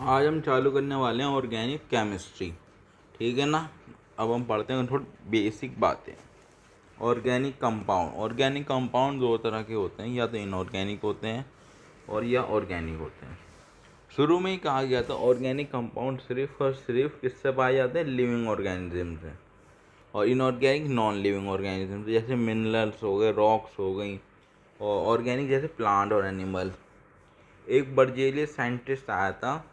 आज हम चालू करने वाले हैं ऑर्गेनिक केमिस्ट्री। ठीक है ना। अब हम पढ़ते हैं थोड़ी बेसिक बातें। ऑर्गेनिक कंपाउंड दो तरह के होते हैं, या तो इनऑर्गेनिक होते हैं और या ऑर्गेनिक होते हैं। शुरू में ही कहा गया था ऑर्गेनिक कंपाउंड सिर्फ और सिर्फ किससे पाए जाते हैं, लिविंग ऑर्गेनिज्म से, और इनऑर्गेनिक नॉन लिविंग ऑर्गेनिज्म से, जैसे मिनरल्स हो गए, रॉक्स हो गई, और ऑर्गेनिक जैसे प्लांट और एनिमल। एक बर्जेलियस साइंटिस्ट आया था,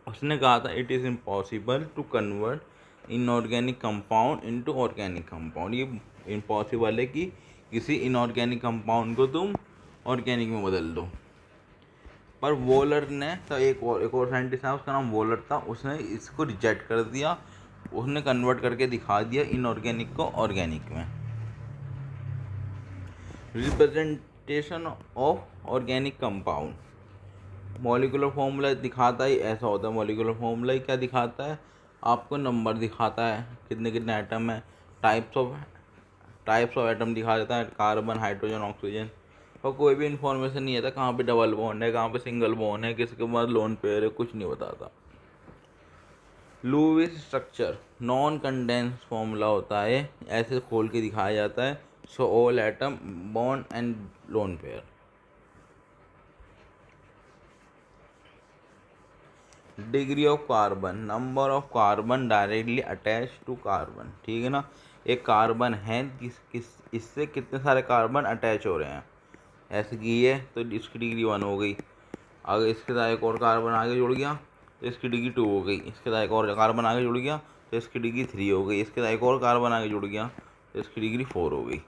उसने कहा था it is impossible to convert inorganic compound into organic compound. ये इम्पॉसिबल है कि किसी इनऑर्गेनिक कंपाउंड को तुम ऑर्गेनिक में बदल दो। पर वोलर ने तो एक और साइंटिस्ट है, उसका नाम वोलर था, उसने इसको रिजेक्ट कर दिया। उसने कन्वर्ट करके दिखा दिया इनऑर्गेनिक को ऑर्गेनिक में। Representation of organic compound, molecular formula दिखाता ही ऐसा होता है। मॉलिक्यूलर फॉर्मूला ही क्या दिखाता है, आपको नंबर दिखाता है, कितने कितने एटम है, टाइप्स ऑफ एटम दिखा देता है, कार्बन, हाइड्रोजन, ऑक्सीजन। और कोई भी इन्फॉर्मेशन नहीं आता कहाँ पे डबल बॉन्ड है, कहाँ पे सिंगल बॉन्ड है, किसके बाद लोन पेयर है, कुछ नहीं बताता। Lewis structure non condense formula होता है, ऐसे खोल के दिखाया जाता है। So all atom bond and lone pair. Degree of carbon, number of carbon directly attach to carbon. ठीक है ना। एक कार्बन है, इससे कितने सारे कार्बन अटैच हो रहे हैं, ऐसे की है तो इसकी डिग्री 1 हो गई। अगर इसके साथ एक और कार्बन आगे जुड़ गया तो इसकी डिग्री 2 हो गई। इसके साथ एक और कार्बन आगे जुड़ गया तो इसकी डिग्री 3 हो गई। इसके साथ एक और कार्बन आगे जुड़ गया तो इसकी डिग्री 4 हो गई।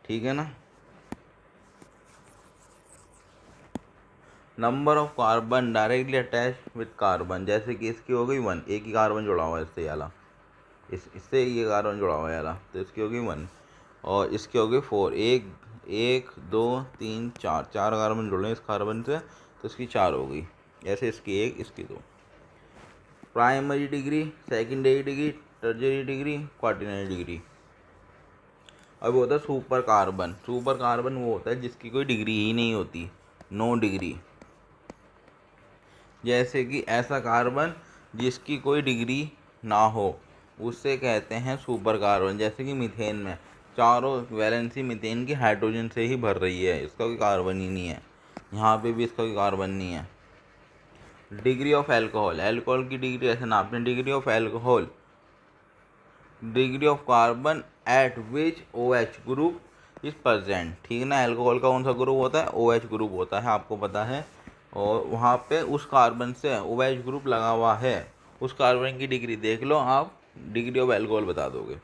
ठीक है ना। Number of carbon directly attach with carbon, जैसे कि इसकी हो गई 1, एक ही कार्बन जुड़ा हुआ है इससे याला, इससे ये कार्बन जुड़ा हुआ है याला, तो इसकी हो गई 1 और इसकी हो गई 4। एक 2 3 4 कार्बन जुड़े हैं इस कार्बन से, तो इसकी 4 हो गई। ऐसे इसकी 1, इसकी 2। Primary degree, secondary degree, tertiary degree, quaternary degree. अब होता है सुपर कार्बन। सुपर कार्बन वो होता है जिसकी कोई डिग्री ही नहीं होती, नो डिग्री। जैसे कि ऐसा कार्बन जिसकी कोई डिग्री ना हो, उससे कहते हैं सुपर कार्बन। जैसे कि मीथेन में चारों वैलेंसी मीथेन की हाइड्रोजन से ही भर रही है, इसका कोई कार्बन ही नहीं है। यहाँ पे भी इसका कोई कार्बन नहीं है। डिग्री ऑफ एल्कोहल, एल्कोहल की डिग्री ऐसे नापते हैं। Degree of alcohol, degree of carbon eight which OH group is present. ठीक है ना। एल्कोहल का कौन सा ग्रुप होता है, OH ग्रुप होता है, आपको पता है। और वहाँ पे उस कार्बन से OH ग्रुप लगा हुआ है, उस कार्बन की डिग्री देख लो आप, डिग्री ऑफ एल्कोहल बता दोगे।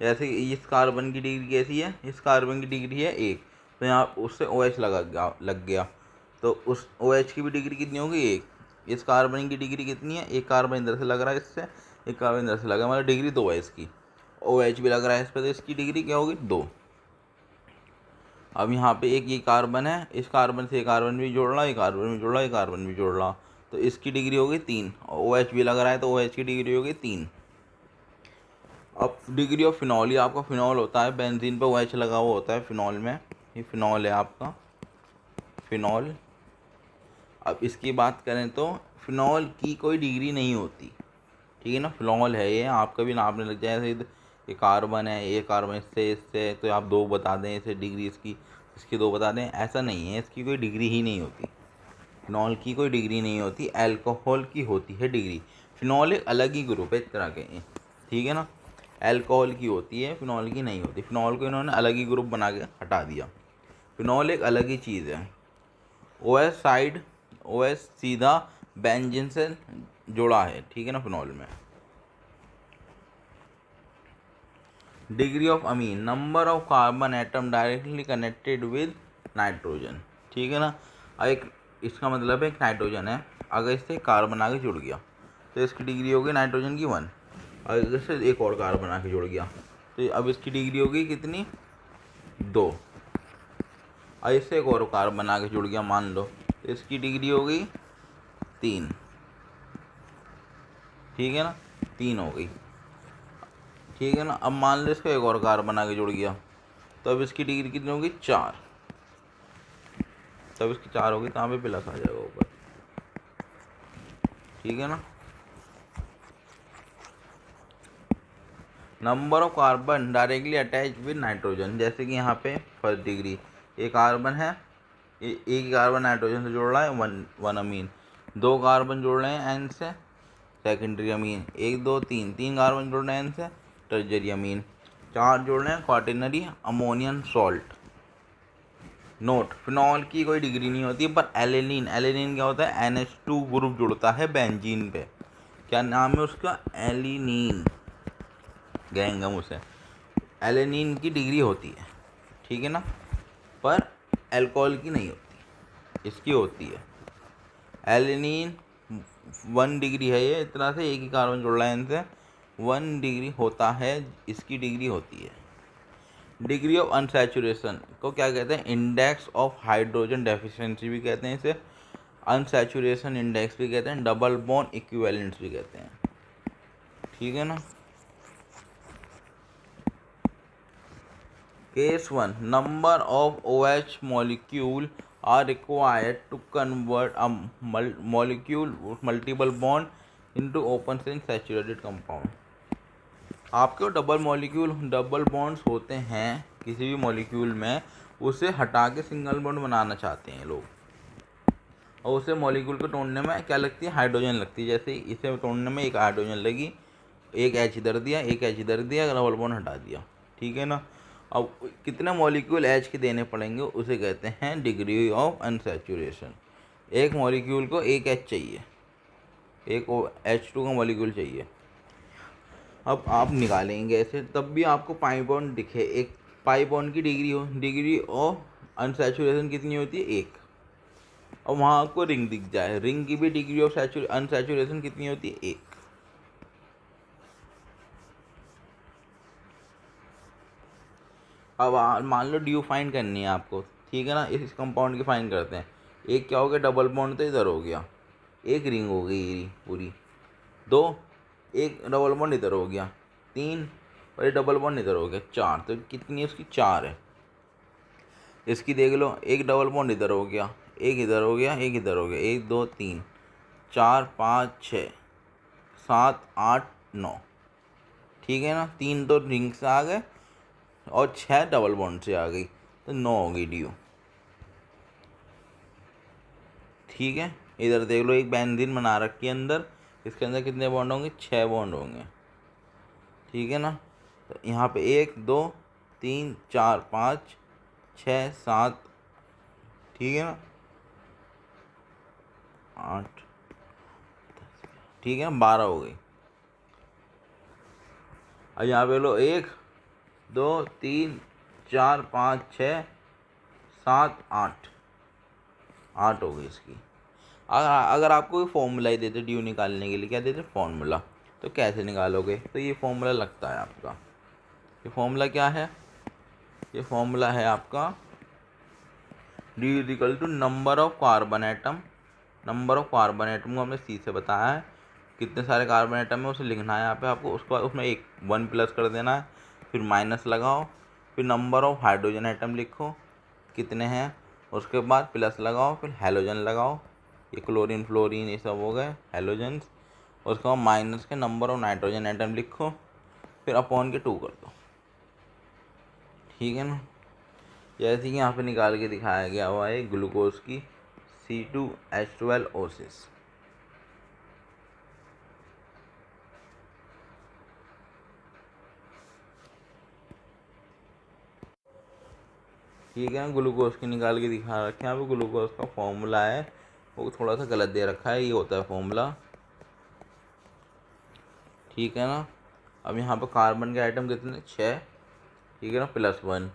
जैसे कि इस कार्बन की डिग्री कैसी है, इस कार्बन की डिग्री है 1, तो यहाँ उससे OH लग गया, तो उस OH की भी डिग्री कितनी होगी, 1। इस कार्बन की डिग्री कितनी है, एक कार्बन इधर से लग रहा है इससे, एक कार्बन इधर से लगा, मतलब डिग्री 2 है इसकी। OH भी लग रहा है इस पर, तो इसकी डिग्री क्या होगी, 2। अब यहाँ पे एक ये कार्बन है, इस कार्बन से एक कार्बन भी जोड़ रहा, एक कार्बन भी जोड़ रहा, एक कार्बन भी जोड़ रहा, तो इसकी डिग्री हो गई 3। और OH भी लग रहा है तो OH की डिग्री हो गई 3। अब डिग्री ऑफ फिनॉल, ये आपका फिनॉल होता है, बेंजीन पे OH लगा हुआ होता है फिनॉल में, ये फिनॉल है आपका, फिनॉल। अब इसकी बात करें तो फिनॉल की कोई डिग्री नहीं होती। ठीक है ना। फिनॉल है ये, आपका भी नापने लग जाए, जैसे ये कार्बन है, ये कार्बन इससे तो आप 2 बता दें, इसे डिग्री इसकी 2 बता दें, ऐसा नहीं है, इसकी कोई डिग्री ही नहीं होती। फिनॉल की कोई डिग्री नहीं होती, अल्कोहल की होती है डिग्री। फिनॉल एक अलग ही ग्रुप है इस तरह के। ठीक है ना। अल्कोहल की होती है, फिनॉल की नहीं होती। फिनॉल को इन्होंने अलग ही ग्रुप बना के हटा दिया। फिनॉल एक अलग ही चीज़ है। OH साइड, OH सीधा बेंजीन से जुड़ा है। ठीक है ना। फिनॉल में degree of amine, number of carbon atom directly connected with nitrogen. ठीक है ना। एक इसका मतलब है एक नाइट्रोजन है, अगर इससे कार्बन आगे जुड़ गया तो इसकी डिग्री होगी नाइट्रोजन की 1, और इधर से एक और कार्बन आगे जुड़ गया तो अब इसकी डिग्री होगी कितनी, 2। और इससे एक और कार्बन आगे जुड़ गया मान लो, तो इसकी डिग्री हो गई 3। ठीक है ना। 3 हो गई। ठीक है ना। अब मान लो इसका एक और कार्बन आगे जुड़ गया, तो अब इसकी डिग्री कितनी होगी, 4। तब इसकी 4 होगी, तो यहाँ पे प्लस आ जाएगा ऊपर। ठीक है ना। Number of carbon directly attach with nitrogen, जैसे कि यहाँ पे फर्स्ट डिग्री एक कार्बन है, एक कार्बन नाइट्रोजन से जोड़ रहा है, वन अमीन। दो कार्बन जोड़ रहे हैं एन से, सेकेंडरी अमीन। एक दो तीन, तीन कार्बन जोड़ रहे हैं एन से, टर्जरी अमीन। चार जोड़ रहे हैं quaternary ammonium salt. Note, phenol की कोई डिग्री नहीं होती है, पर एलेनिन, एलेनिन क्या होता है, NH2 ग्रुप जुड़ता है बेंजीन पे। क्या नाम है उसका, एलिनीन, गैंग हम उसे। एलेनिन की डिग्री होती है, ठीक है ना, पर अल्कोहल की नहीं होती, इसकी होती है। एलेनिन 1 डिग्री है, ये इतना से एक ही कार्बन जुड़ रहा है इनसे, 1 डिग्री होता है, इसकी डिग्री होती है। डिग्री ऑफ अनसैचुरेशन को क्या कहते हैं, इंडेक्स ऑफ हाइड्रोजन डेफिशिएंसी भी कहते हैं इसे, अनसैचुरेशन इंडेक्स भी कहते हैं, डबल बॉन्ड इक्विवेलेंस भी कहते हैं, ठीक है ना। Case 1, number of OH molecule are required to convert a molecule multiple bond into open saturated compound. आपके डबल बॉन्ड्स होते हैं किसी भी मॉलिक्यूल में, उसे हटा के सिंगल बॉन्ड बनाना चाहते हैं लोग, और उसे मॉलिक्यूल को तोड़ने में क्या लगती है, हाइड्रोजन लगती है। जैसे इसे तोड़ने में एक हाइड्रोजन लगी, एक H इधर दिया, एक H इधर दिया, डबल बॉन्ड हटा दिया, ठीक है ना। अब कितने मॉलिक्यूल H के देने पड़ेंगे, उसे कहते हैं डिग्री ऑफ अनसैचुरेशन। एक मॉलिक्यूल को एक H चाहिए, एक H2 का मॉलिक्यूल चाहिए। अब आप निकालेंगे ऐसे, तब भी आपको पाई बॉन्ड दिखे, एक पाई बॉन्ड की डिग्री ऑफ अनसैचुरेशन कितनी होती है, 1। और वहाँ आपको रिंग दिख जाए, रिंग की भी डिग्री ऑफ अनसैचुरेशन कितनी होती है, 1। अब मान लो ड्यू फाइंड करनी है आपको, ठीक है ना। इस कंपाउंड की फाइंड करते हैं। एक क्या हो गया, डबल बॉन्ड तो इधर हो गया, एक रिंग हो गई पूरी। दो, एक डबल बॉन्ड इधर हो गया, 3, और ये डबल बॉन्ड इधर हो गया, 4। तो कितनी है उसकी, 4 है। इसकी देख लो, एक डबल बॉन्ड इधर हो गया, एक इधर हो गया, एक इधर हो गया, 1 2 3 4 5 6 7 8 9, ठीक है ना। 3 तो रिंग से आ गए और 6 डबल बॉन्ड से आ गई, तो 9 हो गई ड्यू, ठीक है। इधर देख लो, एक बेंजीन बना रखी है अंदर, इसके अंदर कितने बॉन्ड होंगे, 6 बॉन्ड होंगे, ठीक है ना। तो यहाँ पे 1 2 3 4 5 6 7, ठीक है ना, 8, ठीक है, 12 हो गई। अब यहाँ पे लो, 1 2 3 4 5 6 7 8, 8 हो गई इसकी। अगर आपको कोई फॉर्मूला ही देते ड्यू निकालने के लिए, क्या देते, फॉर्मूला, तो कैसे निकालोगे, तो ये फॉर्मूला लगता है आपका। ये फॉर्मूला क्या है, ये फॉर्मूला है आपका D is equal to number of carbon atom. Number of carbon atom को हमने सी से बताया है, कितने सारे कार्बन एटम है उसे लिखना है यहाँ पे आपको। उसके बाद उसमें एक 1 प्लस कर देना है, फिर माइनस लगाओ, फिर नंबर ऑफ हाइड्रोजन एटम लिखो कितने हैं, उसके बाद प्लस लगाओ, फिर हेलोजन लगाओ, ये क्लोरीन फ्लोरीन ये सब हो गए हेलोजन्स। उसके बाद माइनस के नंबर ऑफ नाइट्रोजन एटम लिखो, फिर अपॉन के 2 कर दो, ठीक है ना। जैसे कि यहाँ पे निकाल के दिखाया गया हुआ है ग्लूकोज की C2H12O6, ठीक है ना। ग्लूकोज की निकाल के दिखा रखे हैं, यहाँ पे ग्लूकोज का फॉर्मूला है, वो थोड़ा सा गलत दे रखा है, ये होता है फॉर्मूला, ठीक है ना। अब यहाँ पे कार्बन के आइटम कितने, 6, ठीक है ना, +1,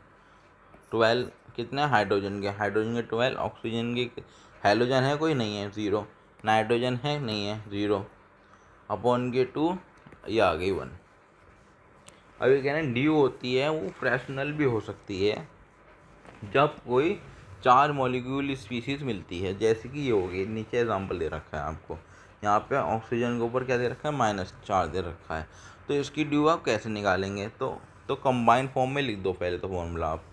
12 कितने हाइड्रोजन के 12, ऑक्सीजन के, हेलोजन है कोई नहीं है 0, नाइट्रोजन है नहीं है 0, अपॉन के 2, ये आ गई 1। अब ये कह रहे हैं ड्यू होती है, वो फ्रैक्शनल भी हो सकती है जब कोई 4 मॉलिक्यूल स्पीसीज मिलती है, जैसे कि ये हो गई, नीचे एग्जांपल दे रखा है आपको, यहाँ पे ऑक्सीजन के ऊपर क्या दे रखा है, -4 दे रखा है। तो इसकी ड्यू आप कैसे निकालेंगे, तो कंबाइन फॉर्म में लिख दो पहले तो फॉर्मूला आप,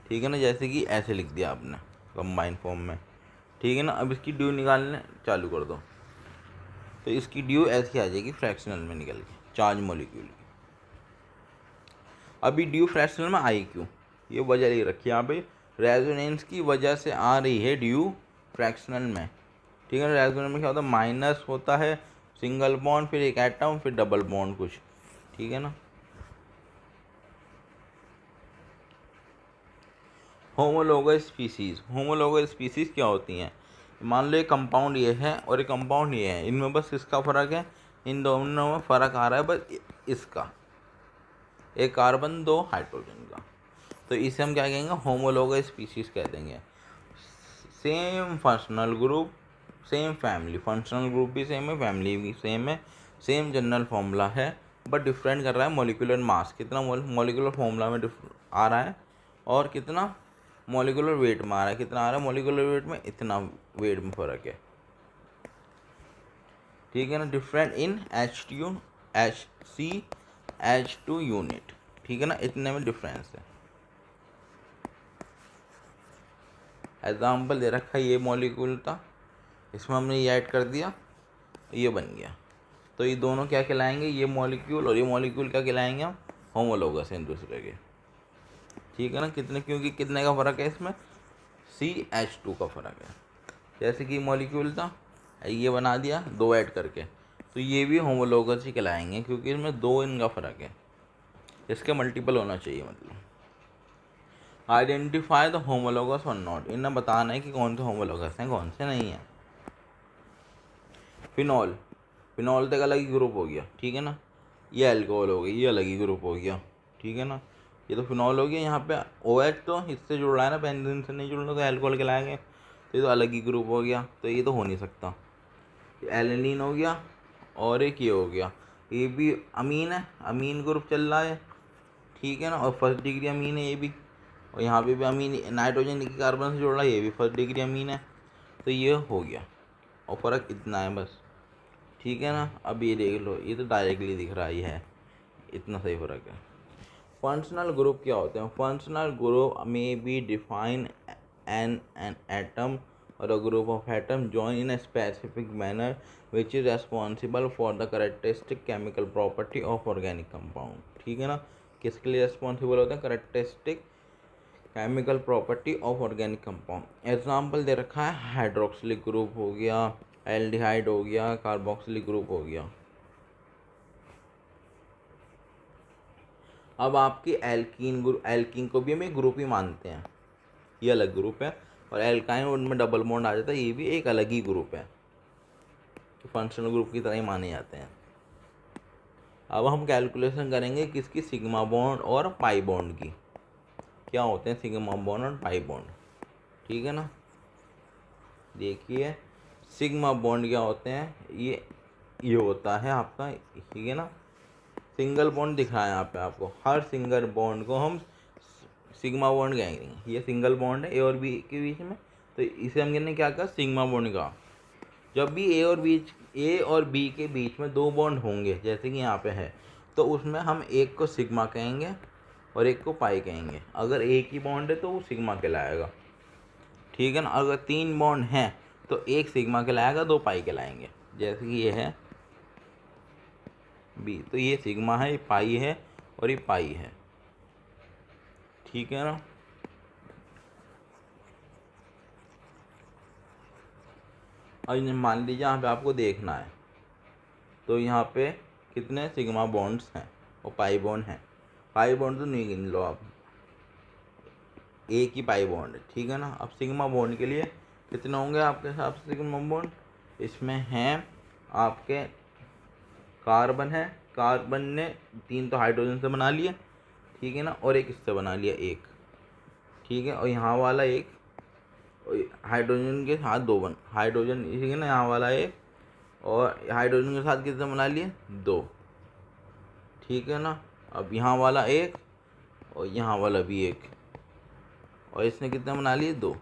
ठीक है ना। जैसे कि ऐसे लिख दिया आपने कंबाइन फॉर्म में, ठीक है ना। अब इसकी ड्यू निकालने चालू कर दो, तो इसकी ड्यू ऐसी आ जाएगी फ्रैक्शनल में निकल के, चार्ज मॉलिक्यूल की। अभी ड्यू फ्रैक्शनल में आई क्यों, ये वजह लिख रखी है यहाँ पे, रेजोनेंस की वजह से आ रही है ड्यू फ्रैक्शनल में। ठीक है ना, रेजोनेंस में क्या होता है, माइनस होता है, सिंगल बॉन्ड, फिर एक एटम, फिर डबल बॉन्ड कुछ। ठीक है ना। होमोलोगस स्पीसीज, होमोलोगस स्पीसीज क्या होती हैं, मान लो एक कंपाउंड ये है और एक कंपाउंड ये है, इनमें बस इसका फ़र्क है, इन दोनों में फ़र्क आ रहा है बस इसका, एक कार्बन दो हाइड्रोजन का, तो इसे हम क्या कहेंगे, होमोलोगस स्पीसीज कह देंगे। Same functional group, same family, functional group भी सेम है, फैमिली भी सेम है, सेम जनरल फॉर्मूला है, बट डिफरेंट कर रहा है मॉलिक्यूलर मास, कितना मॉलिक्यूलर फॉर्मूला में आ रहा है, और कितना मॉलिक्यूलर वेट में आ रहा है, कितना आ रहा है मॉलिक्यूलर वेट में, इतना वेट में फ़र्क है। ठीक है ना। Different in H2 unit. ठीक है ना, इतने में डिफरेंस है। एग्जाम्पल दे रखा है, ये मॉलिक्यूल था, इसमें हमने ये ऐड कर दिया, ये बन गया, तो ये दोनों क्या कहलाएंगे, ये मॉलिक्यूल और ये मॉलिक्यूल क्या कहलाएंगे हम, होमोलोगस हैं एक दूसरे के। ठीक है ना, कितने, क्योंकि कितने का फ़र्क है इसमें, CH2 का फ़र्क है। जैसे कि मॉलिक्यूल था, ये बना दिया दो ऐड करके, तो ये भी होमोलोगस ही कहलाएंगे, क्योंकि इसमें दो इनका फ़र्क है, इसके मल्टीपल होना चाहिए मतलब। आइडेंटिफाई द होमोलोगस और नॉट, इन्हें बताना है कि कौन से होमोलोगस हैं कौन से नहीं हैं। फिनॉल, फिनॉल तो एक अलग ही ग्रुप हो गया। ठीक है ना, ये अल्कोहल हो गई, ये अलग ही ग्रुप हो गया। ठीक है ना, ये तो फिनॉल हो गया, यहाँ पे OH तो इससे जुड़ रहा है ना, बेंजीन से नहीं जुड़ रहा, तो अल्कोहल कहलाएंगे, तो ये तो अलग ही ग्रुप हो गया, तो ये तो हो नहीं सकता। एलेनिन हो गया, और एक ये हो गया, ये भी अमीन है, अमीन ग्रुप चल रहा है। ठीक है ना, और फर्स्ट डिग्री अमीन है ये भी, और यहाँ पे भी अमीन, नाइट्रोजन की कार्बन से जोड़ रहा है, ये भी फर्स्ट डिग्री अमीन है, तो ये हो गया, और फ़र्क इतना है बस। ठीक है ना, अब ये देख लो, ये तो डायरेक्टली दिख रहा ही है, इतना सही फ़र्क है। फंक्शनल ग्रुप क्या होते हैं, फंक्शनल ग्रुप में be define an atom or a group of atoms join in a specific manner which is responsible for the characteristic chemical property of organic compound। ठीक है ना, किसके लिए रिस्पॉन्सिबल होते हैं, characteristic chemical property of organic compound. Example दे रखा है, हाइड्रोक्सिलिक ग्रुप हो गया, एल्डिहाइड हो गया, कार्बोक्सिलिक ग्रुप हो गया। अब आपकी एल्कीन ग्रुप, एल्कीन को भी हम एक ग्रुप ही मानते हैं, ये अलग ग्रुप है, और एल्काइन उनमें डबल बॉन्ड आ जाता है, ये भी एक अलग ही ग्रुप है, तो फंक्शनल ग्रुप की तरह ही माने जाते हैं। अब हम कैलकुलेशन करेंगे किसकी, सिग्मा बॉन्ड और पाई बॉन्ड की। क्या होते हैं सिग्मा बॉन्ड और पाई बॉन्ड, ठीक है ना। देखिए सिग्मा बॉन्ड क्या होते हैं, ये होता है आपका, ठीक है ना, सिंगल बॉन्ड दिख रहा है यहाँ पे आपको, हर सिंगल बॉन्ड को हम सिग्मा बॉन्ड कहेंगे। ये सिंगल बॉन्ड है ए और बी के बीच में, तो इसे हम कहने क्या कहा, सिग्मा बॉन्ड का। जब भी ए और बी के बीच में दो बॉन्ड होंगे, जैसे कि यहाँ पे है, तो उसमें हम एक को सिग्मा कहेंगे और एक को पाई कहेंगे। अगर एक ही बॉन्ड है तो वो सिग्मा कहलाएगा। ठीक है ना, अगर तीन बॉन्ड हैं तो एक सिग्मा कहलाएगा, दो पाई कहलाएंगे। जैसे कि ये है बी, तो ये सिग्मा है, ये पाई है और ये पाई है। ठीक है ना। और मान लीजिए यहाँ पे आपको देखना है, तो यहाँ पे कितने सिग्मा बॉन्ड्स हैं और पाई बॉन्ड हैं। पाई बॉन्ड तो नहीं गिन लो आप, एक ही पाई बॉन्ड है। ठीक है ना, अब सिग्मा बॉन्ड के लिए कितने होंगे आपके हिसाब से सिग्मा बॉन्ड, इसमें हैं आपके कार्बन है, कार्बन ने तीन तो हाइड्रोजन से बना लिए, ठीक है ना, और एक इससे बना लिया एक, ठीक है, और यहाँ वाला एक, हाइड्रोजन के साथ दो हाइड्रोजन, ठीक है ना, यहाँ वाला एक, और हाइड्रोजन के साथ कितने बना लिए, दो। ठीक है ना, अब यहाँ वाला एक और यहाँ वाला भी एक, और इसने कितने बना लिए, दो,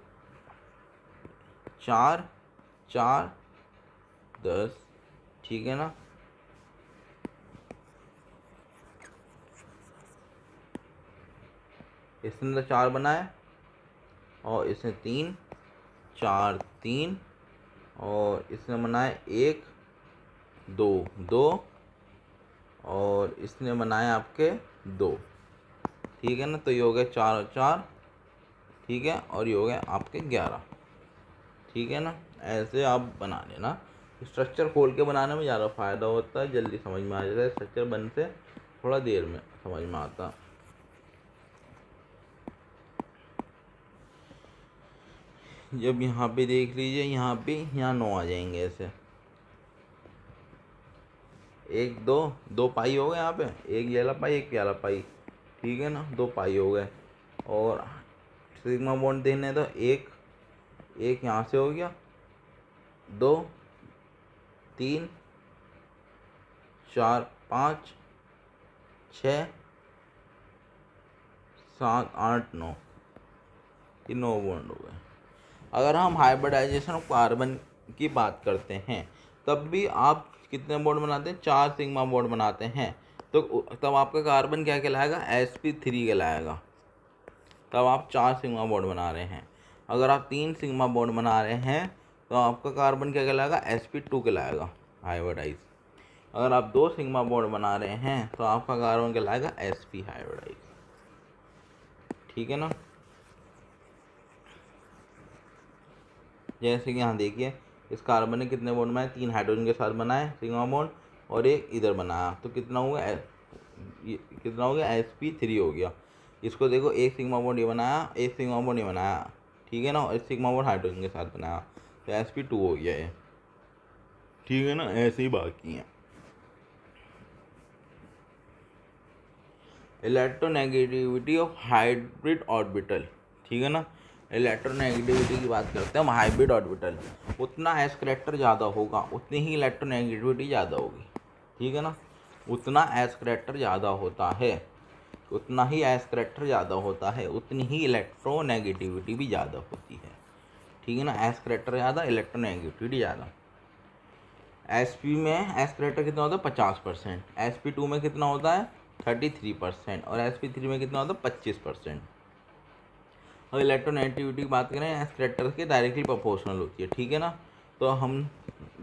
चार, चार 10। ठीक है ना, इसने तो चार बनाए और इसने तीन, चार तीन, और इसने बनाए एक दो दो, और इसने बनाए आपके 2, ठीक है ना। तो ये हो गया 4 और 4, ठीक है, और ये हो गया आपके 11, ठीक है ना। ऐसे आप बना लेना। स्ट्रक्चर खोल के बनाने में ज़्यादा फ़ायदा होता है, जल्दी समझ में आ जाता है। स्ट्रक्चर बन से थोड़ा देर में समझ में आता। जब यहाँ पे देख लीजिए, यहाँ 9 आ जाएंगे ऐसे, 1 2 2 पाई हो गए यहाँ पे, एक ये वाला पाई एक ये वाला पाई, ठीक है ना, 2 पाई हो गए। और सिग्मा बॉन्ड देने तो एक यहाँ से हो गया, 2 3 4 5 6 7 8 9, ये 9 बॉन्ड हो गए। अगर हम हाइब्रिडाइजेशन ऑफ कार्बन की बात करते हैं, तब भी आप कितने बॉन्ड बनाते हैं? 4 सिग्मा बॉन्ड बनाते हैं। तो तब आपका कार्बन क्या कहलाएगा? sp3 कहलाएगा। तब आप 4 सिग्मा बॉन्ड बना रहे हैं। अगर आप 3 सिग्मा बॉन्ड बना रहे हैं तो आपका कार्बन क्या कहलाएगा? sp2 कहलाएगा, हाइब्रिडाइज। अगर आप 2 सिग्मा बॉन्ड बना रहे हैं तो आपका कार्बन कहलाएगा sp हाइब्रिडाइज, ठीक है ना। जैसे कि यहाँ देखिए, इस कार्बन ने कितने बॉन्ड बनाए? 3 हाइड्रोजन के साथ बनाए सिग्मा बॉन्ड, और एक इधर बनाया, तो कितना हुआ? कितना हो गया? sp3 हो गया। इसको देखो, एक सिग्मा बॉन्ड ये बनाया, एक सिग्मा बॉन्ड ये बनाया, ठीक है ना, और एक सिग्मा बॉन्ड हाइड्रोजन के साथ बनाया, तो sp2 हो गया ये, ठीक है ना। ऐसे ही बाकी हैं। इलेक्ट्रोनेगेटिविटी ऑफ हाइब्रिड ऑर्बिटल, ठीक है ना। इलेक्ट्रोनेगेटिविटी की बात करते हैं हम। हाइब्रिड ऑर्बिटल, उतना एस करेक्टर ज़्यादा होगा उतनी ही इलेक्ट्रोनेगेटिविटी ज़्यादा होगी, ठीक है ना। उतना एस करेक्टर ज़्यादा होता है, उतना ही एस करेक्टर ज़्यादा होता है, उतनी ही इलेक्ट्रोनेगेटिविटी भी ज़्यादा होती है, ठीक है ना। एस करेक्टर ज़्यादा, इलेक्ट्रोनेगेटिविटी ज़्यादा। sp में एस करेक्टर कितना होता है? 50%। sp2 में कितना होता है? 33%। और sp3 में कितना होता है? 25%। और इलेक्ट्रोनेगेटिविटी की बात करें, एस करेक्टर के डायरेक्टली प्रोपोर्शनल होती है, ठीक है ना। तो हम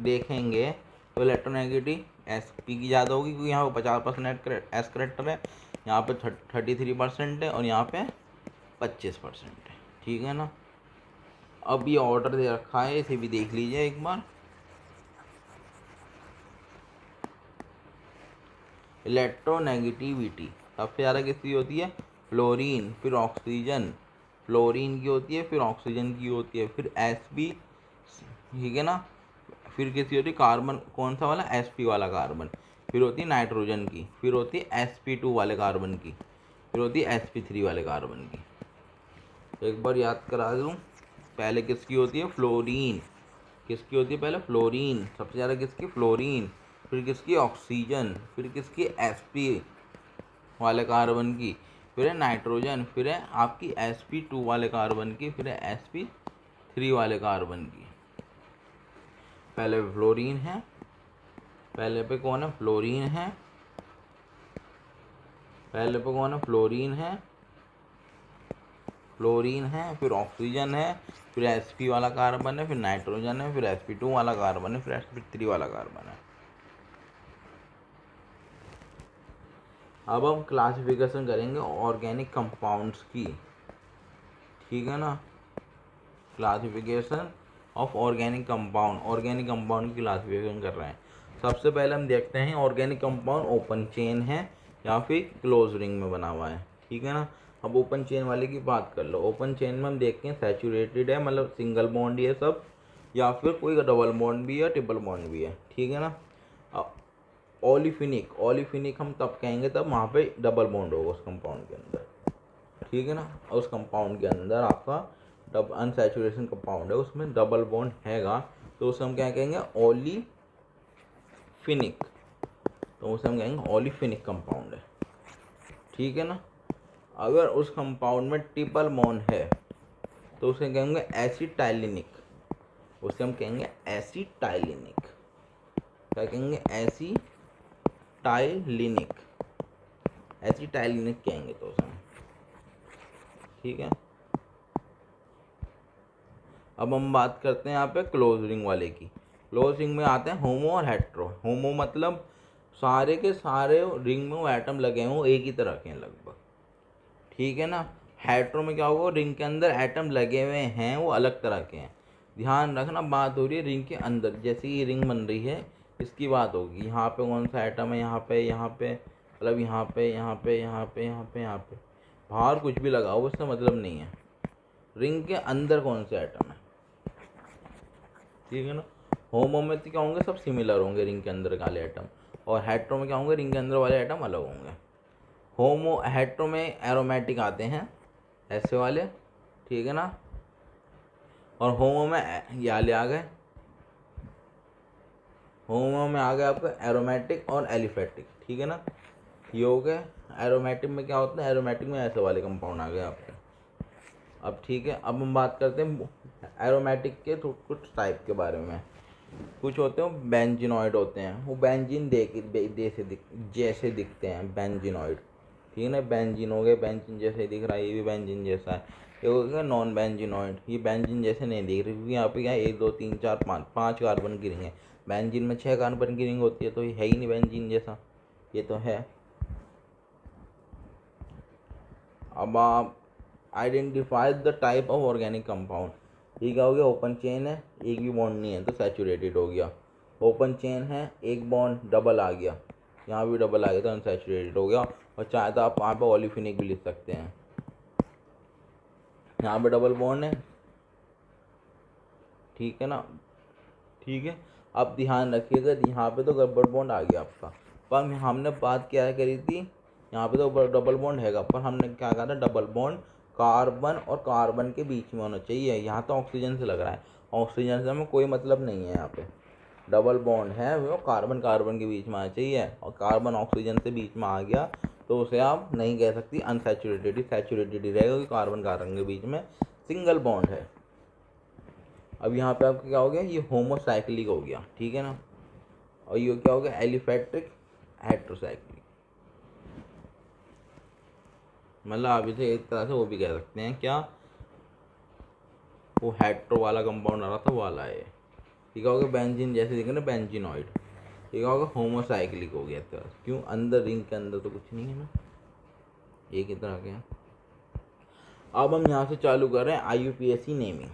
देखेंगे तो इलेक्ट्रोनेगेटिविटी sp की ज़्यादा होगी, क्योंकि यहाँ पे 50% एस करेक्टर है, यहाँ पे 33% है, और यहाँ पे 25% है, ठीक है ना। अब ये ऑर्डर दे रखा है, इसे भी देख लीजिए एक बार। इलेक्ट्रोनेगेटिविटी सबसे ज़्यादा किसकी होती है? फ्लोरीन, फिर ऑक्सीजन, फ्लोरीन की होती है, फिर ऑक्सीजन की होती है, फिर sp, ठीक है ना। फिर किसकी होती है? कार्बन, कौन सा वाला? sp वाला कार्बन। फिर होती है नाइट्रोजन की, फिर होती है sp2 वाले कार्बन की, फिर होती है sp3 वाले कार्बन की। तो एक बार याद करा दूँ, पहले किसकी होती है? फ्लोरीन। किसकी होती है पहले? फ्लोरीन, सबसे ज़्यादा किसकी? फ्लोरीन। फिर किसकी? ऑक्सीजन। फिर किसकी? sp वाले कार्बन की। फिर है नाइट्रोजन। फिर है आपकी sp2 वाले कार्बन की। फिर है sp3 वाले कार्बन की। पहले फ्लोरीन है, पहले पे कौन है? फ्लोरीन है, पहले पे कौन है? फ्लोरीन है, फ्लोरीन है, फिर ऑक्सीजन है, फिर sp वाला कार्बन है, फिर नाइट्रोजन है, फिर sp2 वाला कार्बन है, फिर sp3 वाला कार्बन है। अब हम क्लासिफिकेशन करेंगे ऑर्गेनिक कंपाउंड्स की, ठीक है ना। क्लासिफिकेशन ऑफ ऑर्गेनिक कंपाउंड की क्लासिफिकेशन कर रहे हैं। सबसे पहले हम देखते हैं ऑर्गेनिक कंपाउंड ओपन चेन है या फिर क्लोज रिंग में बना हुआ है, ठीक है ना। अब ओपन चेन वाले की बात कर लो। ओपन चेन में हम देखते हैं सैचुरेटेड है, मतलब सिंगल बॉन्ड ही है सब, या फिर कोई डबल बॉन्ड भी है, ट्रिपल बॉन्ड भी है, ठीक है ना। अब ओलिफिनिक हम तब कहेंगे तब वहाँ पे डबल बॉन्ड होगा उस कंपाउंड के अंदर, ठीक है ना। और उस कंपाउंड के अंदर आपका अनसैचुरेशन कंपाउंड है, उसमें डबल बॉन्ड हैगा, तो उसे हम क्या कहेंगे? ओलिफिनिक। तो उसे हम कहेंगे ओलिफिनिक कंपाउंड है, ठीक है ना। अगर उस कंपाउंड में ट्रिपल बॉन्ड है तो उसे कहेंगे एसिटाइलिनिक। उसे हम कहेंगे एसिटाइलिनिक। क्या कहेंगे? एसिटाइलिनिक, एसिटाइलिनिक कहेंगे तो उसे हम, ठीक है। अब हम बात करते हैं यहाँ पे क्लोज रिंग वाले की। क्लोज रिंग में आते हैं होमो और हेट्रो। होमो मतलब सारे के सारे रिंग में वो एटम लगे हों एक ही तरह के हैं लगभग, ठीक है ना। हेट्रो में क्या होगा, रिंग के अंदर एटम लगे हुए हैं वो अलग तरह के हैं। ध्यान रखना, बात हो रही है रिंग के अंदर, जैसे ये रिंग बन रही है इसकी बात होगी। यहाँ पे कौन सा एटम है, यहाँ पे मतलब यहाँ पे यहाँ पे बाहर कुछ भी लगा हो उससे मतलब नहीं है, रिंग के अंदर कौन सा एटम है, ठीक है ना। होमो में तो क्या होंगे, सब सिमिलर होंगे रिंग के अंदर वाले एटम, और हेट्रो में क्या होंगे, रिंग के अंदर वाले एटम अलग होंगे। हेट्रो में एरोमेटिक आते हैं ऐसे वाले, ठीक है ना, और होमो में ये वाले आ गए। होमो में आ गए आपका एरोमेटिक और एलिफेटिक, ठीक है ना, ये हो गए। एरोमेटिक में क्या होता है, एरोमेटिक में ऐसे वाले कंपाउंड आ गए आपके। अब ठीक है, अब हम बात करते हैं एरोमेटिक के कुछ टाइप के बारे में। कुछ होते हैं बेंजीनॉइड होते हैं, वो बेंजीन जैसे दिखते हैं, बेंजीनॉइड, ठीक है ना। बेंजीन हो गए, बेंजीन जैसे दिख रहा है, ये भी बेंजीन जैसा है। ये हो गया नॉन बेंजीनॉइड, ये बेंजीन जैसे नहीं दिख रही, क्योंकि यहाँ पे क्या है 1 2 3 4 5 कार्बन की रिंग है। बेंजीन में 6 कार्बन की रिंग होती है, तो ये है ही नहीं बेंजीन जैसा, ये तो है। अब आप identify the type of organic compound, ठीक है, हो गया ओपन चेन है, एक भी बॉन्ड नहीं है तो सैचुरेटेड हो गया। ओपन चेन है, एक बॉन्ड डबल आ गया, यहाँ भी डबल आ गया तो अनसैचुरेटेड हो गया। और चाहे तो आप वहाँ पे ओलिफिनिक भी लिख सकते हैं, यहाँ पे डबल बॉन्ड है, ठीक है ना, ठीक है। अब ध्यान रखिएगा, यहाँ पे तो डबल बॉन्ड आ गया आपका, पर हमने बात क्या करी थी, यहाँ पे तो डबल बॉन्ड हैगा, पर हमने क्या कहा था, डबल बॉन्ड कार्बन और कार्बन के बीच में होना चाहिए। यहाँ तो ऑक्सीजन से लग रहा है, ऑक्सीजन से हमें कोई मतलब नहीं है। यहाँ पे डबल बॉन्ड है वो कार्बन कार्बन के बीच में आना चाहिए, और कार्बन ऑक्सीजन से बीच में आ गया तो उसे आप नहीं कह सकती अनसैचुरेटेड ही, सैचुरेटेड ही रहेगा, क्योंकि कार्बन कार्बन के बीच में सिंगल बॉन्ड है। अब यहाँ पे आपका क्या हो गया, ये होमोसाइक्लिक हो गया, ठीक है ना, और ये क्या हो गया, एलिफैटिक हेट्रोसाइक्लिक। मतलब आप इसे एक तरह से वो भी कह सकते हैं क्या, वो हेट्रो वाला कंपाउंड आ रहा था वो वाला है। ठीक होगा बेंजीन जैसे देखे ना, बेंजीनॉइड, ठीक होगा होमोसाइक्लिक हो गया तो क्यों, अंदर रिंग के अंदर तो कुछ नहीं है ना, एक ही तरह के हैं। अब हम यहाँ से चालू कर रहे हैं IUPAC नेमिंग,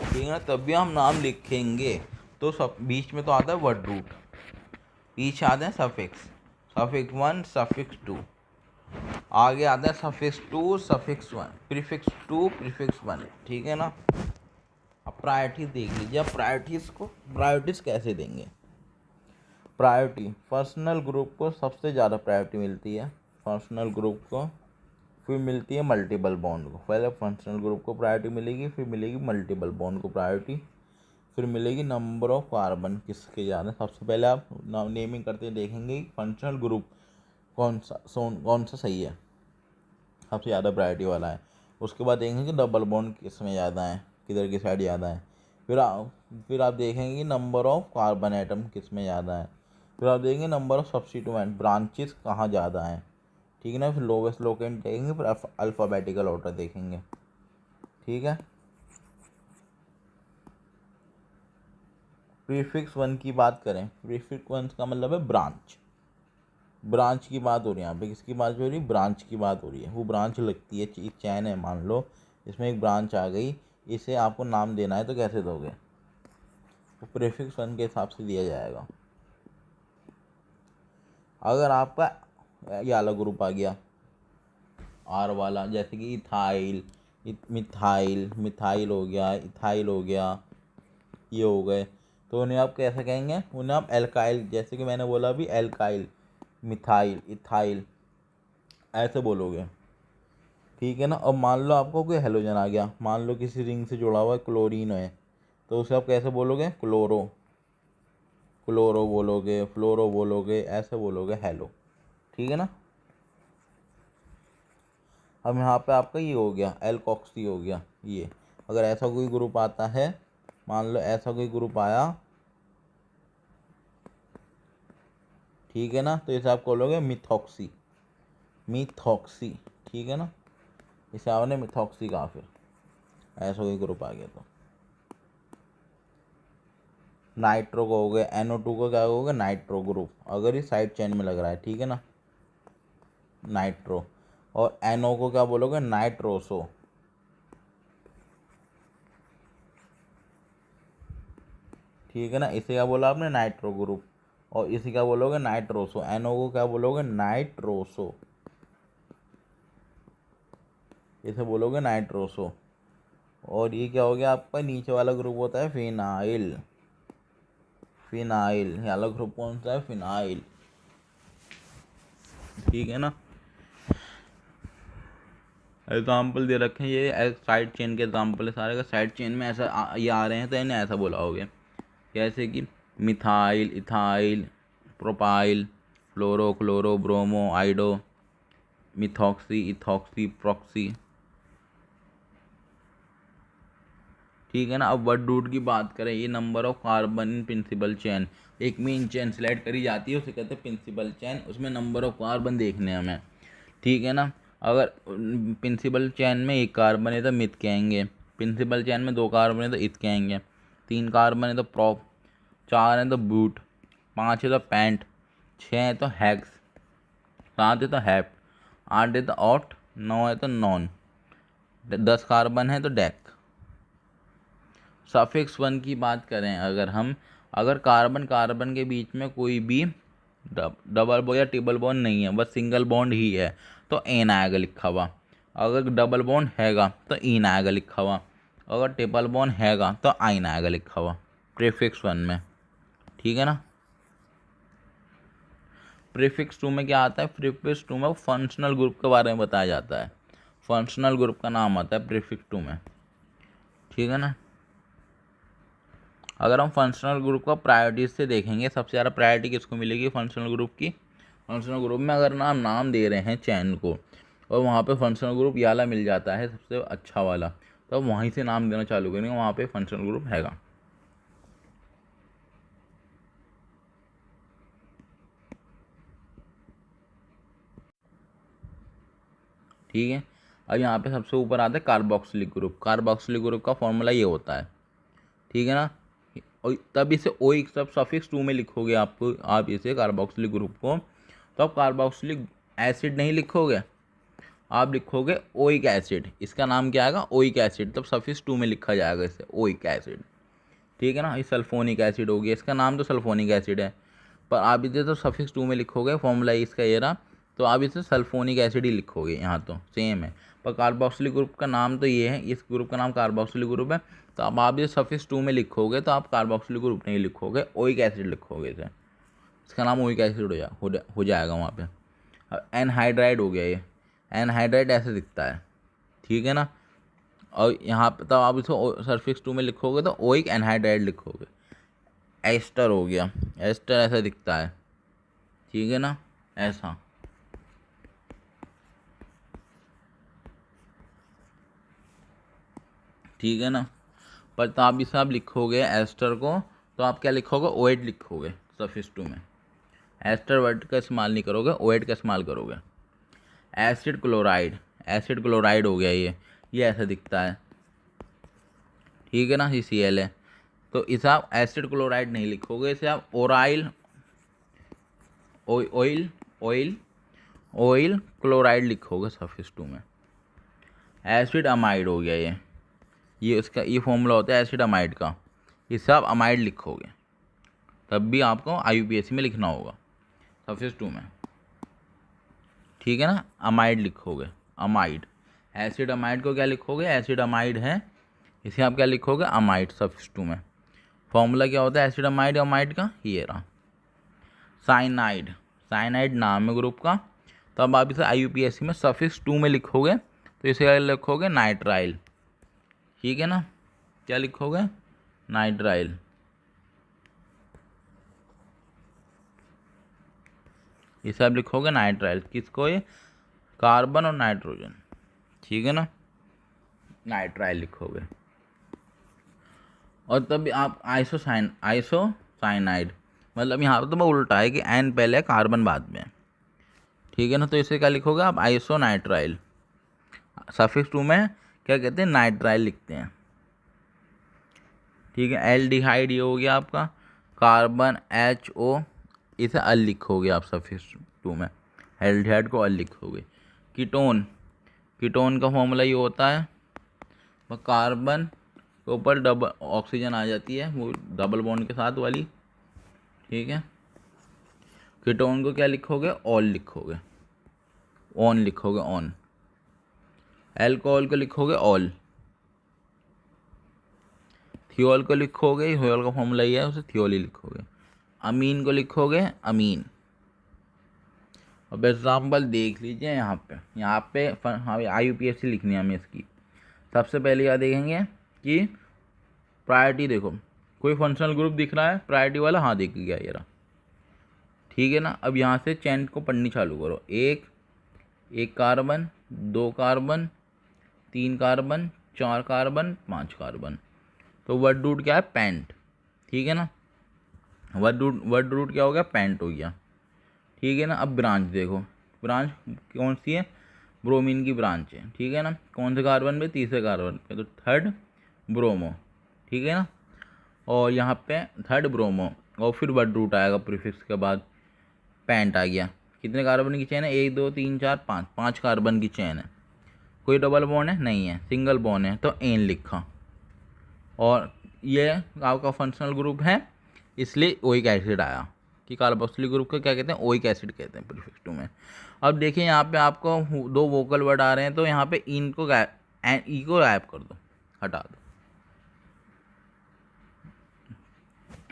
ठीक है ना। तब भी हम नाम लिखेंगे तो सब बीच में तो आता है वर्ड रूट, पीछे आते हैं सफिक्स, सफिक्स 1 सफिक्स 2, आगे आता है सफिक्स 2 सफिक्स 1 प्रीफिक्स 2 प्रीफिक्स 1, ठीक है ना। अब प्रायोरिटी देख लीजिए, अब प्रायोरिटीज कैसे देंगे। प्रायोरिटी पर्सनल ग्रुप को सबसे ज़्यादा प्रायोरिटी मिलती है, पर्सनल ग्रुप को, फिर मिलती है मल्टीपल बॉन्ड को। पहले फंक्शनल ग्रुप को प्रायोरिटी मिलेगी, फिर मिलेगी मल्टीपल बॉन्ड को प्रायोरिटी, फिर मिलेगी नंबर ऑफ कार्बन किसके ज़्यादा। सबसे पहले आप नेमिंग करते देखेंगे फंक्शनल ग्रुप कौन सा सही है, सबसे ज़्यादा प्रायोरिटी वाला है। उसके बाद देखेंगे कि डबल बॉन्ड किस में ज़्यादा है, किधर की साइड ज़्यादा है। फिर आप देखेंगे कि नंबर ऑफ कार्बन एटम किस में ज़्यादा है। फिर आप देखेंगे नंबर ऑफ सब्स्टिट्यूएंट ब्रांचेस कहाँ ज़्यादा हैं, ठीक है ना। फिर लोवेस्ट लोकेंट देखेंगे, फिर अल्फ़ाबेटिकल ऑर्डर देखेंगे, ठीक है। प्रीफिक्स 1 की बात करें, प्रीफिक्स 1 का मतलब है ब्रांच की बात हो रही है यहाँ पे, किसकी बात हो रही है, ब्रांच की बात हो रही है। वो ब्रांच लगती है, एक चैन है मान लो, इसमें एक ब्रांच आ गई, इसे आपको नाम देना है तो कैसे दोगे, वो प्रीफिक्स 1 के हिसाब से दिया जाएगा। अगर आपका ये वाला ग्रुप आ गया आर वाला, जैसे कि इथाइल, मिथाइल हो गया, इथाइल हो गया, ये हो गए, तो उन्हें आप कैसे कहेंगे, उन्हें आप एल्काइल, जैसे कि मैंने बोला अभी एल्काइल, मिथाइल, इथाइल ऐसे बोलोगे, ठीक है ना। अब मान लो आपको कोई हेलोजन आ गया, मान लो किसी रिंग से जुड़ा हुआ है, क्लोरीन है, तो उसे आप कैसे बोलोगे, क्लोरो बोलोगे, फ्लोरो बोलोगे, ऐसे बोलोगे हेलो, ठीक है ना। अब यहाँ पे आपका ये हो गया एल्कोक्सी हो गया, ये अगर ऐसा कोई ग्रुप आता है, मान लो ऐसा कोई ग्रुप आया, ठीक है ना, तो इसे आप बोलोगे मिथॉक्सी, ठीक है ना, इसे आपने मिथॉक्सी कहा। फिर ऐसा कोई ग्रुप आ गया तो नाइट्रो कहोगे, NO2 को क्या कहोगे, नाइट्रो ग्रुप, अगर ये साइड चेन में लग रहा है, ठीक है ना, नाइट्रो। और NO को क्या बोलोगे, नाइट्रोसो, ठीक है ना, इसे क्या बोला आपने, नाइट्रो ग्रुप। और इसे क्या बोलोगे, नाइट्रोसो। NO को क्या बोलोगे, नाइट्रोसो, इसे बोलोगे नाइट्रोसो। और ये क्या हो गया आपका, नीचे वाला ग्रुप होता है फिनाइल, फिनाइल, ये वाला ग्रुप कौन सा है, फिनाइल, ठीक है ना। एग्जाम्पल दे रखे हैं, ये साइड चेन के एग्जाम्पल है सारे का। साइड चेन में ऐसा ये आ रहे हैं तो इन्हें ऐसा बोला होगे, जैसे कि मिथाइल, इथाइल, प्रोपाइल, फ्लोरो, chloro, bromo, आइडो, methoxy, ethoxy, proxy, ठीक है ना। अब वर्ड रूट की बात करें, ये number of carbon in principle chain, एक मेन चेन सिलेक्ट करी जाती है, उसे कहते हैं प्रिंसिपल चेन, उसमें नंबर ऑफ कार्बन देखने हैं हमें, ठीक है ना। अगर प्रिंसिपल चेन में एक कार्बन है तो मिथ कहेंगे, प्रिंसिपल चेन में 2 कार्बन है तो इथ कहेंगे, 3 कार्बन है तो प्रॉप, 4 है तो बूट, 5 है तो पैंट, 6 है तो हैक्स, 7 है तो हैप, 8 है तो ऑट, 9 है तो नॉन, 10 कार्बन है तो डेक। सफिक्स 1 की बात करें अगर हम, अगर कार्बन कार्बन के बीच में कोई भी डबल बॉन्ड या ट्रिपल बॉन्ड नहीं है, बस सिंगल बॉन्ड ही है, तो एन आएगा लिखा हुआ। अगर डबल बॉन्ड हैगा तो इन आएगा लिखा हुआ, अगर ट्रिपल बॉन्ड हैगा तो आइन आएगा लिखा हुआ प्रीफिक्स 1 में, ठीक है ना। प्रीफिक्स 2 में क्या आता है, प्रीफिक्स 2 में फंक्शनल ग्रुप के बारे में बताया जाता है, फंक्शनल ग्रुप का नाम आता है प्रीफिक्स 2 में, ठीक है ना। अगर हम फंक्शनल ग्रुप का प्रायोरिटी से देखेंगे, सबसे ज़्यादा प्रायोरिटी किसको मिलेगी फंक्शनल ग्रुप की, फंक्शनल ग्रुप में अगर नाम दे रहे हैं चैन को और वहाँ पे फंक्शनल ग्रुप ये वाला मिल जाता है सबसे अच्छा वाला, तो वहीं से नाम देना चालू करेंगे, वहाँ पे फंक्शनल ग्रुप हैगा, ठीक है। अब यहाँ पे सबसे ऊपर आता है कार्बोक्सिलिक ग्रुप, कार्बोक्सिलिक ग्रुप का फॉर्मूला ये होता है, ठीक है ना। और तब इसे ओ सब सफिक्स 2 में लिखोगे आपको, आप इसे कार्बोक्सिलिक ग्रुप को, तो आप कार्बोक्सिलिक एसिड नहीं लिखोगे, आप लिखोगे ओइक एसिड, इसका नाम क्या आएगा, ओइक एसिड, तब सफिक्स 2 में लिखा जाएगा इसे ओइक एसिड, ठीक है ना। ये सल्फोनिक एसिड हो गया, इसका नाम तो सल्फोनिक एसिड है, पर आप इसे तो सफिक्स 2 में लिखोगे, फॉर्मूला इसका ये रहा, तो आप इसे सल्फोनिक एसिड ही लिखोगे, यहाँ तो सेम है। पर कार्बोक्सिलिक ग्रुप का नाम तो ये है, इस ग्रुप का नाम कार्बोक्सिलिक ग्रुप है, तो अब आप ये सफिक्स 2 में लिखोगे तो आप कार्बोक्सिलिक ग्रुप नहीं लिखोगे, ओइक एसिड लिखोगे इसे, इसका नाम ओइक एसिड हो जाएगा वहाँ पे। अब एनहाइड्राइड हो गया, ये एनहाइड्राइड ऐसे दिखता है, ठीक है ना। और यहाँ पे तो आप इसको सफिक्स 2 में लिखोगे तो ओइक एनहाइड्राइड लिखोगे। एस्टर हो गया, एस्टर ऐसा दिखता है, ठीक है ना, ऐसा, ठीक है ना। पर तो आप इसे आप लिखोगे एस्टर को, तो आप क्या लिखोगे, ओएट लिखोगे सफिक्स 2 में, एस्टर वर्ड का इस्तेमाल नहीं करोगे, ओएट का इस्तेमाल करोगे। एसिड क्लोराइड, एसिड क्लोराइड हो गया, ये ऐसा दिखता है, ठीक है ना, ये Cl है, तो इसे आप एसिड क्लोराइड नहीं लिखोगे, इसे आप ओराइल ऑयल ऑयल ऑयल क्लोराइड लिखोगे सफिक्स 2 में। एसिड अमाइड हो गया, ये इसका ये फॉर्मूला होता है एसिड अमाइड का, इसे आप अमाइड लिखोगे, तब भी आपको IUPAC में लिखना होगा सफिक्स 2 में, ठीक है ना। अमाइड लिखोगे, अमाइड, एसिड अमाइड को क्या लिखोगे, एसिड अमाइड है, इसे आप क्या लिखोगे, अमाइड सफिक्स 2 में। फॉर्मूला क्या होता है एसिड अमाइड अमाइड का, ये रहा। साइनाइड, साइनाइड नाम है ग्रुप का, तो अब आप इसे IUPAC में सफिक्स 2 में लिखोगे तो इसे क्या लिखोगे, नाइट्राइल, ठीक है ना, क्या लिखोगे, नाइट्राइल, इसे आप लिखोगे नाइट्राइल, किसको, ये कार्बन और नाइट्रोजन, ठीक है ना, नाइट्राइल लिखोगे। और तब आप आइसोसाइनाइड, मतलब यहाँ पर तो बहुत उल्टा है कि एन पहले है कार्बन बाद में, ठीक है ना, तो इसे क्या लिखोगे आप, आइसोनाइट्राइल, सफिक्स 2 में क्या कहते हैं, नाइट्राइल लिखते हैं, ठीक है। एल्डिहाइड ये हो गया आपका, कार्बन HO, इसे अल लिखोगे आप सफिक्स 2 में, एल्डिहाइड को अल लिखोगे। कीटोन, कीटोन का फॉर्मूला ये होता है, वह कार्बन के ऊपर डबल ऑक्सीजन आ जाती है, वो डबल बॉन्ड के साथ वाली, ठीक है। कीटोन को क्या लिखोगे, ऑल लिखोगे, ऑन लिखोगे, ऑन। एल्कोहल को लिखोगे ऑल। थियोल को लिखोगे, थियोल का फॉर्मूला ये है, उसे थियोल ही लिखोगे। अमीन को लिखोगे अमीन। अब एग्जाम्पल देख लीजिए यहाँ पे IUPAC लिखनी है हमें इसकी। सबसे पहले क्या देखेंगे कि प्रायोरिटी, देखो कोई फंक्शनल ग्रुप दिख रहा है प्रायोरिटी वाला, हाँ दिख गया ये रहा, ठीक है ना। अब यहाँ से चेन को पढ़नी चालू करो, एक carbon, 2 carbon, 3 carbon, 4 carbon, 5 carbon. तो वर्ड रूट क्या है, पेंट, ठीक है ना। वर्ड रूट क्या हो गया, पेंट हो गया, ठीक है ना। अब ब्रांच देखो, ब्रांच कौन सी है, ब्रोमीन की ब्रांच है, ठीक है ना। कौन से कार्बन पे, तीसरे कार्बन पे, तो थर्ड ब्रोमो, ठीक है ना। और यहाँ पे थर्ड ब्रोमो, और फिर वर्ड रूट आएगा प्रीफिक्स के बाद, पेंट आ गया। कितने कार्बन की चेन है, 1 2 3 4 5, 5 कार्बन की चेन है। कोई डबल बॉन्ड है, नहीं है, सिंगल बॉन्ड है, तो एन लिखा। और ये आपका फंक्शनल ग्रुप है, इसलिए ओइक एसिड आया, कि कार्बोक्सिलिक ग्रुप को क्या कहते हैं, ओइक एसिड कहते हैं प्रीफिक्स 2 में। अब देखिए यहाँ पे आपको 2 वोकल वर्ड आ रहे हैं, तो यहाँ पे इन को ई को गायब कर दो, हटा दो।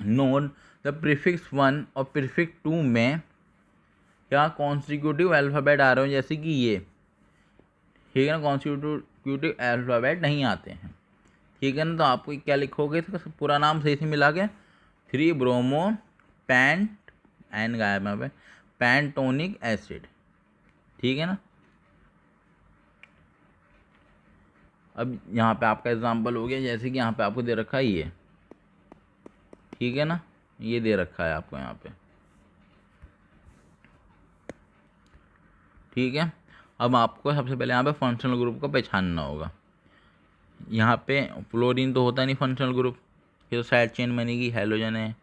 नोट द प्रीफिक्स 1 और प्रीफिक्स 2 में क्या कॉन्सिक्यूटिव अल्फ़ाबेट आ रहे हो, जैसे कि ये, ठीक है ना। कॉन्सिक्यूटिव अल्फ़ाबेट नहीं आते हैं, ठीक है ना। तो आपको क्या लिखोगे, इसका पूरा नाम सही से मिला के, 3 ब्रोमो पेंट, एन गायब यहाँ पे, पेंटोनिक एसिड, ठीक है ना। अब यहाँ पे आपका एग्जांपल हो गया, जैसे कि यहाँ पे आपको दे रखा है ये, ठीक है ना, ये दे रखा है आपको यहाँ पे, ठीक है। अब आपको सबसे पहले यहाँ पे फंक्शनल ग्रुप को पहचानना होगा। यहाँ पे फ्लोरीन तो होता नहीं फंक्शनल ग्रुप, ये तो साइड चेन बनेगी, हेलोजन है।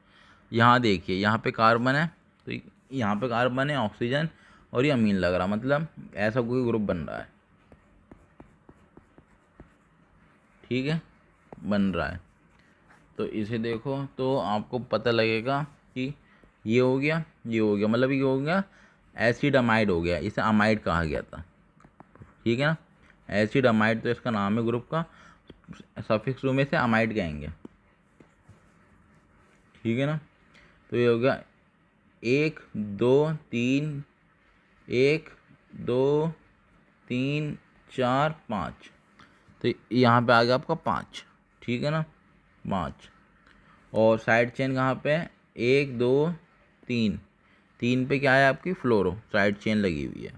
यहाँ देखिए, यहाँ पे कार्बन है, तो यहाँ पे कार्बन है, ऑक्सीजन, और ये अमीन लग रहा, मतलब ऐसा कोई ग्रुप बन रहा है, ठीक है, बन रहा है। तो इसे देखो तो आपको पता लगेगा कि ये हो गया, ये हो गया, मतलब ये हो गया एसिड अमाइड हो गया, इसे अमाइड कहा गया था, ठीक है ना। एसिड अमाइड तो इसका नाम है ग्रुप का, सफिक्स में से अमाइड कहेंगे, ठीक है ना। तो ये हो गया 1 2 3, 1 2 3 4 5, तो यहाँ पे आ गया आपका 5, ठीक है ना, 5। और साइड चेन कहाँ पे है, 1 2 3, 3 पे क्या है आपकी फ्लोरो, साइड चेन लगी हुई है,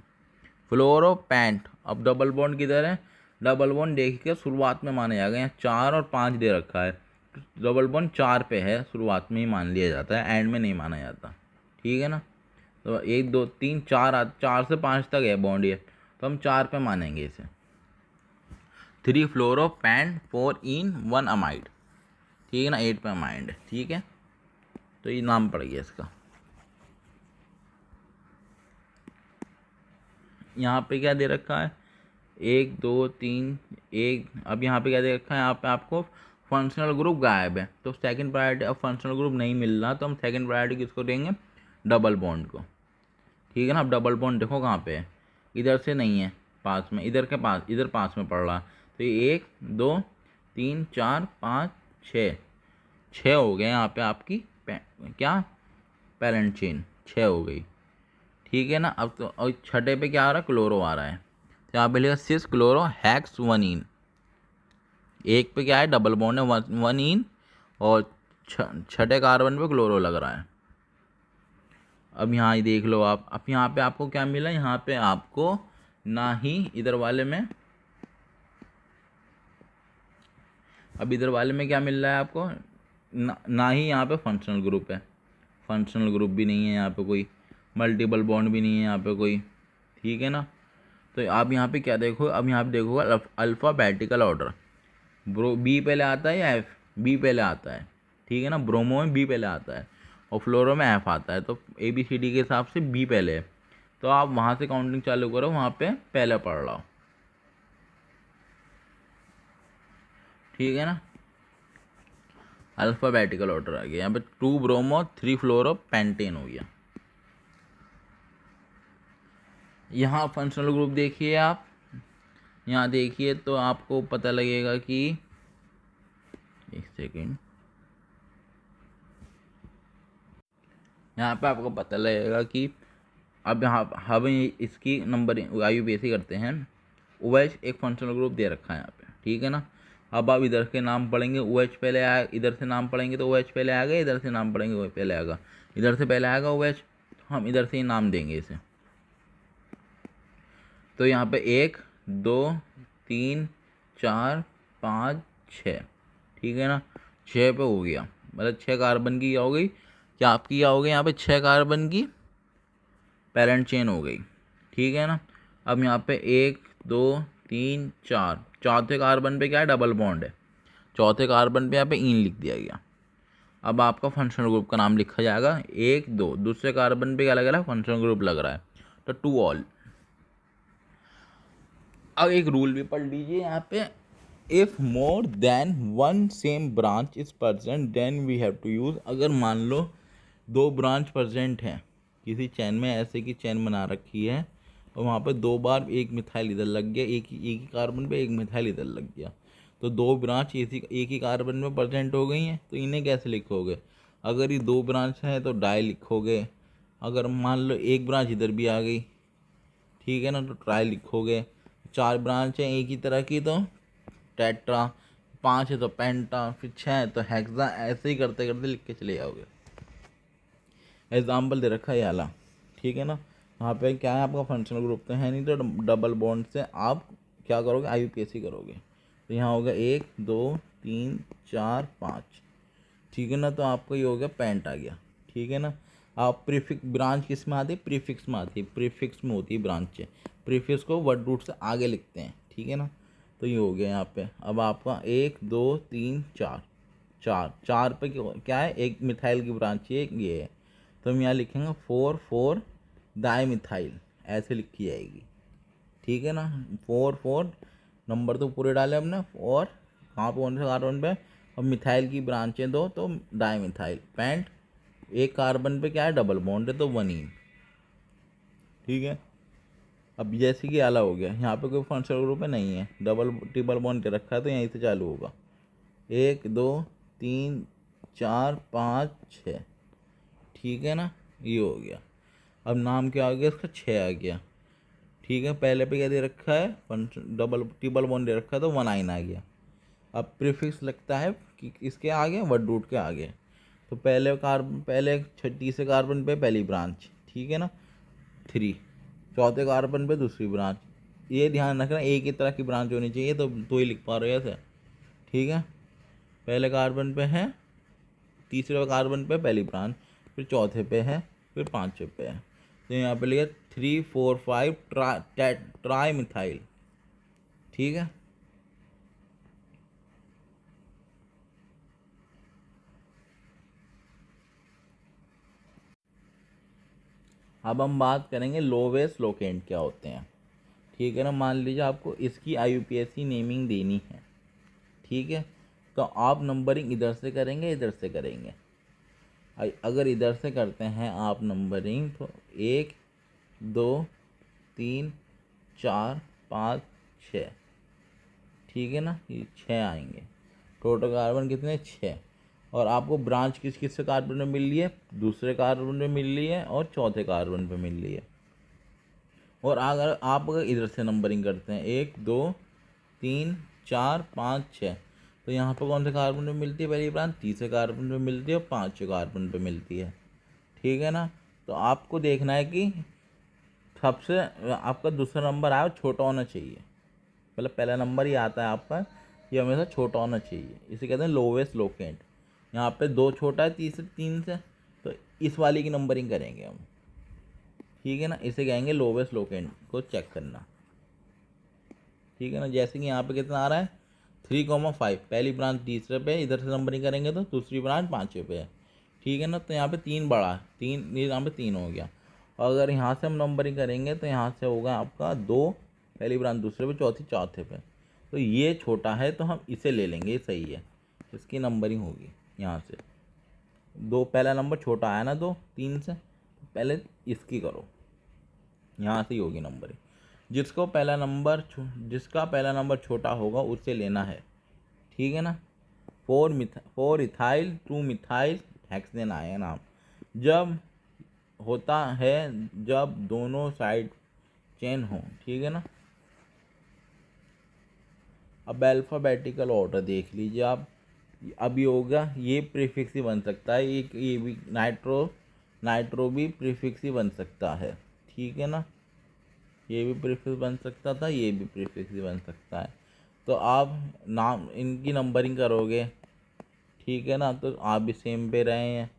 फ्लोरो पेंट। अब डबल बॉन्ड किधर है, डबल बॉन्ड देख के शुरुआत में माना जाएगा, यहाँ 4 और 5 दे रखा है, डबल बॉन्ड 4 पे है, शुरुआत में ही मान लिया जाता है, एंड में नहीं माना जाता, ठीक है ना। तो 1 2 3 4, 4 से 5 तक है बॉन्ड ये, तो हम 4 पे मानेंगे इसे। 3 फ्लोरो पेंट 4 इन 1 अमाइड, ठीक है ना, 8 पे अमाइड, ठीक है। तो ये नाम पड़ गया इसका। यहाँ पे क्या दे रखा है, 1 2 3 1, अब यहाँ पे क्या दे रखा है, यहाँ पे आपको फंक्शनल ग्रुप गायब है, तो सेकंड प्रायोरिटी, अब फंक्शनल ग्रुप नहीं मिल रहा, तो हम सेकंड प्रायोरिटी किसको देंगे, डबल बॉन्ड को, ठीक है ना। अब डबल बॉन्ड देखो कहाँ पे है, इधर से नहीं है पास में, इधर के पास, इधर पास में पड़ रहा, तो ये 1 2 3 4 5 6 हो गए यहाँ पे आपकी क्या पैरेंट चेन 6 हो गई, ठीक है ना। अब तो और छठे पे क्या आ रहा है, क्लोरो आ रहा है, तो यहाँ पे लिखा 6 क्लोरो हेक्स 1 इन, एक पे क्या है डबल बॉन्ड है 1 इन, और छठे कार्बन पे क्लोरो लग रहा है। अब यहाँ ही देख लो आप, अब यहाँ पे आपको क्या मिला, यहाँ पे आपको ना ही इधर वाले में, अब इधर वाले में क्या मिल रहा है आपको, ना ही यहाँ पे फंक्शनल ग्रुप है, फंक्शनल ग्रुप भी नहीं है यहाँ पे कोई, मल्टीपल बॉन्ड भी नहीं है यहाँ पे कोई, ठीक है ना। तो आप यहाँ पे क्या देखो, अब यहाँ पे देखोगे अल्फ़ाबेटिकल ऑर्डर, बी पहले आता है या एफ, बी पहले आता है, ठीक है ना। ब्रोमो में बी पहले आता है और फ्लोरो में एफ आता है, तो ABCD के हिसाब से बी पहले है, तो आप वहाँ से काउंटिंग चालू करो, वहाँ पे पहले पढ़ रहा हो, ठीक है ना। अल्फ़ाबेटिकल ऑर्डर आ गया यहाँ पे, 2 ब्रोमो 3 फ्लोरो पेंटेन हो गया। यहाँ फंक्शनल ग्रुप देखिए आप, यहाँ देखिए तो आपको पता लगेगा कि, एक सेकेंड, यहाँ पे आपको पता लगेगा कि अब यहाँ हम इसकी नंबरिंग IUPAC करते हैं। OH एक फंक्शनल ग्रुप दे रखा है यहाँ पे, ठीक है ना। अब आप इधर के नाम पढ़ेंगे, OH पहले आए, इधर से नाम पढ़ेंगे तो OH पहले आएगा, इधर से नाम पढ़ेंगे OH पहले आएगा, इधर से पहले आएगा OH, तो हम इधर से ही नाम देंगे इसे। तो यहाँ पे 1 2 3 4 5 6, ठीक है ना, 6 पे हो गया, मतलब 6 कार्बन की क्या हो गई, क्या आपकी क्या हो गई यहाँ पे 6 कार्बन की पैरेंट चेन हो गई, ठीक है ना। अब यहाँ पे 1 2 3 4, चौथे कार्बन पे क्या है, डबल बॉन्ड है, चौथे कार्बन पे यहाँ पे इन लिख दिया गया। अब आपका फंक्शनल ग्रुप का नाम लिखा जाएगा 1 2, दूसरे कार्बन पे क्या लग रहा है, फंक्शनल ग्रुप लग रहा है, तो 2 ऑल। अब एक रूल भी पढ़ लीजिए यहाँ पे, if more than one same branch is present then we have to use, अगर मान लो 2 ब्रांच प्रेजेंट हैं किसी चैन में, ऐसे की चैन बना रखी है और वहाँ पे 2 बार एक मिथाइल इधर लग गया, एक ही कार्बन पे एक मिथाइल इधर लग गया, तो 2 ब्रांच एक ही कार्बन में प्रेजेंट हो गई हैं, तो इन्हें कैसे लिखोगे, अगर ये 2 ब्रांच है तो डाई लिखोगे, अगर मान लो एक ब्रांच इधर भी आ गई, ठीक है ना, तो ट्राई लिखोगे, 4 ब्रांच है एक ही तरह की तो टेट्रा, 5 है तो पेंटा, फिर 6 है तो हेक्सा, ऐसे ही करते करते लिख के चले जाओगे। एग्जाम्पल दे रखा है ये वाला, ठीक है ना। यहाँ पे क्या है, आपका फंक्शनल ग्रुप तो है नहीं, तो डबल बॉन्ड से आप क्या करोगे, IUPAC करोगे, तो यहाँ होगा 1 2 3 4 5, ठीक है ना, तो आपको ये हो गया पेंट आ गया, ठीक है ना। आप प्रीफिक्स ब्रांच किस में आती है, प्रीफिक्स में आती है, प्रीफिक्स में होती है ब्रांच, प्रीफिक्स को वर्ड रूट से आगे लिखते हैं, ठीक है ना। तो ये हो गया यहाँ पे। अब आपका 1 2 3 4, 4 पे क्या है, एक मिथाइल की ब्रांच है, ये है, तो हम यहाँ लिखेंगे 4 4 डाई मिथाइल, ऐसे लिखी जाएगी, ठीक है ना। 4 4 नंबर तो पूरे डाले हमने, और कहाँ पे, कौन से कार्बन पे, अब मिथाइल की ब्रांचें 2 तो डाई मिथाइल, पेंट एक कार्बन पे क्या है, डबल बॉन्ड है तो 1 इन, ठीक है। अब जैसे कि आला हो गया, यहाँ पे कोई फंक्शनल ग्रुप है नहीं है, डबल ट्रिपल बॉन्ड रखा है, तो यहीं से चालू होगा, 1 2 3 4 5 6, ठीक है ना, ये हो गया। अब नाम क्या आ गया इसका, 6 आ गया, ठीक है। पहले पे क्या दे रखा है, डबल ट्रिपल बॉन्ड दे रखा है तो 1 आइन आ गया। अब प्रीफिक्स लगता है कि इसके आगे वर्ड रूट के आगे, तो पहले कार्बन, पहले तीसरे कार्बन पे पहली ब्रांच, ठीक है ना, 3, चौथे कार्बन पे दूसरी ब्रांच, ये ध्यान रखना एक ही तरह की ब्रांच होनी चाहिए, तो ही लिख पा रहे हो ऐसे, ठीक है। पहले कार्बन पे है, तीसरे कार्बन पे पहली ब्रांच, फिर चौथे पे है, फिर पाँचवें पे है, तो यहाँ पे लिखा 3 4 5 ट्राई मिथाइल, ठीक है। अब हम बात करेंगे लोवेस्ट लोकेंट क्या होते हैं, ठीक है ना। मान लीजिए आपको इसकी IUPAC नेमिंग देनी है, ठीक है, तो आप नंबरिंग इधर से करेंगे, इधर से करेंगे। अगर इधर से करते हैं आप नंबरिंग, तो 1 2 3 4 5 6, ठीक है ना, ये 6 आएंगे, टोटल कार्बन कितने, 6, और आपको ब्रांच किस किस से कार्बन में मिल रही है, दूसरे कार्बन में मिल रही है और चौथे कार्बन पे मिल रही है। और अगर इधर से नंबरिंग करते हैं 1 2 3 4 5 6, तो यहाँ पर कौन से कार्बन पे मिलती है पहली ब्रांच, तीसरे कार्बन पे मिलती है और पाँचवें कार्बन पे मिलती है, ठीक है ना। तो आपको देखना है कि सबसे आपका दूसरा नंबर आया छोटा होना चाहिए, मतलब पहला नंबर ही आता है आपका, ये हमेशा छोटा होना चाहिए, इसे कहते हैं लोवेस्ट लोकेंट। यहाँ पे 2 छोटा है तीसरे 3 से, तो इस वाली की नंबरिंग करेंगे हम, ठीक है ना, इसे कहेंगे लोवेस्ट लोकेंट को चेक करना, ठीक है ना। जैसे कि यहाँ पे कितना आ रहा है 3,5 पहली ब्रांच तीसरे पे, इधर से नंबरिंग करेंगे तो दूसरी ब्रांच 5वें पे है, ठीक है ना। तो यहाँ पे 3 बड़ा, 3 ये यहाँ पे 3 हो गया। और अगर यहाँ से हम नंबरिंग करेंगे तो यहाँ से होगा आपका 2 पहली ब्रांच दूसरे पे, चौथी चौथे पे। तो ये छोटा है तो हम इसे ले लेंगे, ये सही है, इसकी नंबरिंग होगी यहाँ से 2, पहला नंबर छोटा आया ना 2 3 से, पहले इसकी करो, यहाँ से ही होगी नंबरिंग। जिसका पहला नंबर छोटा होगा उससे लेना है, ठीक है ना। 4 इथाइल 2 मिथाइल हेक्सेन आया नाम। जब होता है जब दोनों साइड चेन हो, ठीक है ना। अब अल्फ़ाबेटिकल ऑर्डर देख लीजिए आप। अभी होगा ये प्रीफिक्स ही बन सकता है, ये भी नाइट्रो भी प्रीफिक्स ही बन सकता है, ठीक है ना। ये भी प्रीफिक्स बन सकता था, ये भी प्रीफिक्स ही बन सकता है। तो आप नाम इनकी नंबरिंग करोगे, ठीक है ना, तो आप भी सेम पे रहे हैं,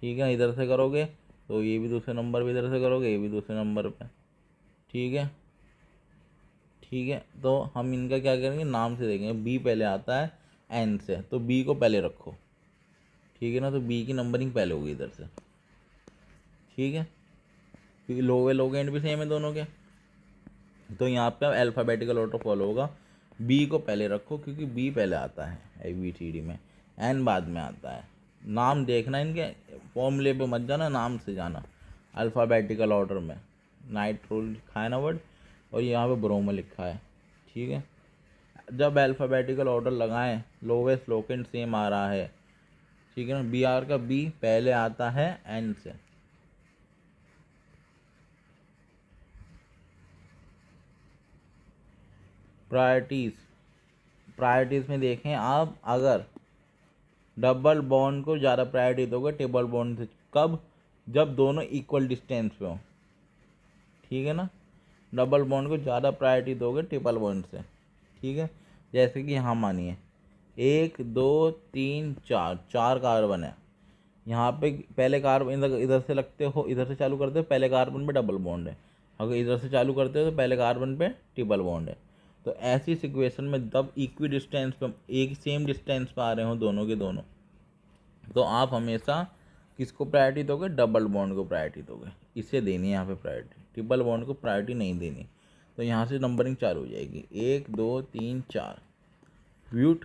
ठीक है। इधर से करोगे तो ये भी दूसरे नंबर पे, इधर से करोगे ये भी दूसरे नंबर पे, ठीक है। ठीक है, तो हम इनका क्या करेंगे, नाम से देखेंगे। बी पहले आता है एन से, तो बी को पहले रखो, ठीक है ना। तो बी की नंबरिंग पहले होगी इधर से, ठीक है, क्योंकि लोग एंड भी सेम है दोनों के। तो यहाँ पे अल्फ़ाबेटिकल ऑर्डर फॉलो होगा। बी को पहले रखो क्योंकि बी पहले आता है ABCD में, एन बाद में आता है। नाम देखना, इनके फॉर्मूले पे मत जाना, नाम से जाना। अल्फ़ाबेटिकल ऑर्डर में नाइट्रो लिखा है ना वर्ड, और यहाँ पे ब्रोमो लिखा है, ठीक है। जब अल्फ़ाबेटिकल ऑर्डर लगाएं, लोवेस्ट लोकेंट सेम आ रहा है, ठीक है ना। BR का बी पहले आता है एन से, प्रायोरिटीज़ में देखें आप, अगर डबल बॉन्ड को ज़्यादा प्रायोरिटी दोगे ट्रिपल बॉन्ड से, कब, जब दोनों इक्वल डिस्टेंस पे हो, ठीक है ना। डबल बॉन्ड को ज़्यादा प्रायोरिटी दोगे ट्रिपल बॉन्ड से, ठीक है। जैसे कि यहाँ मानिए 1 2 3 4 4 कार्बन है, यहाँ पे पहले कार्बन इधर से लगते हो, इधर से चालू करते हो, पहले कार्बन पे डबल बॉन्ड है। अगर इधर से चालू करते हो तो पहले कार्बन पे ट्रिपल बॉन्ड है। तो ऐसी सिचुएशन में जब इक्वी डिस्टेंस पे, एक सेम डिस्टेंस पे आ रहे हो दोनों के दोनों, तो आप हमेशा किसको प्रायोरिटी दोगे, डबल बॉन्ड को प्रायोरिटी दोगे। इसे देनी है यहाँ पे प्रायोरिटी, ट्रिपल बॉन्ड को प्रायोरिटी नहीं देनी। तो यहाँ से नंबरिंग चालू हो जाएगी 1 2 3 4, ब्यूट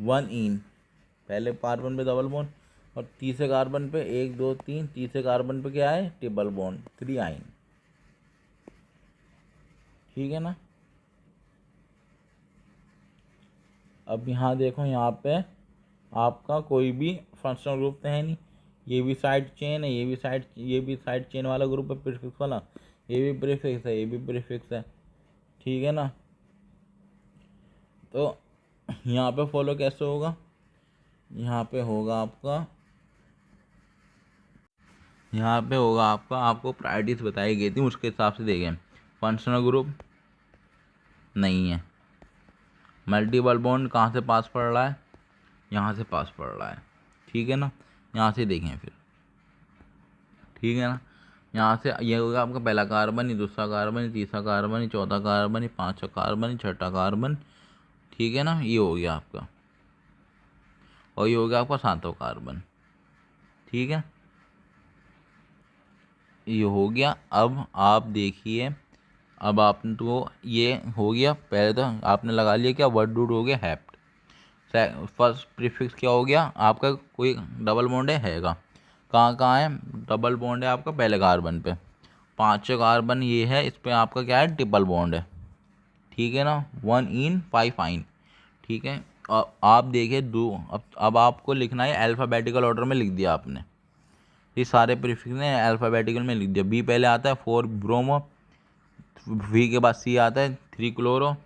1 इन, पहले कार्बन पे डबल बॉन्ड, और तीसरे कार्बन पे 1 2 3, तीसरे कार्बन पे क्या है, ट्रिपल बॉन्ड 3 आइन, ठीक है ना। अब यहाँ देखो, यहाँ पे आपका कोई भी फंक्शनल ग्रुप तो है नहीं, ये भी साइड चेन है, ये भी साइड चेन वाला ग्रुप है प्रीफिक्स वाला, ये भी प्रीफिक्स है, ये भी प्रीफिक्स है, ठीक है ना। तो यहाँ पे फॉलो कैसे होगा, यहाँ पे होगा आपका आपको प्रायोरिटीज बताई गई थी, उसके हिसाब से देखें। फंक्शनल ग्रुप नहीं है, मल्टीपल बॉन्ड कहाँ से पास पड़ रहा है, यहाँ से पास पड़ रहा है, ठीक है ना। यहाँ से देखें फिर, ठीक है ना। यहाँ से ये होगा आपका पहला कार्बन, ये दूसरा कार्बन, ये तीसरा कार्बन, ये चौथा कार्बन, ये पांचवा कार्बन, ये छठा कार्बन, ठीक है ना। ये हो गया आपका, और ये हो गया आपका सातवां कार्बन, ठीक है, ये हो गया। अब आप देखिए, अब आपने तो ये हो गया, पहले तो आपने लगा लिया क्या, वर्ड रूट हो गया हैप्ट। फर्स्ट प्रीफिक्स क्या हो गया आपका, कोई डबल बॉन्ड हैगा, कहाँ है डबल बॉन्ड है आपका, पहले कार्बन पे, पांचवें कार्बन ये है, इस पर आपका क्या है, ट्रिपल बॉन्ड है, ठीक है ना। 1 इन 5 आइन, ठीक है। आप देखिए अब आपको लिखना है अल्फ़ाबेटिकल ऑर्डर में लिख दिया आपने, ये सारे प्रीफिक्स ने अल्फ़ाबेटिकल में लिख दिया। बी पहले आता है 4 ब्रोमो, वी के बाद सी आता है 3 क्लोरो,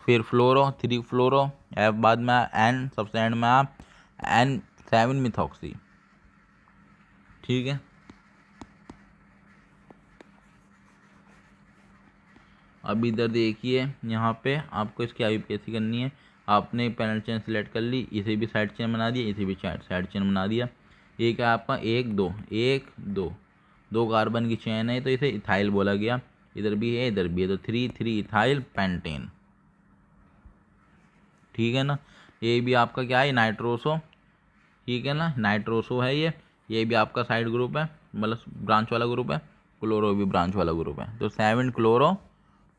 फिर फ्लोरो 3 फ्लोरो, बाद में एन, सबसे एंड में आप एन 7 मिथॉक्सी, ठीक है। अब इधर देखिए, यहाँ पे आपको इसकी IUPAC करनी है। आपने पैनल चेन सेलेक्ट कर ली, इसे भी साइड चेन बना दिया, इसे भी साइड चेन बना दिया। ये क्या आपका 1 2 दो कार्बन की चेन है, तो इसे इथाइल बोला गया। इधर भी है इधर भी है, तो 3 3 इथाइल पेंटेन, ठीक है ना। ये भी आपका क्या है, नाइट्रोसो, ठीक है ना, नाइट्रोसो है ये भी आपका साइड ग्रुप है, मतलब ब्रांच वाला ग्रुप है। क्लोरो भी ब्रांच वाला ग्रुप है। तो 7 क्लोरो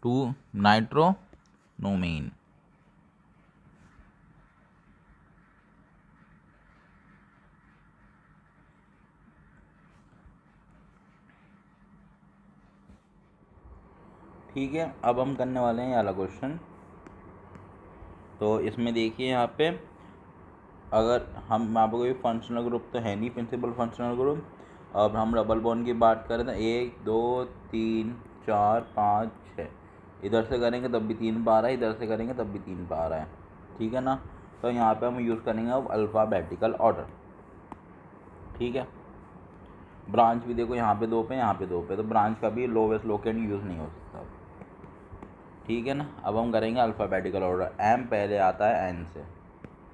2 नाइट्रो नोमीन। ठीक है, अब हम करने वाले हैं ये वाला क्वेश्चन। तो इसमें देखिए यहाँ पे, अगर हम आपको कोई फंक्शनल ग्रुप तो है नहीं, प्रिंसिपल फंक्शनल ग्रुप। अब हम डबल बॉन्ड की बात करें तो 1 2 3 4 5 6, इधर से करेंगे तब भी 3 पा रहा है, इधर से करेंगे तब भी 3 पा रहा है, ठीक है ना। तो यहाँ पे हम यूज़ करेंगे अब अल्फ़ाबेटिकल ऑर्डर, ठीक है। ब्रांच भी देखो यहाँ पे 2 पे, यहाँ पे 2 पे, तो ब्रांच का भी लोवेस्ट लोकेंड यूज़ नहीं हो सकता, ठीक है ना। अब हम करेंगे अल्फ़ाबेटिकल ऑर्डर। एम पहले आता है एन से,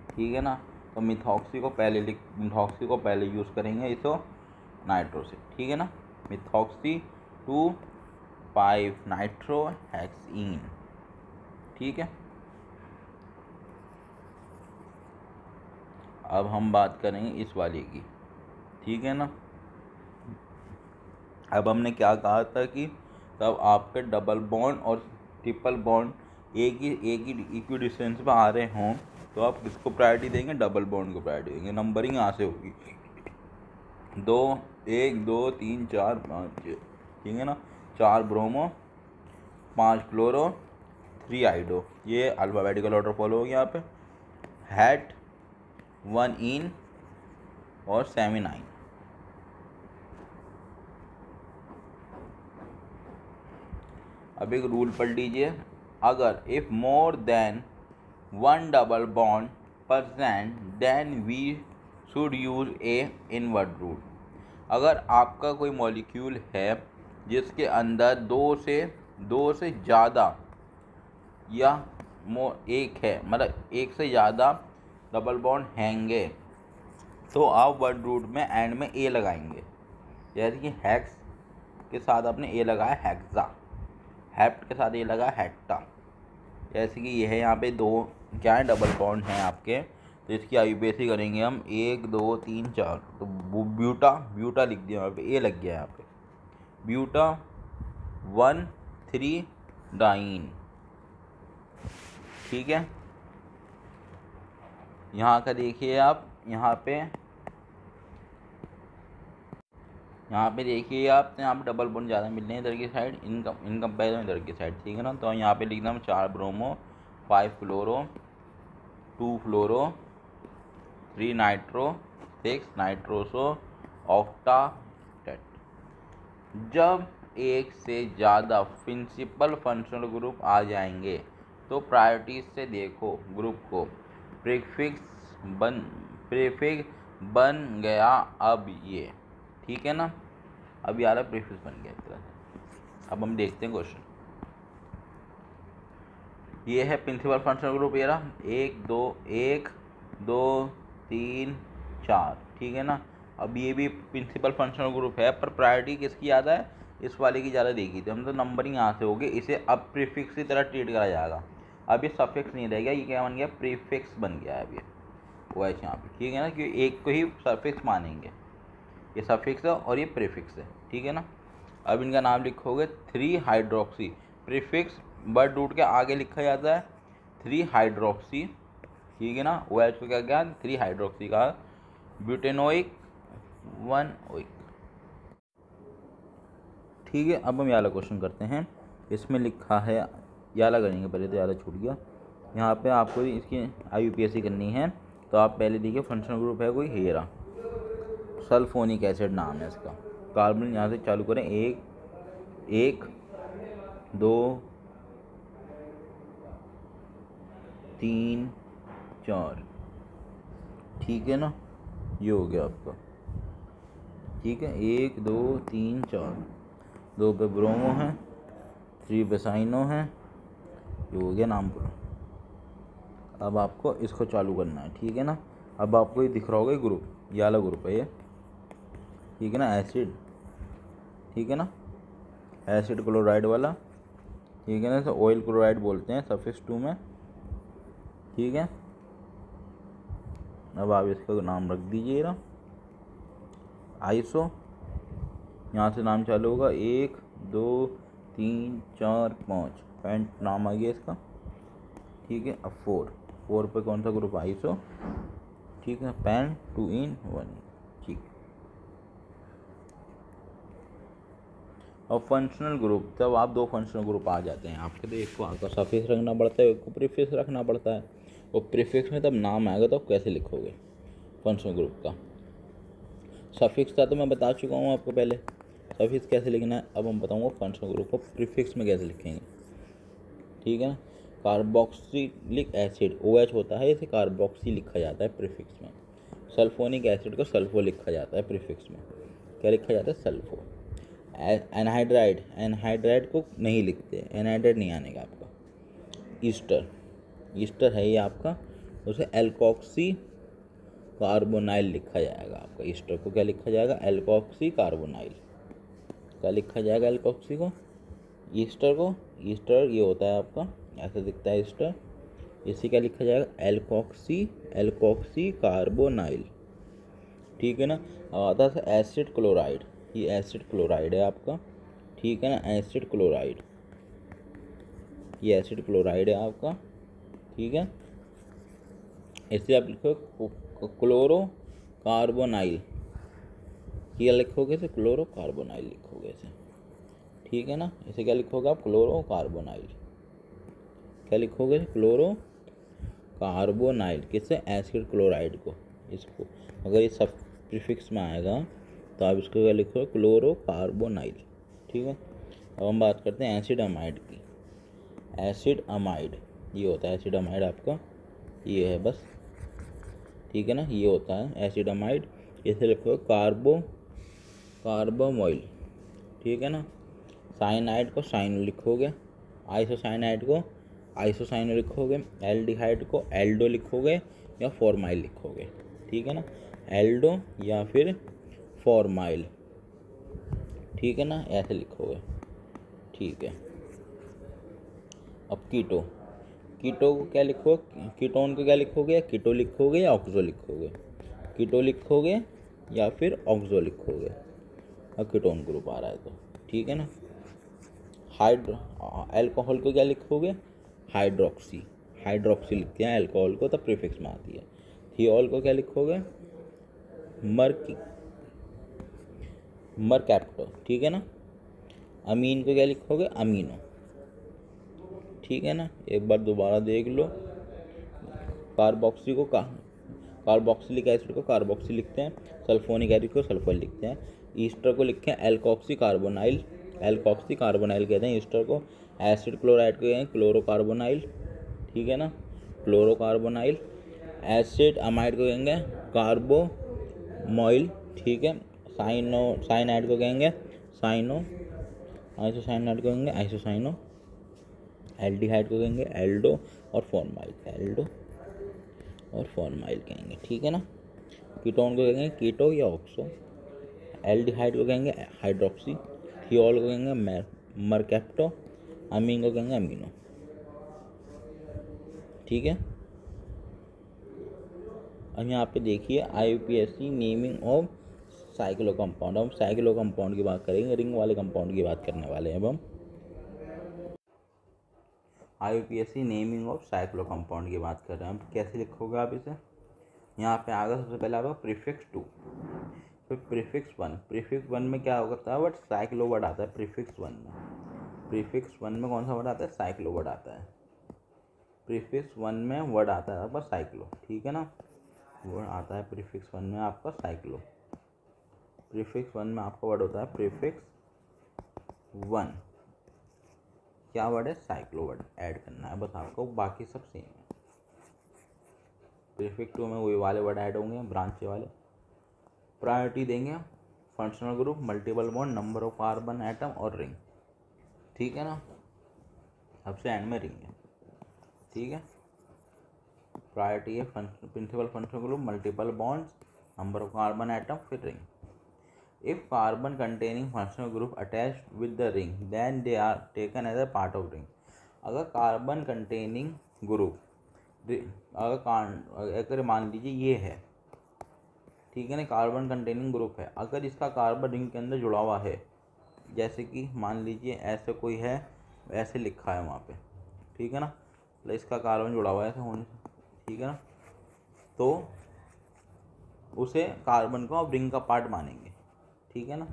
ठीक है ना। तो मिथॉक्सी को पहले यूज़ करेंगे इसो नाइट्रो से, ठीक है ना। मिथॉक्सी 2 5 नाइट्रो हेक्सीन, ठीक है। अब हम बात करेंगे इस वाले की, ठीक है ना। अब हमने क्या कहा था कि तब आपके डबल बॉन्ड और ट्रिपल बॉन्ड एक ही इक्वी डिस्टेंस पर आ रहे हों तो आप किसको प्रायोरिटी देंगे, डबल बॉन्ड को प्रायोरिटी देंगे। नंबरिंग यहाँ से होगी 2 1 2 3 4 5 6, ठीक है ना। 4 ब्रोमो 5 क्लोरो 3 आइडो, ये अल्फ़ाबेटिकल ऑर्डर फॉलो हो गया यहाँ पे। हैट 1 इन और 7 9। अब एक रूल पढ़ लीजिए, अगर if more than 1 double bond percent then we should use a inward rule. अगर आपका कोई मॉलिक्यूल है जिसके अंदर दो से ज़्यादा या एक है, मतलब एक से ज़्यादा डबल बॉन्ड हैंगे, तो आप वर्ड रूट में एंड में ए लगाएंगे। जैसे कि हैक्स के साथ आपने ए लगाया हैक्सा, हेप्ट के साथ ये लगा हेक्टा। जैसे कि ये है यहाँ पे 2 क्या है, डबल बॉन्ड हैं आपके, तो इसकी आईयूपीएसी करेंगे हम 1 2 3 4, तो ब्यूटा लिख दिया यहाँ पे, ए लग गया यहाँ पे, ब्यूटा 1 3 डाइन, ठीक है। यहाँ का देखिए आप, यहाँ पे देखिए आप, तो यहाँ पे डबल बॉन्ड ज़्यादा मिल रहे हैं इधर की साइड, इन कंपेरिजन इधर की साइड, ठीक है ना। तो यहाँ पे लिखना हम 4 ब्रोमो 5 फ्लोरो 2 फ्लोरो 3 नाइट्रो 6 नाइट्रोसो ऑक्टाटेट। जब एक से ज़्यादा प्रिंसिपल फंक्शनल ग्रुप आ जाएंगे तो प्रायोरिटी से देखो ग्रुप को, प्रीफिक्स बन गया अब ये, ठीक है ना। अब यार प्रीफिक्स बन गया इस तरह से। अब हम देखते हैं क्वेश्चन। ये है प्रिंसिपल फंक्शनल ग्रुप, ये रहा 1 2 3 4, ठीक है ना। अब ये भी प्रिंसिपल फंक्शनल ग्रुप है, पर प्रायोरिटी किसकी ज़्यादा है, इस वाले की ज़्यादा देगी, तो हम तो नंबरिंग यहाँ से होगी, इसे अब प्रीफिक्स की तरह ट्रीट करा जाएगा। अब ये सफिक्स नहीं रहेगा, ये क्या बन गया, प्रीफिक्स बन गया है अब ये OH यहाँ पे, ठीक है ना, क्योंकि एक को ही सफिक्स मानेंगे। ये सफिक्स है और ये प्रीफिक्स है, ठीक है ना। अब इनका नाम लिखोगे 3 हाइड्रोक्सी, प्रीफिक्स वर्ड रूट के आगे लिखा जाता है 3 हाइड्रोक्सी, ठीक है ना। OH को क्या क्या 3 हाइड्रोक्सी का ब्यूटेनोइक 1 ओइक, ठीक है। अब हम याला क्वेश्चन करते हैं। इसमें लिखा है, याला करेंगे पहले, तो याला छूट गया। यहाँ पे आपको इसकी IUPAC करनी है, तो आप पहले देखिए फंक्शनल ग्रुप है कोई, हेरा सल्फोनिक एसिड नाम है इसका। कार्बन यहाँ से चालू करें, 1 2 3 4, ठीक है ना। ये हो गया आपका, ठीक है। 1 2 3 4, 2 पे ब्रोमो है, 3 पे साइनो है, ये हो गया नाम पूरा। अब आपको इसको चालू करना है, ठीक है ना। अब आपको ये दिख रहा होगा ग्रुप, ये वाला ग्रुप है ये, ठीक है ना, एसिड, ठीक है ना, एसिड क्लोराइड वाला, ठीक है ना। तो ऑयल क्लोराइड बोलते हैं सफिक्स 2 में, ठीक है। अब आप इसका नाम रख दीजिएगा आइसो। यहाँ से नाम चालू होगा 1 2 3 4 5, पेंट नाम आ गया इसका। ठीक है। अब 4 पे कौन सा ग्रुप? आइसो। ठीक है। Pen 2 in 1। ठीक। और फंक्शनल ग्रुप, जब आप 2 फंक्शनल ग्रुप आ जाते हैं आपके, तो एक को आपका सफिक्स रखना पड़ता है, एक को प्रीफिक्स रखना पड़ता है। और प्रीफिक्स में तब नाम आएगा तो आप कैसे लिखोगे फंक्शनल ग्रुप का? सफिक्स का तो मैं बता चुका हूँ आपको पहले, सफिक्स कैसे लिखना है। अब हम बताऊँगा फंक्शनल ग्रुप को प्रीफिक्स में कैसे लिखेंगे। ठीक है ना। कार्बोक्सिलिक एसिड OH होता है, इसे कार्बोक्सी लिखा जाता है प्रीफिक्स में। सल्फोनिक एसिड को सल्फो लिखा जाता है प्रीफिक्स में। क्या लिखा जाता है? सल्फो। एनहाइड्राइड को नहीं लिखते, एनहाइड्राइड नहीं आने का आपका। ईस्टर है ये आपका, उसे एल्कोक्सी कार्बोनाइल लिखा जाएगा आपका। ईस्टर को क्या लिखा जाएगा? Alkoxy carbonyl. क्या लिखा जाएगा एल्कोक्सी को? ईस्टर को। ईस्टर ये होता है आपका, ऐसा दिखता है ईस्टर। इसे क्या लिखा जाएगा? Alkoxy carbonyl. ठीक है ना। अब आता है एसिड क्लोराइड। ये एसिड क्लोराइड है आपका। ठीक है ना। एसिड क्लोराइड, ये एसिड क्लोराइड है आपका। ठीक है। इसे आप लिखो क्लोरो कार्बोनाइल। क्या लिखोगे इसे? क्लोरो कार्बोनाइल लिखोगे इसे। ठीक है ना। इसे क्या लिखोगे आप? Chloro carbonyl. क्या लिखोगे? Chloro carbonyl. किससे? एसिड क्लोराइड को। इसको अगर ये सब प्रीफिक्स में आएगा तो आप इसको क्या लिखो? Chloro carbonyl. ठीक है। अब हम बात करते हैं एसिड अमाइड की। एसिड अमाइड ये होता है, एसिड अमाइड आपका ये है बस। ठीक है ना। ये होता है एसिड अमाइड। इसे लिखो कार्बोमोइल। ठीक है ना। साइनाइड को साइनो लिखोगे, आइसोसाइनाइड को आइसोसाइनो लिखोगे, एल्डिहाइड को एल्डो लिखोगे या फॉर्माइल लिखोगे। ठीक है ना। एल्डो या फिर फॉर्माइल। ठीक है ना, ऐसे लिखोगे। ठीक है। अब कीटो को क्या लिखो? कीटोन को क्या लिखोगे? कीटो लिखोगे या ऑक्सो लिखोगे? कीटो लिखोगे या फिर ऑक्सो लिखोगे। अब कीटोन ग्रुप आ रहा है तो ठीक है ना। अल्कोहल को क्या लिखोगे? हाइड्रोक्सी लिखते हैं अल्कोहल को, तब प्रीफिक्स में आती है। थियोल को क्या लिखोगे? मरकैप्टो। ठीक है ना। अमीन को क्या लिखोगे? अमीनो। ठीक है ना। एक बार दोबारा देख लो। कार्बोक्सिलिक एसिड को कार्बोक्सी लिखते हैं, सल्फोनिक एसिड को सल्फोइल लिखते हैं। ईस्टर को लिखते हैं एल्कोक्सी कार्बोनाइल कहते हैं ईस्टर को। एसिड क्लोराइड को कहते हैं क्लोरोकार्बोनाइल। ठीक है ना, क्लोरोकार्बोनाइल। एसिड अमाइड को कहेंगे कार्बोमोइल। ठीक है। साइनाइड को कहेंगे साइनो। आइसोसाइनाइड को कहेंगे आइसोसाइनो। एल्डिहाइड को कहेंगे एल्डो और फॉर्माइल कहेंगे। ठीक है ना। कीटोन को कहेंगे कीटो या ऑक्सो। एल्डिहाइड को कहेंगे हाइड्रोक्सी। थियोल को कहेंगे मरकैप्टो। अमीन को कहेंगे अमीनो। ठीक है। अब यहाँ पे देखिए IUPAC naming of cyclo compound. हम साइक्लो कंपाउंड की बात करेंगे, रिंग वाले कंपाउंड की बात करने वाले हैं अब हम। IUPAC naming of cyclo compound की बात कर रहे हैं हम। कैसे लिखोगे आप इसे? यहाँ पे आएगा सबसे पहले आपका प्रीफिक्स 2, फिर प्रीफिक्स 1। प्रीफिक्स 1 में क्या होता है? बट साइक्लो वर्ड आता है प्रीफिक्स 1 में। प्रीफिक्स 1 में कौन सा वर्ड आता है? साइक्लो वर्ड आता है। प्रीफिक्स 1 में वर्ड आता है आपका साइक्लो। ठीक है ना। वर्ड आता है प्रीफिक्स 1 में आपका साइक्लो। प्रीफिक्स 1 में आपका वर्ड होता है प्रीफिक्स 1। क्या वर्ड है? साइक्लो वर्ड ऐड करना है बस आपको, बाकी सब सेम है। प्रीफिक्स 2 में वही वाले वर्ड ऐड होंगे, ब्रांचे वाले। प्रायोरिटी देंगे functional group, multiple bond, number of carbon atom और रिंग। ठीक है ना। सबसे एंड में रिंग है। ठीक है। प्रायोरिटी है principal functional group, multiple bonds, number of carbon atom, फिर ring. If carbon containing functional group attached with the ring, then they are taken as a part of ring. अगर carbon containing group अगर मान लीजिए ये है, ठीक है ना, कार्बन कंटेनिंग ग्रुप है, अगर इसका कार्बन रिंग के अंदर जुड़ा हुआ है, जैसे कि मान लीजिए ऐसे कोई है, ऐसे लिखा है वहाँ पे, ठीक है ना, तो इसका कार्बन जुड़ा हुआ है ऐसे होने से, ठीक है ना, तो उसे कार्बन को आप रिंग का पार्ट मानेंगे, ठीक है ना।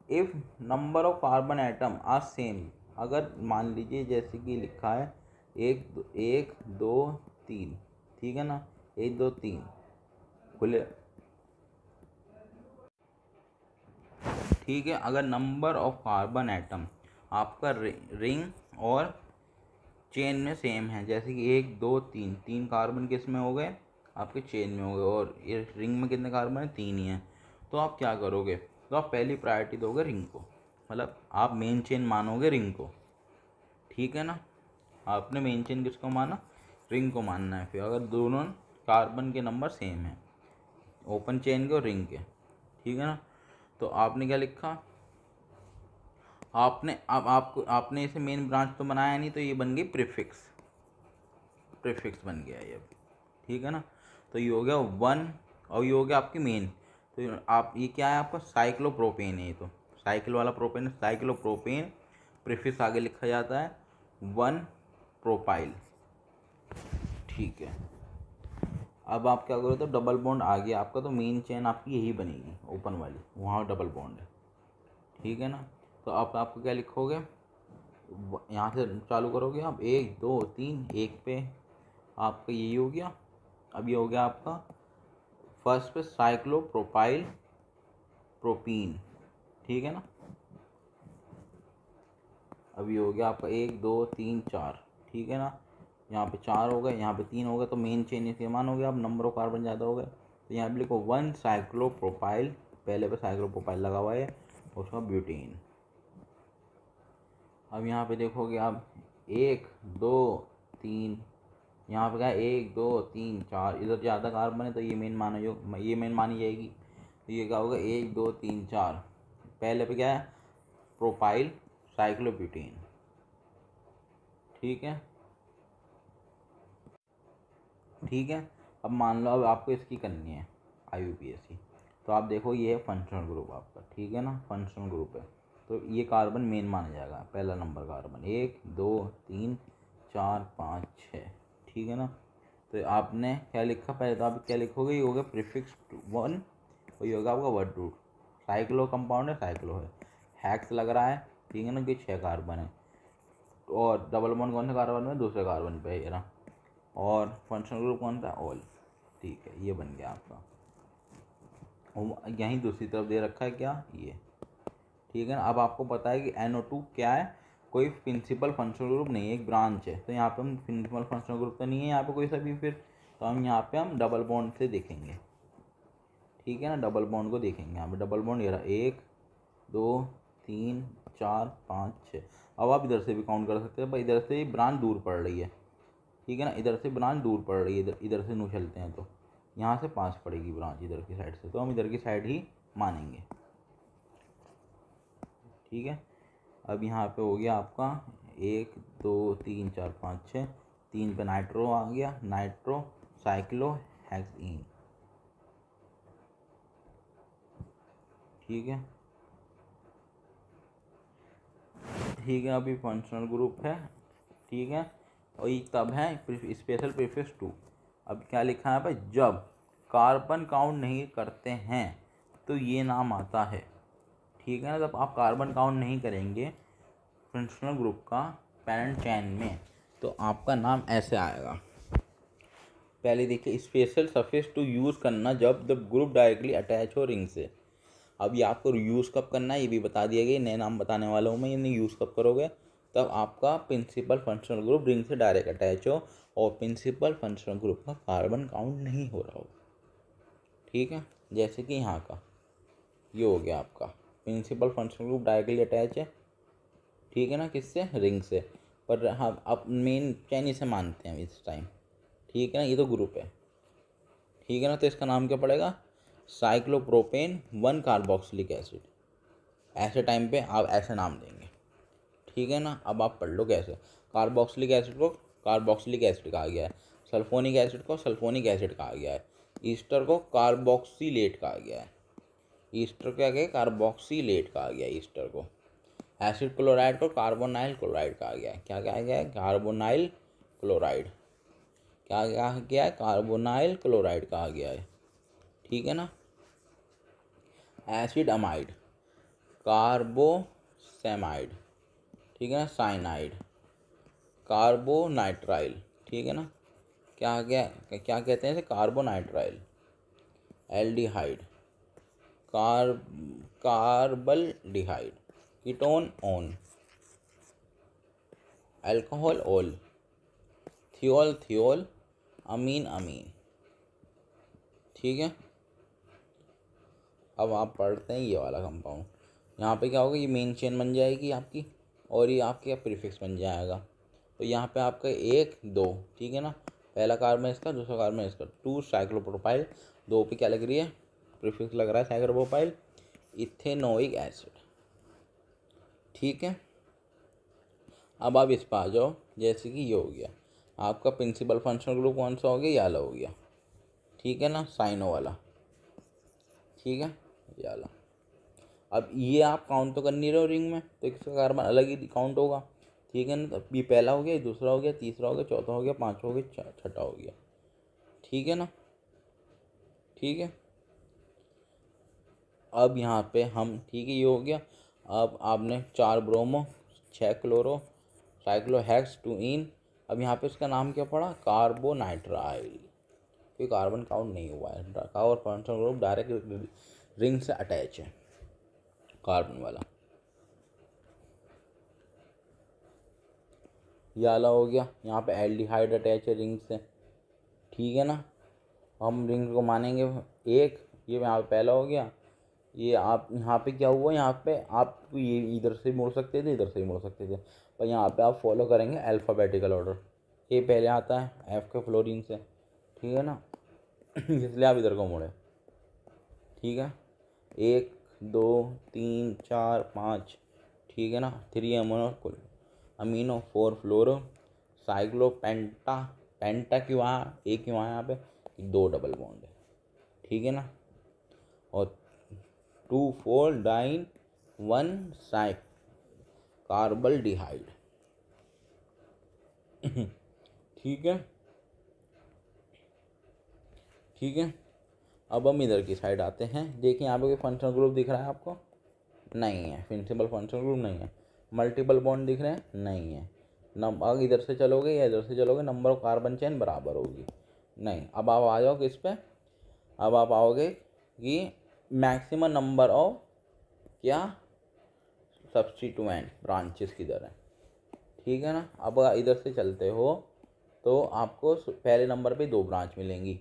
If number of carbon atom are same, अगर मान लीजिए जैसे कि लिखा है एक दो तीन, ठीक है ना, 1 2 3 खुले, ठीक है। अगर नंबर ऑफ कार्बन एटम आपका रिंग और चेन में सेम है, जैसे कि 1 2 3, 3 कार्बन किस में हो गए, आपके चेन में हो गए, और ये रिंग में कितने कार्बन है, 3 ही हैं, तो आप क्या करोगे, तो आप पहली प्रायोरिटी दोगे रिंग को, मतलब आप मेन चेन मानोगे रिंग को, ठीक है ना। आपने मेन चेन किसको माना, रिंग को मानना है। फिर अगर दोनों कार्बन के नंबर सेम है, ओपन चेन के और रिंग के, ठीक है ना, तो आपने क्या लिखा, आपने अब आपको आपने इसे मेन ब्रांच तो बनाया नहीं, तो ये बन गई प्रीफिक्स बन गया ये, ठीक है ना। तो ये हो गया 1 और ये हो गया आपकी मेन। तो आप ये क्या है, आपका साइक्लोप्रोपेन है, ये तो साइकिल वाला प्रोपेन, साइक्लोप्रोपेन, प्रीफिक्स आगे लिखा जाता है 1 प्रोपाइल, ठीक है। अब आप क्या करो, तो डबल बॉन्ड आ गया आपका, तो मेन चेन आपकी यही बनेगी ओपन वाली, वहाँ डबल बॉन्ड है, ठीक है ना। तो आप आपको क्या लिखोगे, यहाँ से चालू करोगे आप 1 2 3, 1 पे आपका यही हो गया। अब ये हो गया आपका फर्स्ट पे साइक्लोप्रोपाइल प्रोपीन, ठीक है ना। अब ये हो गया आपका 1 2 3 4, ठीक है ना। यहाँ पे 4 हो गए, यहाँ पे 3 हो गए, तो मेन चेन इसके मान हो गया। अब नंबर ऑफ कार्बन ज़्यादा हो गए, तो यहाँ पे लिखो 1 साइक्लोप्रोपाइल, पहले पे साइक्लोप्रोपाइल लगा हुआ है, उसका ब्यूटेन। अब यहाँ पे देखोगे आप 1 2 3, यहाँ पे क्या है 1 2 3 4, इधर ज़्यादा कार्बन है तो ये मेन माना, जो ये मेन मानी जाएगी, तो ये क्या होगा 1 2 3 4, पहले पे क्या है प्रोपाइल साइक्लोब्यूटेन, ठीक है, ठीक है। अब मान लो अब आपको इसकी करनी है IUPAC, तो आप देखो ये है फंक्शनल ग्रुप आपका, ठीक है ना, फंक्शनल ग्रुप है, तो ये कार्बन मेन माना जाएगा, पहला नंबर कार्बन 1 2 3 4 5 6, ठीक है ना। तो आपने क्या लिखा, पहले तो आप क्या लिखोगे, ये होगा प्रीफिक्स 1 और ये होगा आपका वर्ड रूट, साइक्लो कंपाउंड है, साइक्लो है, हैक्स लग रहा है, ठीक है ना, कि 6 कार्बन है, और डबल बॉन्ड कौन से कार्बन में, दूसरे कार्बन पे है ना, और फंक्शनल ग्रुप कौन था, ऑल, ठीक है, ये बन गया आपका। यहीं दूसरी तरफ दे रखा है क्या, ये, ठीक है ना। अब आपको पता है कि NO2 क्या है, कोई प्रिंसिपल फंक्शनल ग्रुप नहीं है, एक ब्रांच है, तो यहाँ पे हम प्रिंसिपल फंक्शनल ग्रुप तो नहीं है यहाँ पे कोई सा भी, फिर तो हम यहाँ पे हम डबल बॉन्ड से देखेंगे, ठीक है ना, डबल बॉन्ड को देखेंगे। यहाँ पे डबल बॉन्ड ये रहा 1 2 3 4 5 6। अब आप इधर से भी काउंट कर सकते हैं, पर इधर से ब्रांच दूर पड़ रही है, ठीक है ना, इधर से ब्रांच दूर पड़ रही है, इधर इधर से नू चलते हैं तो यहाँ से 5 पड़ेगी ब्रांच इधर की साइड से, तो हम इधर की साइड ही मानेंगे, ठीक है। अब यहाँ पे हो गया आपका 1 2 3 4 5 6, 3 पे नाइट्रो आ गया, नाइट्रो साइक्लो हेक्सीन, ठीक है, ठीक है। अभी फंक्शनल ग्रुप है, ठीक है, और ये तब है स्पेशल प्रीफिक्स 2। अब क्या लिखा है भाई, जब कार्बन काउंट नहीं करते हैं तो ये नाम आता है, ठीक है ना। जब आप कार्बन काउंट नहीं करेंगे फंक्शनल ग्रुप का पैरेंट चेन में, तो आपका नाम ऐसे आएगा। पहले देखिए, स्पेशल सफिक्स टू यूज़ करना जब द ग्रुप डायरेक्टली अटैच हो रिंग से। अब ये आपको यूज़ कब करना है ये भी बता दिया गया, नए नाम बताने वाला हूँ मैं, ये यूज़ कब करोगे, तब आपका प्रिंसिपल फंक्शनल ग्रुप रिंग से डायरेक्ट अटैच हो और प्रिंसिपल फंक्शनल ग्रुप का कार्बन काउंट नहीं हो रहा हो, ठीक है। जैसे कि यहाँ का ये हो गया आपका principal functional group directly attach है, ठीक है ना, किससे, रिंग से, पर हम अब मेन चैन इसे मानते हैं इस टाइम, ठीक है ना, ये तो ग्रुप है, ठीक है ना। तो इसका नाम क्या पड़ेगा, साइक्लोप्रोपेन 1 कार्बोक्सिलिक एसिड, ऐसे टाइम पे आप ऐसे नाम देंगे, ठीक है ना। अब आप पढ़ लो कैसे, कार्बोक्सिलिक एसिड को कार्बोक्सिलिक एसिड कहा गया है। सल्फोनिक एसिड को सल्फोनिक एसिड कहा गया है। ईस्टर को कार्बोक्सिलेट कहा गया है। ईस्टर क्या गया, कार्बोक्सिलेट कहा गया है ईस्टर को। एसिड क्लोराइड को कार्बोनाइल क्लोराइड कहा गया है। क्या कहा गया है, कार्बोनाइल क्लोराइड। क्या कहा गया है, कार्बोनाइल क्लोराइड कहा गया है। ठीक है ना। एसिड अमाइड, कार्बोसेमाइड, ठीक है ना। साइनाइड, कार्बोनाइट्राइल, ठीक है ना। क्या कहते हैं इसे, carbonitrile. Aldehyde, carbaldehyde, ketone one, alcohol ol, thiol thiol, amine amine. ठीक है। अब आप पढ़ते हैं ये वाला कंपाउंड। यहाँ पे क्या होगा, ये मेन चेन बन जाएगी आपकी और ये आपके प्रीफिक्स बन जाएगा। तो यहाँ पे आपका 1 2, ठीक है ना। पहला कार्बन इसका, दूसरा कार्बन इसका, 2 साइक्लोप्रोपाइल, 2 पे क्या लग रही है, प्रीफिक्स लग रहा है साइक्लोप्रोपाइल, इथेनोइक एसिड। ठीक है। अब आप इस पर आ जाओ, जैसे कि ये हो गया आपका प्रिंसिपल फंक्शनल ग्रुप, कौन सा हो गया, ये वाला हो गया। ठीक है ना, साइनो वाला। ठीक है, ये वाला। अब ये आप काउंट तो कर नहीं रहे हो रिंग में, तो इसका कार्बन अलग ही काउंट होगा। ठीक है ना। तो ये पहला हो गया, ये दूसरा हो गया, तीसरा हो गया, चौथा हो गया, पांचवा हो गया, छठा हो गया। ठीक है ना। ठीक है। अब यहाँ पे हम, ठीक है, ये हो गया। अब आपने 4 ब्रोमो, 6 क्लोरो, साइक्लोहेक्स 2 इन। अब यहाँ पे इसका नाम क्या पड़ा, कार्बोनाइट्राइल। कोई कार्बन काउंट नहीं हुआ है, और फंक्शनल ग्रुप डायरेक्ट रिंग से अटैच है कार्बन वाला। ये वाला हो गया, यहाँ पे एल्डिहाइड अटैच है रिंग से। ठीक है ना। हम रिंग को मानेंगे 1, ये यहाँ पे पहला हो गया। ये आप यहाँ पे क्या हुआ, यहाँ पे आप ये इधर से मोड़ सकते थे, इधर से भी मोड़ सकते थे, पर यहाँ पे आप फॉलो करेंगे अल्फ़ाबेटिकल ऑर्डर। ए पहले आता है एफ के फ्लोरीन से, ठीक है ना। इसलिए आप इधर को मोड़े। ठीक है। 1 2 3 4 5, ठीक है ना। 3 अमीनो 4 फ्लोरो, साइक्लो पेंटा, पेंटा क्यों आया, एक क्यों आया यहाँ पे, 2 डबल बॉन्ड है। ठीक है ना। और 2 4 डाइन 1 साइक कार्बल्डिहाइड। ठीक है। ठीक है। अब हम इधर की साइड आते हैं। देखिए यहाँ पे कोई फंक्शनल ग्रुप दिख रहा है आपको, नहीं है। प्रिंसिपल फंक्शनल ग्रुप नहीं है। मल्टीपल बॉन्ड दिख रहे हैं, नहीं है। अब इधर से चलोगे या इधर से चलोगे, नंबर ऑफ कार्बन चेन बराबर होगी, नहीं। अब आप आ जाओ किस पे, अब आप आओगे कि मैक्सिमम नंबर ऑफ क्या, सब्स्टिट्यूएंट ब्रांचेस किधर है। ठीक है ना। अब इधर से चलते हो तो आपको पहले नंबर पे 2 ब्रांच मिलेंगी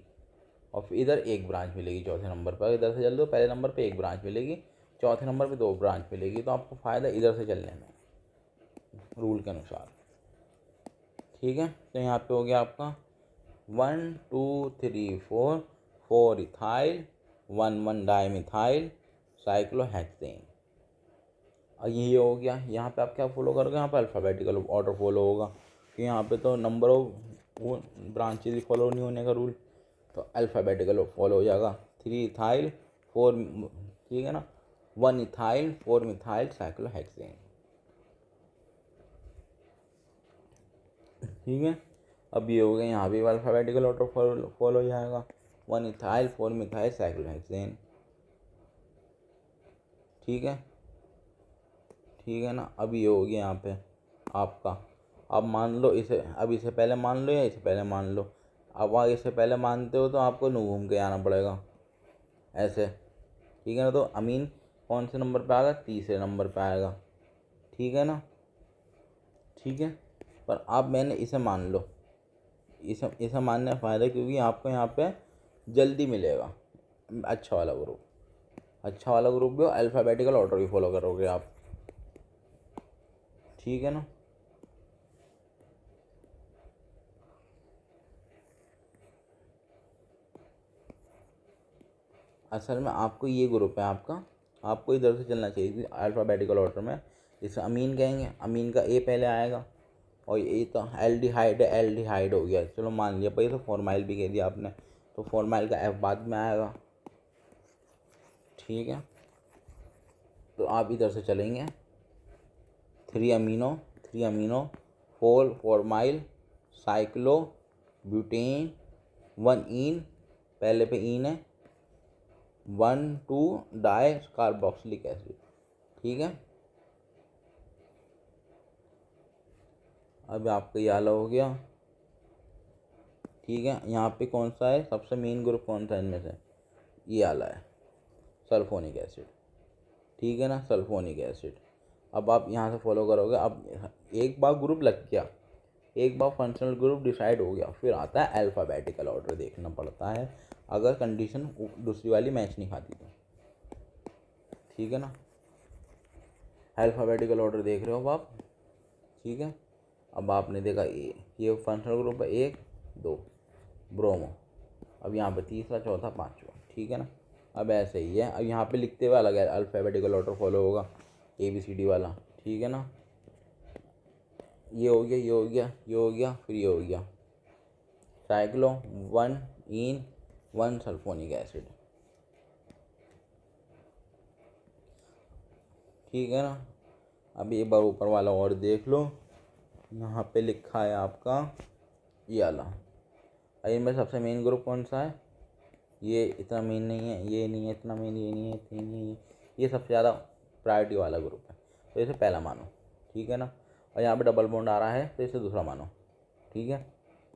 और फिर इधर 1 ब्रांच मिलेगी चौथे नंबर पर। इधर से चल दो, पहले नंबर पे 1 ब्रांच मिलेगी, चौथे नंबर पे 2 ब्रांच मिलेगी। तो आपको फ़ायदा इधर से चलने में, रूल के अनुसार। ठीक है। तो यहाँ पे हो गया आपका 1 2 3 4, 4 इथाइल, 1 1 डाईमिथाइल साइक्लोहेक्सेन। और ये हो गया। यहाँ पे आप क्या फॉलो करोगे, यहाँ पे अल्फ़ाबेटिकल ऑर्डर फॉलो होगा, कि यहाँ पे तो नंबर ऑफ वो ब्रांचेज ही फॉलो नहीं होने का रूल, तो अल्फ़ाबेटिकल फॉलो हो जाएगा। 3 इथाइल 4, ठीक है ना, 1 इथाइल 4 मिथाइल साइक्लोहेक्सेन। ठीक है। अब ये हो गया, यहाँ भी अल्फ़ाबेटिकल ऑर्डर फॉलो हो जाएगा, 1 इथाइल 4 मिथाइल साइक्लोहेक्सेन। ठीक है। ठीक है ना। अब ये हो गया यहाँ पे आपका। अब मान लो इसे, अब इसे पहले मान लो या इसे पहले मान लो। अब आप इसे पहले मानते हो तो आपको नो घूम के आना पड़ेगा ऐसे। ठीक है ना। तो अमीन कौन से नंबर पे आएगा, तीसरे नंबर पे आएगा। ठीक है ना। ठीक है। पर अब मैंने इसे मान लो, इसे मानने का फ़ायदा, क्योंकि आपको यहाँ पे जल्दी मिलेगा अच्छा वाला ग्रुप। अच्छा वाला ग्रुप भी, अल्फ़ाबेटिकल ऑर्डर भी फॉलो करोगे आप। ठीक है ना। असल में आपको ये ग्रुप है आपका, आपको इधर से चलना चाहिए अल्फ़ाबेटिकल ऑर्डर में। जैसे अमीन कहेंगे, अमीन का ए पहले आएगा और ये तो एल्डिहाइड है, एल्डिहाइड हो गया, चलो मान लिया भाई। तो फॉर्माइल भी कह दिया आपने, तो फॉर्माइल का एफ बाद में आएगा, ठीक है। तो आप इधर से चलेंगे, 3 अमीनो 4 फॉर्माइल साइक्लो ब्यूटेन 1 इन, पहले पे इन है, 1,2 डाई कार्बोक्सिलिक एसिड, ठीक है। अब आपका ये आला हो गया, ठीक है। यहाँ पे कौन सा है सबसे मेन ग्रुप, कौन सा इनमें से, ये आला है, सल्फोनिक एसिड, ठीक है ना, सल्फोनिक एसिड। अब आप यहाँ से फॉलो करोगे। अब एक बार ग्रुप लग गया, एक बार फंक्शनल ग्रुप डिसाइड हो गया, फिर आता है अल्फ़ाबेटिकल ऑर्डर देखना पड़ता है, अगर कंडीशन दूसरी वाली मैच नहीं खाती तो, ठीक है ना। अल्फ़ाबेटिकल ऑर्डर देख रहे हो अब आप, ठीक है। अब आपने देखा ये फंक्शनल ग्रुप है 1 2 ब्रोमो, अब यहाँ पे तीसरा चौथा पाँचवा, ठीक है ना। अब ऐसे ही है, अब यहाँ पे लिखते हुए अलग है, अल्फ़ाबेटिकल ऑर्डर फॉलो होगा ABCD वाला, ठीक है ना। ये हो गया, ये हो गया, ये हो गया, फिर ये हो गया साइक्लो 1 इन 1 सल्फोनिक एसिड, ठीक है ना। अब एक बार ऊपर वाला और देख लो, यहाँ पे लिखा है आपका ये वाला। इनमें सबसे मेन ग्रुप कौन सा है, ये इतना मेन नहीं है, ये नहीं है इतना मेन, ये नहीं है इतनी नहीं है, ये सबसे ज़्यादा प्रायोरिटी वाला ग्रुप है, तो इसे पहला मानो, ठीक है ना। और यहाँ पे डबल बॉन्ड आ रहा है तो इसे दूसरा मानो, ठीक है।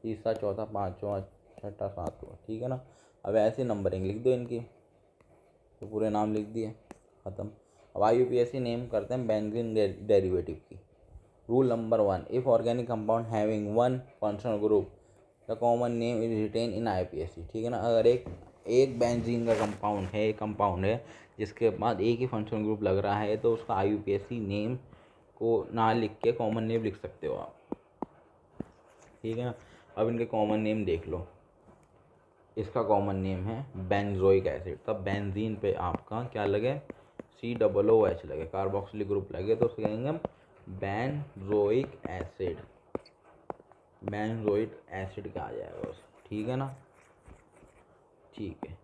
तीसरा चौथा पाँचवा छठा सातवां, ठीक है ना। अब ऐसे नंबरिंग लिख दो इनकी, तो पूरे नाम लिख दिए, ख़त्म। अब IUPAC नेम करते हैं बेंजीन डेरिवेटिव की। Rule number 1, if organic compound having 1 functional group the common name is retained in IUPAC, ठीक है ना। अगर एक बेंजीन का कंपाउंड है जिसके बाद एक ही फंक्शनल ग्रुप लग रहा है, तो उसका IUPAC नेम को ना लिख के कॉमन नेम लिख सकते हो आप, ठीक है ना। अब इनके कॉमन नेम देख लो, इसका कॉमन नेम है बेंजोइक एसिड, तब बेंजीन पे आपका क्या लगे, COOH लगे, कार्बोक्सिलिक ग्रुप लगे, तो उसको कहेंगे बेंजोइक एसिड, बेंजोइक एसिड क्या आ जाएगा उस, ठीक है ना, ठीक है।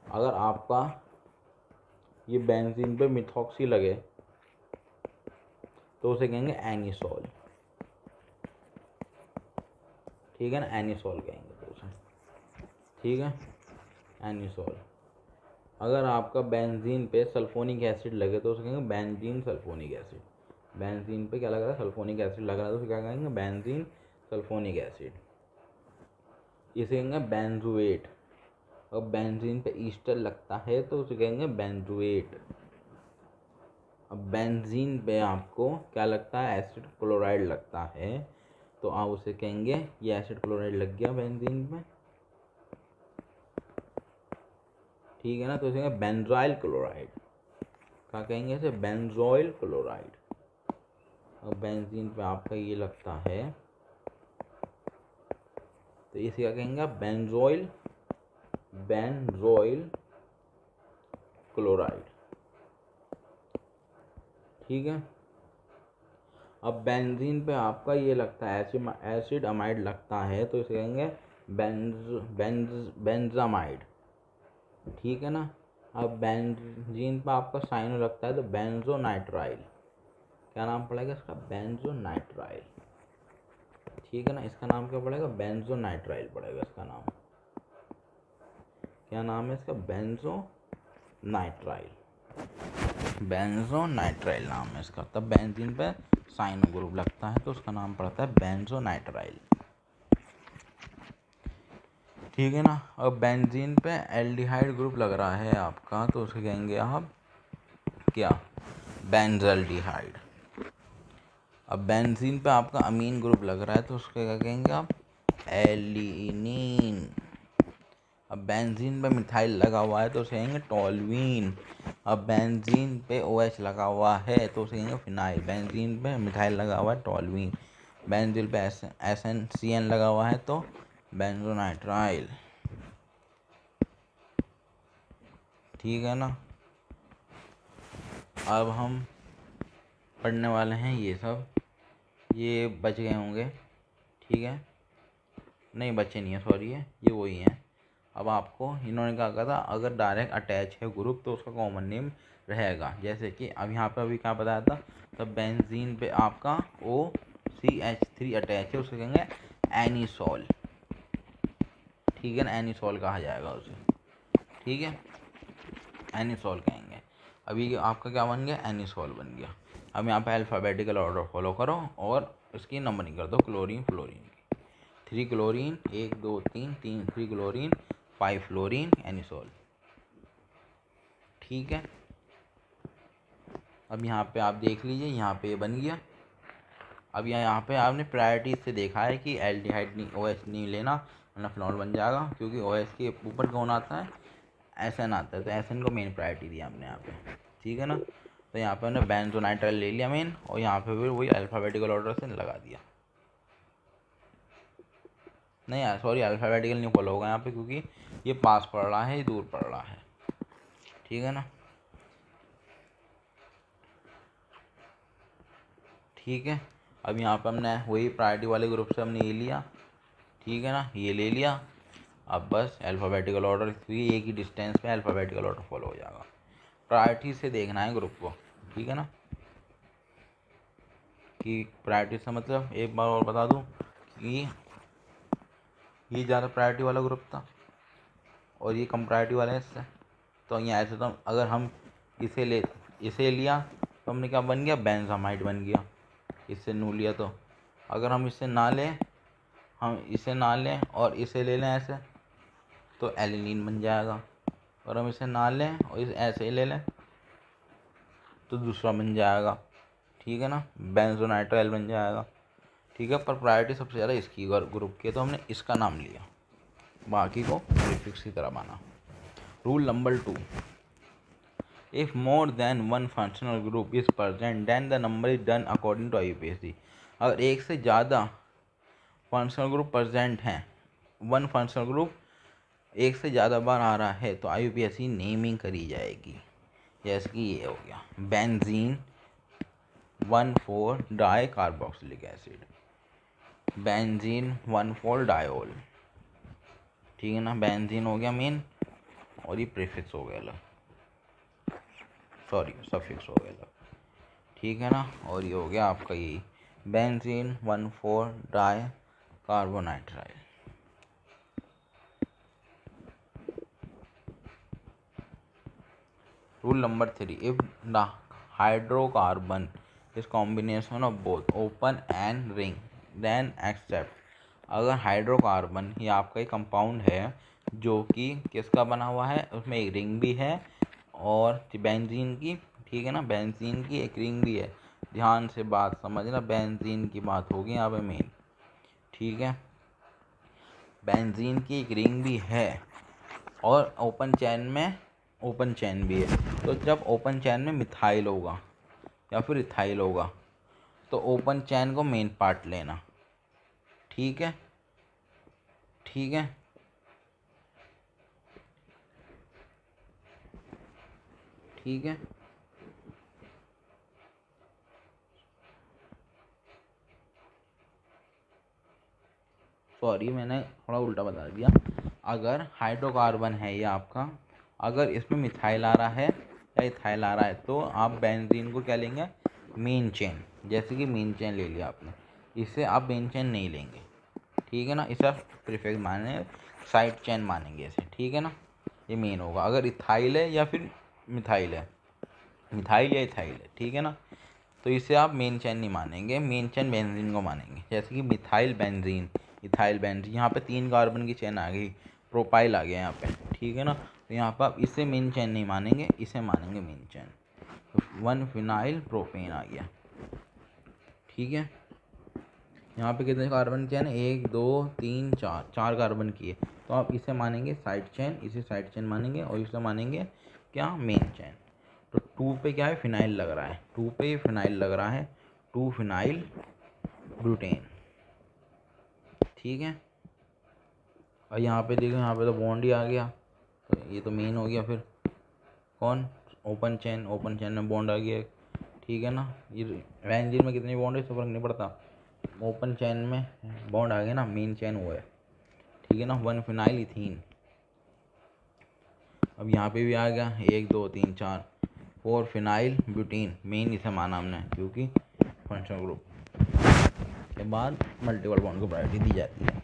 अगर आपका ये बेंजीन पे मिथॉक्सी लगे तो उसे कहेंगे एनिसोल, ठीक है ना, एनिसोल कहेंगे तो उसे, ठीक है, एनिसोल। अगर आपका बेंजीन पे सल्फोनिक एसिड लगे तो उसे कहेंगे बेंजीन सल्फोनिक एसिड, बेंजीन पे क्या लग रहा है, सल्फोनिक एसिड लग रहा है, तो उसे क्या कहेंगे, बेंजीन सल्फोनिक एसिड। इसे कहेंगे बेंजुएट। और बेंजीन पे ईस्टर लगता है तो उसे कहेंगे बेंजुएट। अब बेंजीन पे आपको क्या लगता है, एसिड क्लोराइड लगता है, तो आप उसे कहेंगे ये एसिड क्लोराइड लग गया बेंजीन में, ठीक है ना, तो इसे कहेंगे बेंजोइल क्लोराइड। क्या कहेंगे इसे, बेंजोइल क्लोराइड। और बेंजीन पे आपका ये लगता है तो इसे क्या कहेंगे, बेंजोइल क्लोराइड, ठीक है। अब बेंजीन पे आपका ये लगता है एसिड अमाइड लगता है, तो इसे कहेंगे बेंजामाइड, ठीक है ना। अब बेंजीन पे आपका साइनो लगता है तो बेंजोनाइट्राइल, क्या नाम पड़ेगा इसका, बेंजोनाइट्राइल, ठीक है ना। इसका नाम क्या पड़ेगा, बेंजोनाइट्राइल पड़ेगा इसका नाम, क्या नाम है इसका, बेंजोनाइट्राइल, बेंजोनाइट्राइल नाम है इसका। तब बेंजीन पे साइनो ग्रुप लगता है तो उसका नाम पड़ता है बेंजोनाइट्राइल, ठीक है ना। अब बेंजीन पे एल्डिहाइड ग्रुप लग रहा है आपका, तो उसे कहेंगे आप क्या, बेंजल्डिहाइड। अब बेंजीन पे आपका अमीन ग्रुप लग रहा है तो उसके क्या कहेंगे आप, एलिनीन। अब बेंजीन पे मिथाइल लगा हुआ है तो उसे कहेंगे टॉल्वीन। अब बेंजीन पे OH लगा हुआ है तो उसे कहेंगे फिनाइल। बेंजीन पे मिथाइल लगा हुआ है टॉल्वीन, बेंजीन पे SNCN लगा हुआ है तो बेंजोनाइट्राइल, ठीक है ना। अब हम पढ़ने वाले हैं ये सब, ये बच गए होंगे, ठीक है, नहीं बचे नहीं है, सॉरी, है ये वही हैं। अब आपको इन्होंने क्या कहा था, अगर डायरेक्ट अटैच है ग्रुप तो उसका कॉमन नेम रहेगा। जैसे कि अब यहाँ पे अभी क्या बताया था, तब बेंजीन पे आपका OCH3 अटैच है, उसे कहेंगे एनिसोल, ठीक है ना, एनिसोल कहा जाएगा उसे, ठीक है, एनिसोल कहेंगे। अभी आपका क्या बन गया, एनिसोल बन गया। अब यहाँ पे अल्फ़ाबेटिकल ऑर्डर फॉलो करो और इसकी नंबरिंग कर दो क्लोरीन फ्लोरीन की। 3 क्लोरीन, 1 2 3, 3 क्लोरीन, 5 फ्लोरीन, एनिसोल, ठीक है। अब यहाँ पे आप देख लीजिए, यहाँ पे ये बन गया। अब यहाँ पे आपने प्रायोरिटी से देखा है कि एल्डिहाइड नहीं, OH नहीं लेना वरना फिनॉल बन जाएगा, क्योंकि OH के ऊपर कौन आता है, SN आता है, तो SN को मेन प्रायोरिटी दिया हमने यहाँ पे, ठीक है ना। तो यहाँ पे हमने बेंजोनाइट्राइल ले लिया मेन, और यहाँ पे फिर वही अल्फ़ाबेटिकल ऑर्डर से लगा दिया। नहीं यार सॉरी, अल्फ़ाबेटिकल नहीं फॉलो होगा यहाँ पे, क्योंकि ये पास पड़ रहा है, ये दूर पड़ रहा है, ठीक है ना, ठीक है। अब यहाँ पे हमने वही प्रायोरिटी वाले ग्रुप से हमने ये लिया, ठीक है ना, ये ले लिया। अब बस अल्फ़ाबेटिकल ऑर्डर, क्योंकि एक ही डिस्टेंस पे अल्फ़ाबेटिकल ऑर्डर फॉलो हो जाएगा। प्रायोरिटी से देखना है ग्रुप को, ठीक है ना, कि प्रायोरिटी से मतलब एक बार और बता दूं कि ये ज़्यादा प्रायोरिटी वाला ग्रुप था और ये कम प्रायोरिटी वाला है इससे। तो यहाँ ऐसे तो अगर हम इसे लिया तो हमने क्या बन गया, बेंजामाइड बन गया, इससे नू लिया तो। अगर हम इसे ना लें, हम इसे ना लें और इसे ले लें ऐसे, तो एलिनीन बन जाएगा। और हम इसे ना लें और इसे ऐसे ही ले लें तो दूसरा बन जाएगा, ठीक है ना, बेंजोनाइट्राइल बन जाएगा, ठीक है। पर प्रायोरिटी सबसे ज़्यादा इसकी ग्रुप की है, तो हमने इसका नाम लिया, बाकी को प्रीफिक्स की तरह माना। Rule number 2, if more than one functional group is present then the number is done according to IUPAC। अगर एक से ज़्यादा फंक्शनल ग्रुप प्रेजेंट हैं, वन फंक्शनल ग्रुप एक से ज़्यादा बार आ रहा है, तो IUPAC नेमिंग करी जाएगी। जैसे कि ये हो गया benzene 1,4 di carboxylic acid, benzene 1,4 diol, ठीक है ना, बेंजीन हो गया मेन और ये प्रीफिक्स हो गया अलग, सॉरी सफिक्स हो गया अलग, ठीक है ना। और ये हो गया आपका यही benzene 1,4 di carbonitrile. Rule number 3, if the hydrocarbon is combination of both open and ring then except. अगर हाइड्रोकार्बन ये आपका एक कंपाउंड है जो कि किसका बना हुआ है, उसमें एक रिंग भी है और बेंजीन की, ठीक है ना, बेंजीन की एक रिंग भी है। ध्यान से बात समझना, बेंजीन की बात होगी यहाँ पे मेन, ठीक है। बेंजीन की एक रिंग भी है और ओपन चैन भी है। तो जब ओपन चैन में मिथाइल होगा या फिर इथाइल होगा तो ओपन चैन को मेन पार्ट लेना, ठीक है, ठीक है, ठीक है। सॉरी मैंने थोड़ा उल्टा बता दिया। अगर हाइड्रोकार्बन है ये आपका, अगर इसमें मिथाइल आ रहा है या इथाइल आ रहा है तो आप बेंजीन को क्या लेंगे, मेन चेन। जैसे कि मेन चेन ले लिया आपने, इससे आप मेन चेन नहीं लेंगे, ठीक है ना, इसे आप प्रीफिक्स मानेंगे, साइड चेन मानेंगे इसे, ठीक है ना। ये मेन होगा अगर इथाइल है या फिर मिथाइल है, मिथाइल या इथाइल है, ठीक है ना, तो इसे आप मेन चेन नहीं मानेंगे, मेन चेन बेंजीन को मानेंगे। जैसे कि मिथाइल बेंजीन, इथाइल बेंजीन, यहाँ पे 3 कार्बन की चेन आ गई, प्रोपाइल आ गया यहाँ पे, ठीक है ना। तो यहाँ पर आप इसे मेन चेन नहीं मानेंगे, इसे मानेंगे मेन चेन। तो 1 फिनाइल प्रोपेन आ गया, ठीक है। यहाँ पे कितने कार्बन की चेन है, 1 2 3 4, 4 कार्बन की है, तो आप इसे मानेंगे साइड चेन, इसे साइड चेन मानेंगे और इसे मानेंगे क्या, मेन चेन। तो 2 पे क्या है, फिनाइल लग रहा है, 2 पे फिनाइल लग रहा है, 2 फिनाइल ब्यूटेन, ठीक है। और यहाँ पे देखो, यहाँ पे तो बॉन्ड ही आ गया, तो ये तो मेन हो गया। फिर कौन, ओपन चेन, ओपन चेन में बॉन्ड आ गया, ठीक है ना। ये बेंजीन में कितनी बॉन्ड है इससे फर्क नहीं पड़ता, ओपन चैन में बॉन्ड आ गया ना, मेन चैन वो है, ठीक है ना, 1 फिनाइल इथीन। अब यहाँ पे भी आ गया 1 2 3 4 4 फिनाइल ब्यूटीन, मेन इसे माना हमने क्योंकि फंक्शनल ग्रुप के बाद मल्टीपल बॉन्ड को प्रायोरिटी दी जाती है।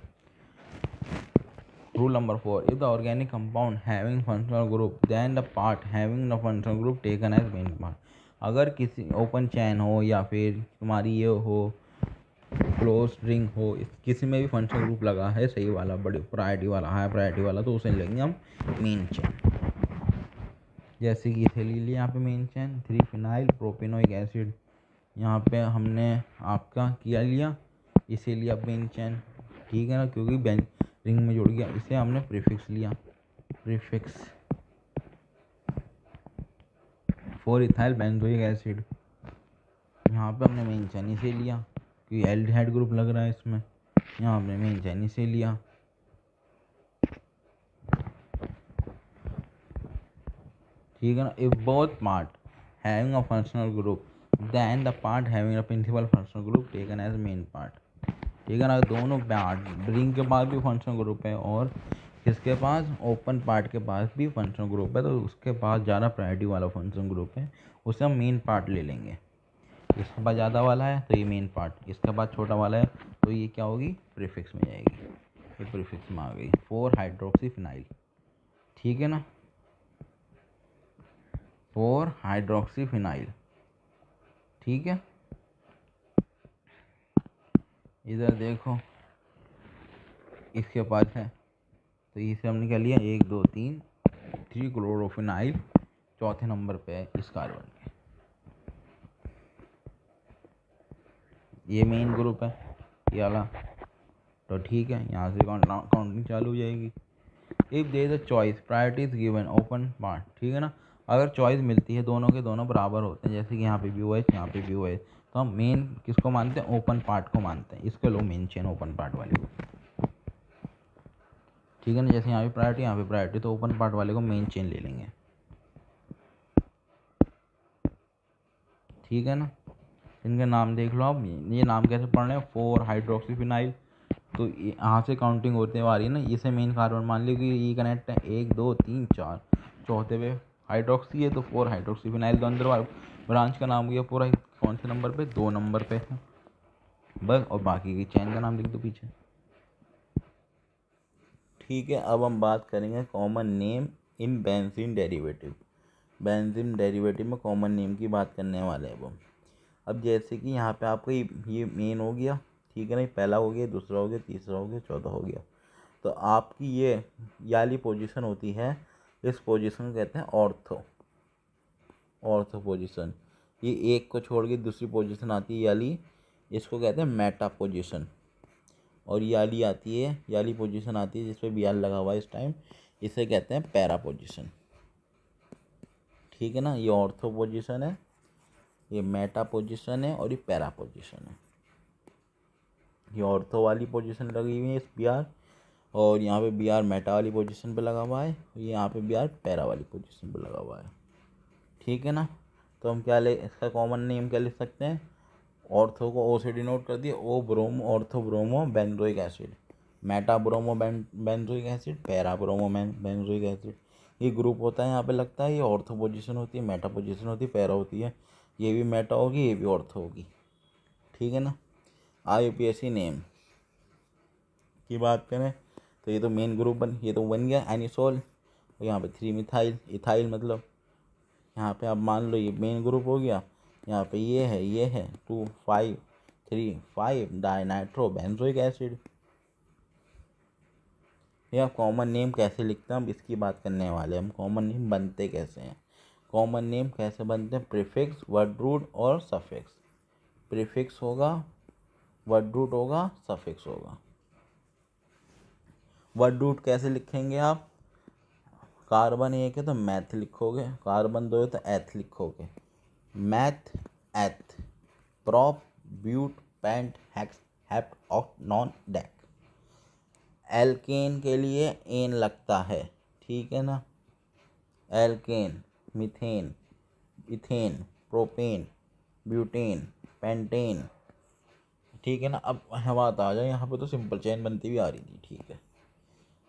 Rule number 4, if the organic compound having functional group then the part having the functional group taken as main part. अगर किसी ओपन चैन हो या फिर तुम्हारी ये हो क्लोज रिंग हो, किसी में भी फंक्शनल ग्रुप लगा है सही वाला, बड़ी प्रायोरिटी वाला, हाई प्रायोरिटी वाला, तो उसे लेंगे हम मेन चैन। जैसे कि इसे ले लिया यहाँ पे मेन चैन 3 फिनाइल प्रोपेनोइक एसिड, यहाँ पे हमने आपका किया लिया, इसे लिया मेन चैन, ठीक है ना, क्योंकि रिंग में जुड़ गया, इसे हमने प्रीफिक्स लिया, प्रीफिक्स 4 इथाइल बेंजोइक एसिड, यहाँ पे हमने मेन चैन इसे लिया क्योंकि एल्डिहाइड ग्रुप लग रहा है इसमें, यहाँ हमने मेन चैन इसे लिया, ठीक है ना। If both part having a functional group then the part having a principal functional group taken as main part, ठीक है ना। दोनों पार्ट, रिंग के पास भी फंक्शनल ग्रुप है और इसके पास ओपन पार्ट के पास भी फंक्शनल ग्रुप है, तो उसके पास ज़्यादा प्रायोरिटी वाला फंक्शनल ग्रुप है, उसे हम मेन पार्ट ले लेंगे। इसके पास ज़्यादा वाला है तो ये मेन पार्ट, इसके पास छोटा वाला है तो ये क्या होगी, प्रीफिक्स में जाएगी, ये प्रीफिक्स में आ गई 4 हाइड्रोक्सी फिनाइल, ठीक है ना, 4 हाइड्रोक्सी फिनाइल, ठीक है। इधर देखो इसके पास है तो इसे हमने क्या लिया 1 2 3 3 क्लोरोफिनाइल, चौथे नंबर पे है इस कार्बन के, ये मेन ग्रुप है ये वाला, तो ठीक है, यहाँ से काउंटिंग चालू हो जाएगी। If there is a choice priority is given open part, ठीक है ना, अगर चॉइस मिलती है दोनों के दोनों बराबर होते हैं, जैसे कि यहाँ पे भी हुआ है यहाँ पे भी हुआ है, तो हम मेन किसको मानते हैं, ओपन पार्ट को मानते हैं, इसको लो मेन चेन ओपन पार्ट वाले को, ठीक है ना। जैसे यहाँ पे प्रायोरिटी तो ओपन पार्ट वाले को मेन चेन ले लेंगे, ठीक है ना। इनके नाम देख लो आप, ये नाम कैसे पढ़ रहे हैं, 4 हाइड्रोक्सीफिनाइल, तो यहाँ से काउंटिंग होते हुए आ रही है ना, इसे मेन कार्बन मान लिया कि ये कनेक्ट है 1 2 3 4, चौथे पे हाइड्रोक्सी है तो 4 हाइड्रोक्सीफिनाइल, तो अंदर ब्रांच का नाम हुआ पूरा कौन से नंबर पे, 2 नंबर पे है बस, और बाकी की चैन का नाम लिख दो पीछे, ठीक है। अब हम बात करेंगे common name in benzene derivative, benzene derivative में कॉमन नेम की बात करने वाले हैं वो। अब जैसे कि यहाँ पे आपको ये मेन हो गया, ठीक है ना, पहला हो गया, दूसरा हो गया, तीसरा हो गया, चौथा हो गया, तो आपकी ये वाली पोजीशन होती है, इस पोजीशन को कहते हैं ऑर्थो, ऑर्थो पोजीशन। ये एक को छोड़ के दूसरी पोजीशन आती है वाली, इसको कहते हैं मेटा पोजीशन, और ये वाली आती है, ये वाली पोजीशन आती है जिसपे बी आर लगा हुआ है इस टाइम, इसे कहते हैं पैरा पोजीशन, ठीक है ना। ये ऑर्थो पोजीशन है, ये मेटा पोजीशन है और ये पैरा पोजीशन है। ये ऑर्थो वाली पोजीशन लगी हुई है इस बी आर, और यहाँ पे बी आर मेटा वाली पोजीशन पे लगा हुआ है, यहाँ पे बी आर पैरा वाली पोजीशन पे लगा हुआ है, ठीक है ना। तो हम क्या ले, इसका कॉमन नेम क्या लिख सकते हैं, ऑर्थो को ओ से डिनोट कर दिया, O bromo ortho bromo benzoic acid, meta bromo benzoic acid, para bromo benzoic acid, ये ग्रुप होता है यहाँ पे लगता है, ये ऑर्थो पोजीशन होती है, मेटा पोजीशन होती है, पैरा होती है, ये भी मेटा होगी ये भी ऑर्थो होगी, ठीक है ना। IUPAC नेम की बात करें तो ये तो मेन ग्रुप ये तो बन गया एनिसोल, और यहाँ पे 3 मिथाइल इथाइल, मतलब यहाँ पे आप मान लो ये मेन ग्रुप हो गया, यहाँ पे ये है 2 5 3 5 डाइनाइट्रो बेंजोइक एसिड। ये आप कॉमन नेम कैसे लिखते हैं, हम इसकी बात करने वाले हैं, हम कॉमन नेम बनते कैसे हैं, कॉमन नेम कैसे बनते हैं, प्रीफिक्स वर्ड रूट और सफिक्स, प्रीफिक्स होगा, वर्ड रूट होगा, सफिक्स होगा। वर्ड रूट कैसे लिखेंगे आप, कार्बन एक है तो मैथ लिखोगे, कार्बन 2 है तो एथ लिखोगे, meth eth, prop but pent hex hept oct non dec. Alkane के लिए एन लगता है, ठीक है ना, alkane, methane, ethane, propane, butane, pentane, ठीक है ना। अब बात आ जाए यहाँ पे, तो सिंपल चेन बनती हुई आ रही थी, ठीक है।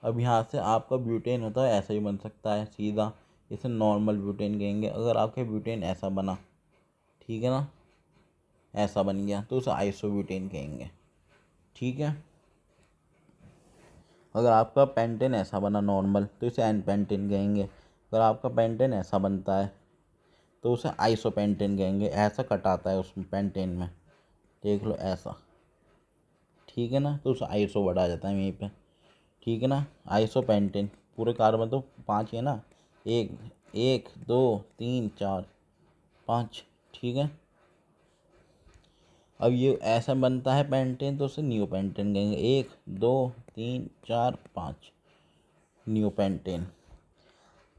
अब यहाँ से आपका ब्यूटेन होता है ऐसा ही बन सकता है सीधा, इसे नॉर्मल ब्यूटेन कहेंगे। अगर आपके ब्यूटेन ऐसा बना, ठीक है ना, ऐसा बन गया तो उसे आइसोब्यूटेन कहेंगे, ठीक है। अगर आपका पेंटेन ऐसा बना नॉर्मल तो इसे एन पेंटेन कहेंगे। अगर आपका पेंटेन ऐसा बनता है तो उसे आइसोपेंटेन कहेंगे। ऐसा कट आता है उसमें पेंटेन में, देख लो ऐसा, ठीक है ना, तो उसे आइसो वर्ड आ जाता है यहीं पे, ठीक है ना। आइसोपेंटेन, पूरे कार्बन तो 5 है ना, एक, 1 2 3 4 5, ठीक है। अब ये ऐसा बनता है पेंटेन तो उसे न्यू पेंटेन कहेंगे। 1 2 3 4 5 न्यू पेंटेन।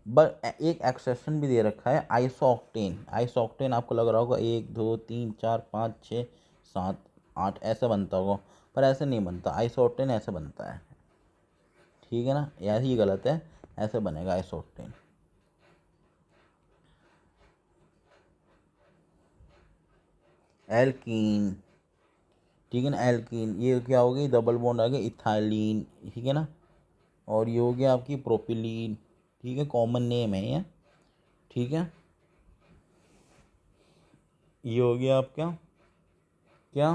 बट एक एक्सेप्शन भी दे रखा है, आइसोक्टेन। आइसोक्टेन आपको लग रहा होगा 1 2 3 4 5 6 7 8 ऐसे बनता होगा, पर ऐसे नहीं बनता। आइसोक्टेन ऐसे बनता है, ठीक है ना, यही गलत है, ऐसे बनेगा आइसोक्टेन। एल्कीन, ठीक है ना, एल्कीन, ये क्या हो गई, डबल बॉन्ड आ गया इथाइलिन, ठीक है ना। और ये हो गया आपकी प्रोपिलीन, ठीक है, कॉमन नेम है ये, ठीक है। ये हो गया आपका क्या,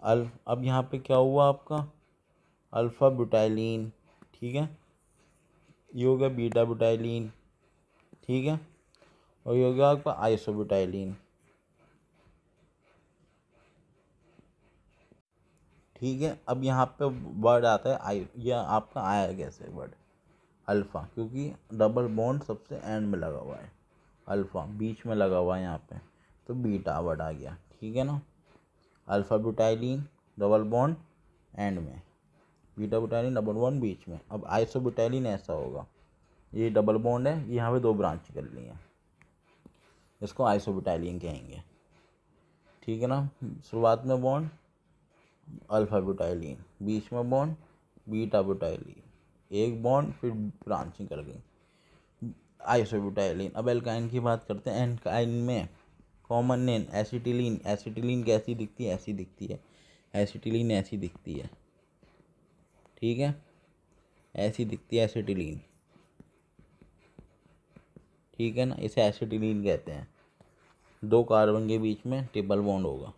अब यहाँ पे क्या हुआ आपका, अल्फ़ा ब्यूटाइलिन, ठीक है। ये हो गया बीटा ब्यूटाइलिन, ठीक है। और ये हो गया आपका आइसोब्यूटाइलिन, ठीक है। अब यहाँ पे वर्ड आता है आई, यह आपका आया कैसे वर्ड, अल्फ़ा, क्योंकि डबल बॉन्ड सबसे एंड में लगा हुआ है, अल्फ़ा बीच में लगा हुआ है यहाँ पे, तो बीटा वर्ड आ गया, ठीक है ना। Alpha butylene double bond and में, बीटा ब्यूटाइलिन डबल बॉन्ड बीच में। अब आइसोब्यूटाइलिन ऐसा होगा, ये डबल बॉन्ड है, यहाँ पे 2 ब्रांच कर ली है, इसको आइसोब्यूटाइलिन कहेंगे, ठीक है ना। शुरुआत में बॉन्ड अल्फा ब्यूटाइलिन, बीच में बॉन्ड बीटा ब्यूटाइलिन, एक बॉन्ड फिर ब्रांचिंग कर गई आइसोब्यूटाइलिन। अब एल्काइन की बात करते हैं। एल्काइन में कॉमन नेम एसिटिलीन। एसिटिलीन कैसी दिखती है, ऐसी दिखती है, एसिटिलीन ऐसी दिखती है, ठीक है, ऐसी दिखती है एसिटिलीन, ठीक है ना, इसे एसिटिलीन कहते हैं। 2 कार्बन के बीच में ट्रिपल बॉन्ड होगा,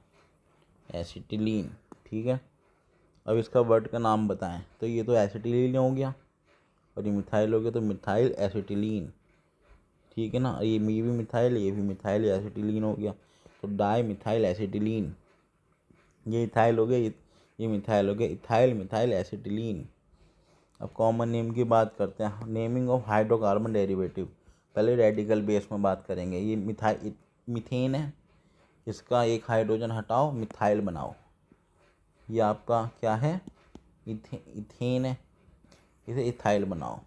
एसिटिलीन, ठीक है। अब इसका वर्ड का नाम बताएं, तो ये तो एसिटिलीन हो गया, और ये मिथाइल हो गया, तो मिथाइल एसिटिलीन, ठीक है ना। ये भी मिथाइल, ये भी मिथाइल, एसिटिलीन हो गया, तो डाई मिथाइल एसिटिलीन। ये इथाइल हो गया, ये मिथाइल हो गया, इथाइल मिथाइल एसिटिलीन। अब कॉमन नेम की बात करते हैं, नेमिंग ऑफ हाइड्रोकार्बन डेरिवेटिव। पहले रेडिकल बेस में बात करेंगे। ये मीथेन है, इसका एक हाइड्रोजन हटाओ, मिथाइल बनाओ, ये आपका क्या है, इथेन है, इसे इथाइल बनाओ।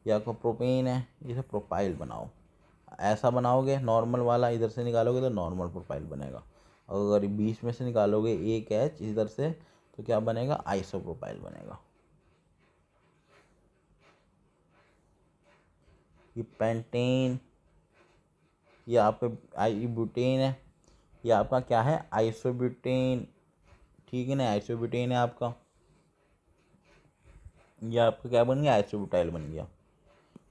ये आपका प्रोपेन है, इसे प्रोपाइल बनाओ। ऐसा बनाओगे नॉर्मल वाला, इधर से निकालोगे तो नॉर्मल प्रोपाइल बनेगा। अगर बीच में से निकालोगे एक एच इधर से, तो क्या बनेगा, आइसोप्रोपाइल बनेगा। ये पेंटेन, ये आपका ब्यूटेन है, ये आपका क्या है, आइसोब्यूटेन, ठीक है ना, आइसोब्यूटेन है आपका। ये आपका क्या बन गया, आइसोब्यूटाइल बन गया।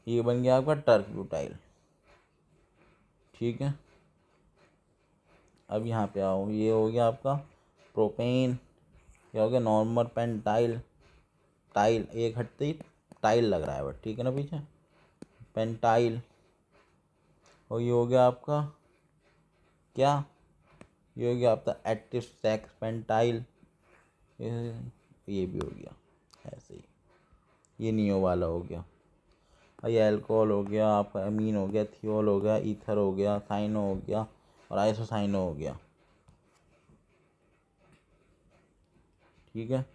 ये बन गया आपका टर्क ब्यूटाइल, ठीक है। अब यहाँ पे आओ, ये हो गया आपका प्रोपेन, क्या हो गया, नॉर्मल पेंटाइल, टाइल एक हटती टाइल लग रहा है बट, ठीक है ना पीछे, पेंटाइल। और ये हो गया आपका क्या, ये हो गया आपका एक्टिव सेक्स पेंटाइल, ये भी हो गया ऐसे ही, ये नियो वाला हो गया। और ये अल्कोहल हो गया आपका, अमीन हो गया, थियोल हो गया, ईथर हो गया, साइनो हो गया, और आइसोसाइनो हो गया, ठीक है।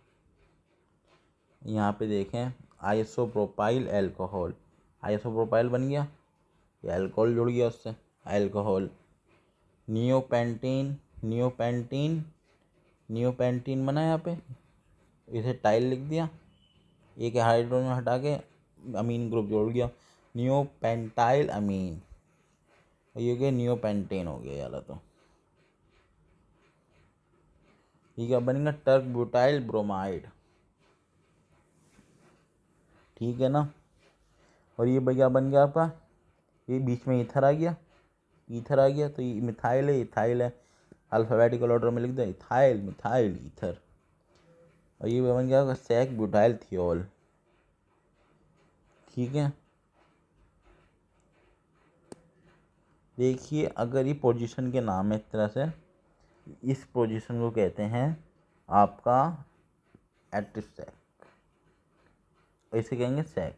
यहाँ पे देखें, आइसोप्रोपाइल अल्कोहल, आइसोप्रोपाइल बन गया, ये अल्कोहल जुड़ गया उससे, अल्कोहल। नियोपेंटीन, नियोपेंटीन, नियोपेंटीन बना यहाँ पे, इसे टाइल लिख दिया, एक हाइड्रोजन हटा के अमीन ग्रुप जोड़ गया, नियोपेंटाइल अमीन, ये हो गया नियोपेंटेन हो गया यार। तो ये क्या बनेगा, टर्क ब्यूटाइल ब्रोमाइड, ठीक है ना। और ये भैया बन गया आपका, ये बीच में ईथर आ गया, ईथर आ गया, तो ये मिथाइल है, इथाइल है, अल्फ़ाबेटिकल ऑर्डर में लिख दो, इथाइल मिथाइल ईथर। और ये बन गया आपका सेक ब्यूटाइल थियोल, ठीक है। देखिए अगर ये पोजीशन के नाम है इस तरह से, इस पोजीशन को कहते हैं आपका एक्टिव सैक, ऐसे कहेंगे सैक,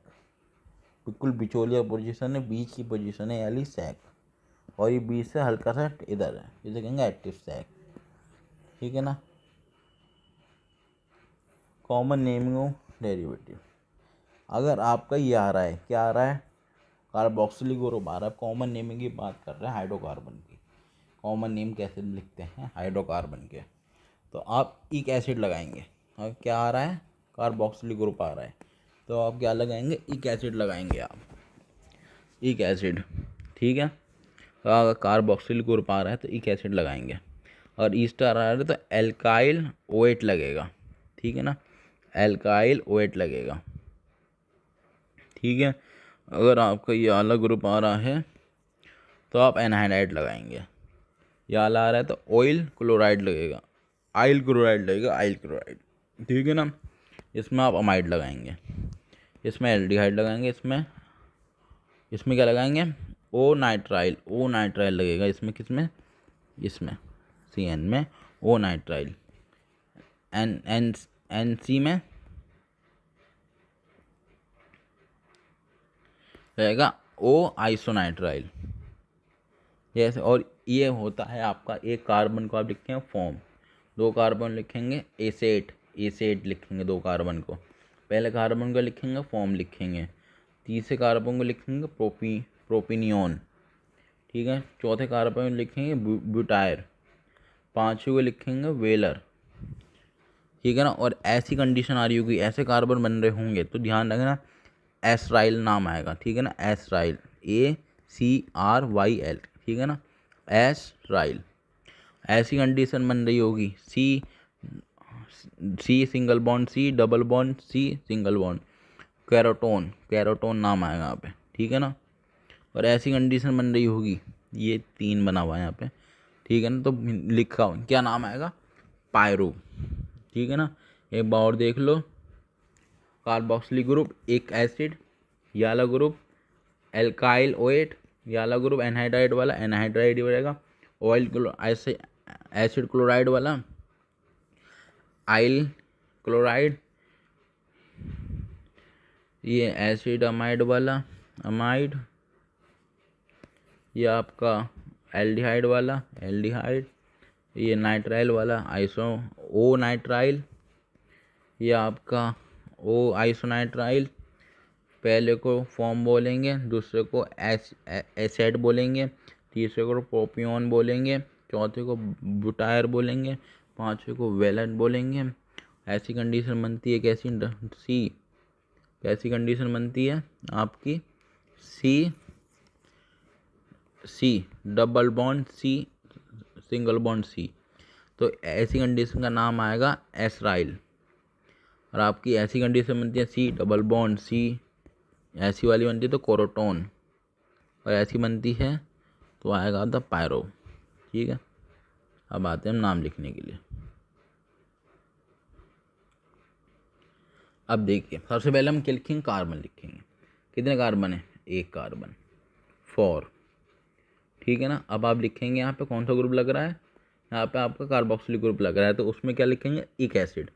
बिल्कुल बिचौलिया पोजीशन है, बीच की पोजीशन है यानी सैक, और ये बीच से हल्का सा इधर है, इसे कहेंगे एक्टिव सैक, ठीक है ना। कॉमन नेमिंग ऑफ डेरिवेटिव, अगर आपका ये आ रहा है, क्या आ रहा है, कार्बोक्सिलिक ग्रुप आ रहा है, कॉमन नेमिंग की बात कर रहे हैं हाइड्रोकार्बन की, कॉमन नेम कैसे लिखते हैं हाइड्रोकार्बन के, तो आप इक एसिड लगाएंगे, और क्या आ रहा है, कार्बोक्सिलिक ग्रुप आ रहा है, तो आप क्या लगाएंगे, इक एसिड लगाएंगे आप, इक एसिड, ठीक है। तो अगर कार्बोक्सिलिक ग्रुप आ रहा है तो इक एसिड लगाएंगे, और ईस्टर आ रहा है तो एल्काइल ओएट लगेगा, ठीक है ना, एल्काइल ओएट लगेगा, ठीक है। अगर आपका ये अलग ग्रुप आ रहा है तो आप एनहाइड्राइड लगाएंगे, ये आला आ रहा है तो ऑयल क्लोराइड लगेगा, आइल क्लोराइड लगेगा, आइल क्लोराइड, ठीक है ना। इसमें आप अमाइड लगाएंगे, इसमें एल्डिहाइड लगाएंगे, इसमें इसमें क्या लगाएंगे, ओ नाइट्राइल, ओ नाइट्राइल लगेगा इसमें, किसमें, इसमें सी एन में O nitrile, N N N C में रहेगा ओ आइसोनाइट्राइल, जैसे। और ये होता है आपका, एक कार्बन को आप लिखेंगे फॉर्म, दो कार्बन लिखेंगे एसेट, एसेट लिखेंगे दो कार्बन को, पहले कार्बन को लिखेंगे फॉर्म लिखेंगे, तीसरे कार्बन को लिखेंगे प्रोपिनियन, ठीक है, चौथे कार्बन को लिखेंगे ब्यूटायर, पाँचवें को लिखेंगे वेलर, ठीक है ना। और ऐसी कंडीशन आ रही होगी, ऐसे कार्बन बन रहे होंगे तो ध्यान रखना एस्ट्राइल नाम आएगा, ठीक है ना, एस्ट्राइल, ACRYL, ठीक है ना, एस्ट्राइल। ऐसी कंडीशन बन रही होगी C, C single bond C, double bond C single bond, कैरोटोन, कैरोटोन नाम आएगा यहाँ पे, ठीक है ना। और ऐसी कंडीशन बन रही होगी, ये तीन बना हुआ है यहाँ पे, ठीक है ना, तो लिखा हो क्या नाम आएगा, पायरो, ठीक है ना। एक बार और देख लो, कार्बोक्सिलिक ग्रुप एक एसिड, ये वाला ग्रुप एल्काइल ओएट, ये वाला ग्रुप एनहाइड्राइड वाला, एनहाइड्राइड हो जाएगा, ऑयल एसिड क्लोराइड वाला आइल क्लोराइड, ये एसिड अमाइड वाला अमाइड, ये आपका एल्डिहाइड वाला एल्डिहाइड, ये नाइट्राइल वाला आइसो ओ नाइट्राइल, ये आपका ओ आइसोनाइट्राइल, पहले को फॉर्म बोलेंगे, दूसरे को एसिड बोलेंगे, तीसरे को प्रोपियोन बोलेंगे, चौथे को ब्यूटायर बोलेंगे, पांचवे को वेलेंट बोलेंगे। ऐसी कंडीशन बनती है कैसी, सी, कैसी कंडीशन बनती है आपकी, C, C double bond C single bond C, तो ऐसी कंडीशन का नाम आएगा एस्राइल। और आपकी ऐसी कंडीशन बनती है सी डबल बॉन्ड सी, ऐसी वाली बनती है तो कोरोटोन, और ऐसी बनती है तो आएगा द पायरो, ठीक है। अब आते हैं हम नाम लिखने के लिए। अब देखिए सबसे पहले हम क्या लिखेंगे, कार्बन लिखेंगे, कितने कार्बन है, एक कार्बन, फॉर, ठीक है ना। अब आप लिखेंगे यहाँ पे कौन सा ग्रुप लग रहा है, यहाँ पे आपका कार्बोक्सिलिक ग्रुप लग रहा है, तो उसमें क्या लिखेंगे, इक एसिड,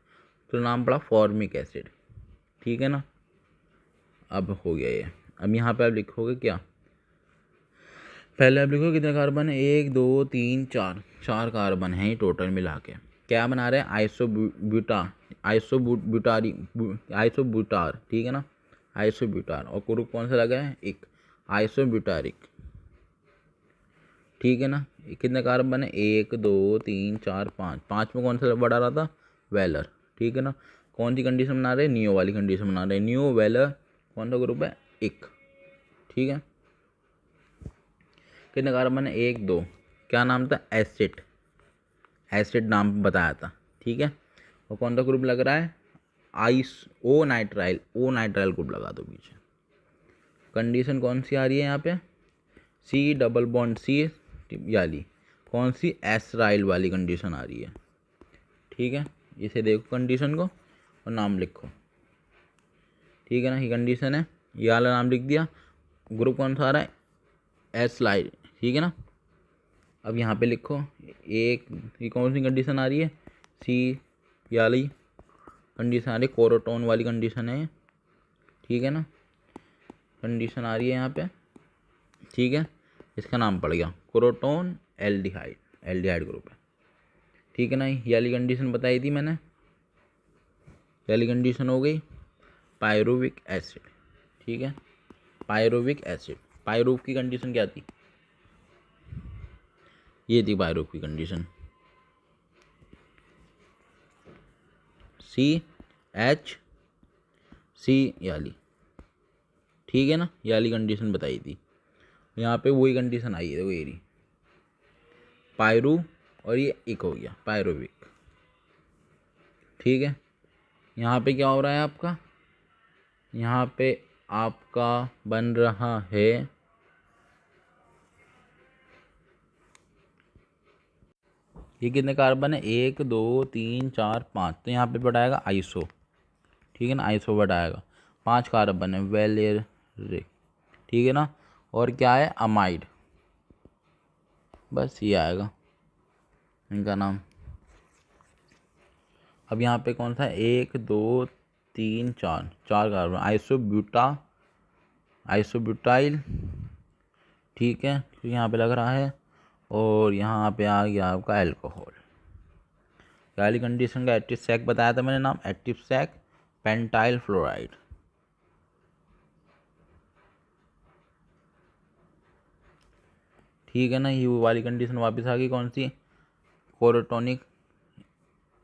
तो नाम पड़ा फॉर्मिक एसिड, ठीक है ना। अब हो गया ये, अब यहाँ पे आप लिखोगे क्या, पहले आप लिखोगे कितने कार्बन है, एक दो तीन चार, चार कार्बन है टोटल मिला के, क्या बना रहे हैं, आइसोब्यूटार, ठीक है ना, आइसोब्यूटार, और ग्रुप कौन सा लगा है, एक आइसोब्यूटारिक, ठीक है ना। कितने कार्बन बने, एक दो तीन चार पाँच, पाँच में कौन सा बढ़ा रहा था, वेलर, ठीक है ना। कौन सी कंडीशन बना रहे, नियो वाली कंडीशन बना रहे, नियो वेलर, कौन सा ग्रुप है, एक, ठीक है। कितने कार्बन है, एक दो, क्या नाम था, एसिड, एसिड नाम बताया था, ठीक ठीक है। और कौन सा ग्रुप लग रहा है, आइसो नाइट्राइल, ओ नाइट्राइल ग्रुप लगा दो पीछे। कंडीशन कौन सी आ रही है यहाँ पे, सी डबल बॉन्ड सी वाली, कौन सी, एसराइल वाली कंडीशन आ रही है। ठीक है, इसे देखो कंडीशन को और नाम लिखो। ठीक है ना, ये कंडीशन है, ये वाला नाम लिख दिया। ग्रुप कौन सा आ रहा है, एसराइल। ठीक है ना, अब यहाँ पे लिखो एक, ये कौन सी कंडीशन आ रही है, सी वाली कंडीशन आ रही है, कोरोटोन वाली कंडीशन है। ठीक है ना, कंडीशन आ रही है यहाँ पे। ठीक है, इसका नाम पड़ गया कोरोटोन एल्डिहाइड, एल्डिहाइड ग्रुप है। ठीक है ना, ये वाली कंडीशन बताई थी मैंने, ये वाली कंडीशन हो गई पायरुविक एसिड। ठीक है, पायरुविक एसिड, पायरुव की कंडीशन क्या थी, ये थी पायरुव की कंडीशन, CH याली। ठीक है ना, ये वाली कंडीशन बताई थी। यहाँ पे वही कंडीशन आई है, देखो ये रही पायरू, और ये एक हो गया पायरुविक। ठीक है, यहाँ पे क्या हो रहा है आपका, यहाँ पे आपका बन रहा है, ये कितने कार्बन है, 1 2 3 4 5, तो यहाँ पे बढ़ाएगा आइसो। ठीक है ना, आइसो बढ़ाएगा, 5 कार्बन है, वेलेर, ठीक है ना, और क्या है, अमाइड, बस ये आएगा इनका नाम। अब यहाँ पे कौन सा है, 1 2 3 4, 4 कार्बन, आइसोब्यूटाइल। ठीक है, तो यहाँ पे लग रहा है, और यहाँ पे आ गया आपका एल्कोहल। पहली कंडीशन का एक्टिव सैक बताया था मैंने नाम, एक्टिव सैक पेंटाइल फ्लोराइड। ठीक है ना, ये वाली कंडीशन वापस आ गई, कौन सी, कोरोटोनिक,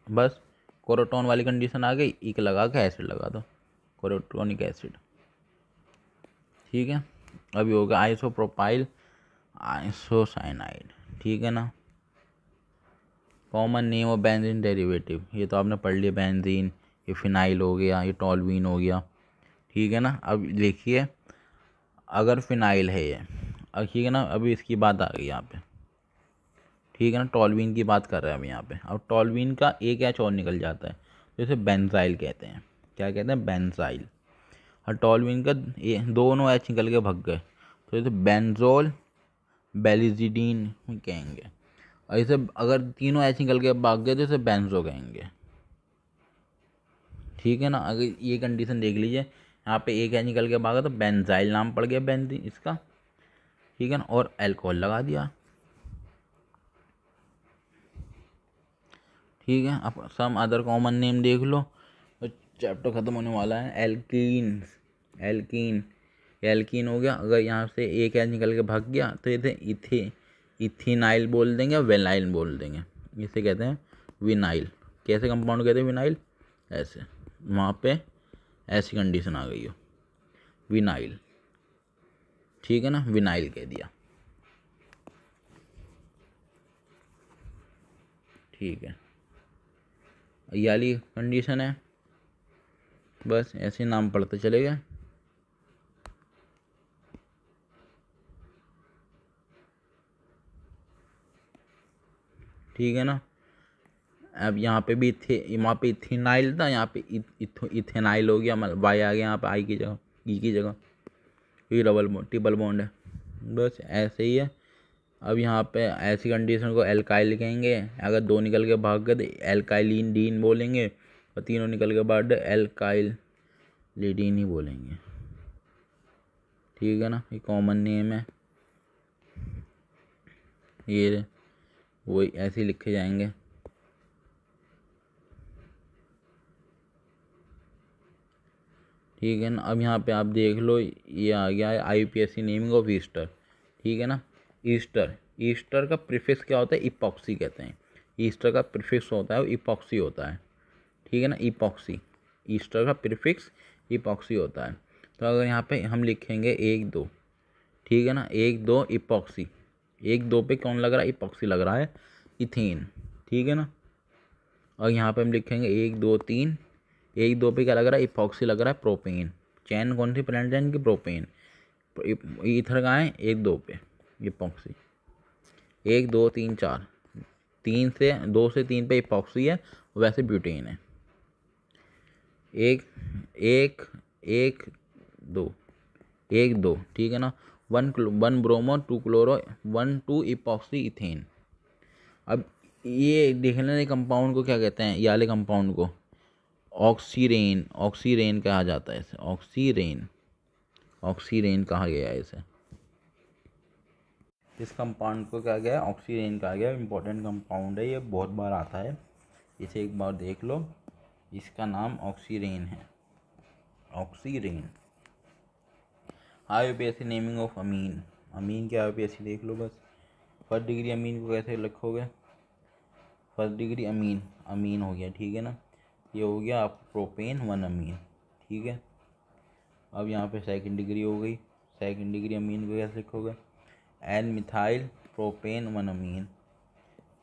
बस कोरोटोन वाली कंडीशन आ गई, इक लगा के एसिड लगा दो, कोरोटोनिक एसिड। ठीक है, अभी होगा आइसोप्रोपाइल आइसोसाइनाइड। ठीक है ना, common name of benzene derivative, ये तो आपने पढ़ लिया, बेंजीन, ये फिनाइल हो गया, ये टॉल्यूइन हो गया। ठीक है ना, अब देखिए अगर फिनाइल है ये, अब ठीक है ना, अभी इसकी बात आ गई यहाँ पे। ठीक है ना, टॉल्यूइन की बात कर रहे हैं अब यहाँ पे। अब टॉल्यूइन का एक एच और निकल जाता है, तो इसे बेंजाइल कहते हैं। क्या कहते हैं, बेंजाइल। और टॉल्यूइन का दोनों एच निकल के भग गए, तो इसे बेंजोल बेलिजिडीन कहेंगे। और इसे अगर तीनों एच निकल के भाग गए तो इसे बेंजो कहेंगे। ठीक है ना, अगर ये कंडीशन देख लीजिए, यहाँ पे एक एच निकल के भागा तो बेंजाइल नाम पड़ गया बेंजीन इसका। ठीक है ना, और अल्कोहल लगा दिया। ठीक है, अब सम अदर कॉमन नेम देख लो, तो चैप्टर ख़त्म होने वाला है। एल्कीन, एल्कीन, एल्कीन हो गया, अगर यहाँ से एक एच निकल के भाग गया तो इसे इथेनाइल बोल देंगे, वेनाइल बोल देंगे, इसे कहते हैं विनाइल। कैसे कंपाउंड कहते हैं विनाइल, ऐसे, वहाँ पे ऐसी कंडीशन आ गई हो, विनाइल। ठीक है ना, विनाइल कह दिया। ठीक है, ये वाली कंडीशन है, बस ऐसे नाम पढ़ते चले गए। ठीक है ना, अब यहाँ पे भी वहाँ पे इथेनाइल था, यहाँ पे इथेनाइल हो गया, मतलब वाई आ गया यहाँ पे आई की जगह, ई की जगह, ये ट्रिपल बॉन्ड है, बस ऐसे ही है। अब यहाँ पे ऐसी कंडीशन को एल्काइल कहेंगे, अगर दो निकल के भाग गए तो एल्काइलिन डीन बोलेंगे, और तीनों निकल के बाद एल्काइल लिडीन ही बोलेंगे। ठीक है ना, ये कॉमन नेम है, ये वही ऐसे ही लिखे जाएंगे। ठीक है ना, अब यहाँ पे आप देख लो, ये आ गया है IUPAC नेमिंग ऑफ ईस्टर। ठीक है ना, ईस्टर, ईस्टर का प्रीफिक्स क्या होता है, इपॉक्सी कहते हैं। ईस्टर का प्रीफिक्स होता है वो इपॉक्सी होता है। ठीक है ना, इपॉक्सी, ईस्टर का प्रीफिक्स इपॉक्सी होता है। तो अगर यहाँ पे हम लिखेंगे 1 2, ठीक है ना, 1 2 इपॉक्सी, 1 2 पे कौन लग रहा है, इपॉक्सी लग रहा है, इथेन। ठीक है ना, और यहाँ पे हम लिखेंगे 1 2 3। 1 2 पे क्या लग रहा है, इपॉक्सी लग रहा है प्रोपेन। चैन कौन सी प्लेनेट है इनकी, प्रोपेन। ईथर कहाँ है, 1 2 पे इपॉक्सी। 1 2 3 4, 2 से 3 पे इपॉक्सी है, वैसे ब्यूटेन है। 1 1 1 2 1 2, ठीक है ना। 1 ब्रोमो 2 क्लोरो 1 2 इपॉक्सी इथेन। अब ये देख लेना कंपाउंड को क्या कहते हैं, ये वाले कंपाउंड को ऑक्सीरेन। ऑक्सीरेन कहा जाता है इसे, ऑक्सीरेन। ऑक्सीरेन कहा गया है इसे, इस कंपाउंड को क्या गया है, ऑक्सीरेन कहा गया। इंपॉर्टेंट कंपाउंड है ये, बहुत बार आता है, इसे एक बार देख लो। इसका नाम ऑक्सीरेन है, ऑक्सीरेन। आईयूपीएसी नेमिंग ऑफ अमीन। अमीन के आईयूपीएसी देख लो बस। फर्स्ट डिग्री अमीन को कैसे लिखोगे, फर्स्ट डिग्री अमीन, अमीन हो गया, ठीक है ना। ये हो गया आपका प्रोपेन 1 अमीन, ठीक है। अब यहाँ पे सेकंड डिग्री हो गई, सेकंड डिग्री अमीन को कैसे लिखोगे, एन मिथाइल प्रोपेन 1 अमीन।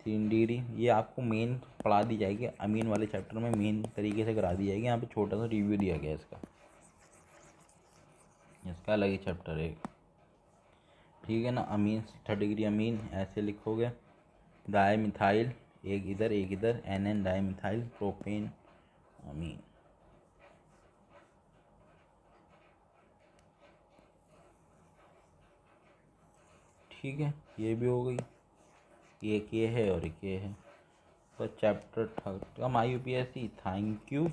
3 डिग्री, ये आपको मेन पढ़ा दी जाएगी अमीन वाले चैप्टर में, मेन तरीके से करा दी जाएगी। यहाँ पे छोटा सा रिव्यू दिया गया इसका, इसका अलग ही चैप्टर है, ठीक है ना। अमीन, थर्ड डिग्री अमीन ऐसे लिखोगे, डाई मिथाइल, एक इधर एन डाई मिथाइल प्रोपेन अमीन। ठीक है, ये भी हो गई, एक ये है और एक ये है। तो चैप्टर 3 का IUPAC। Thank you.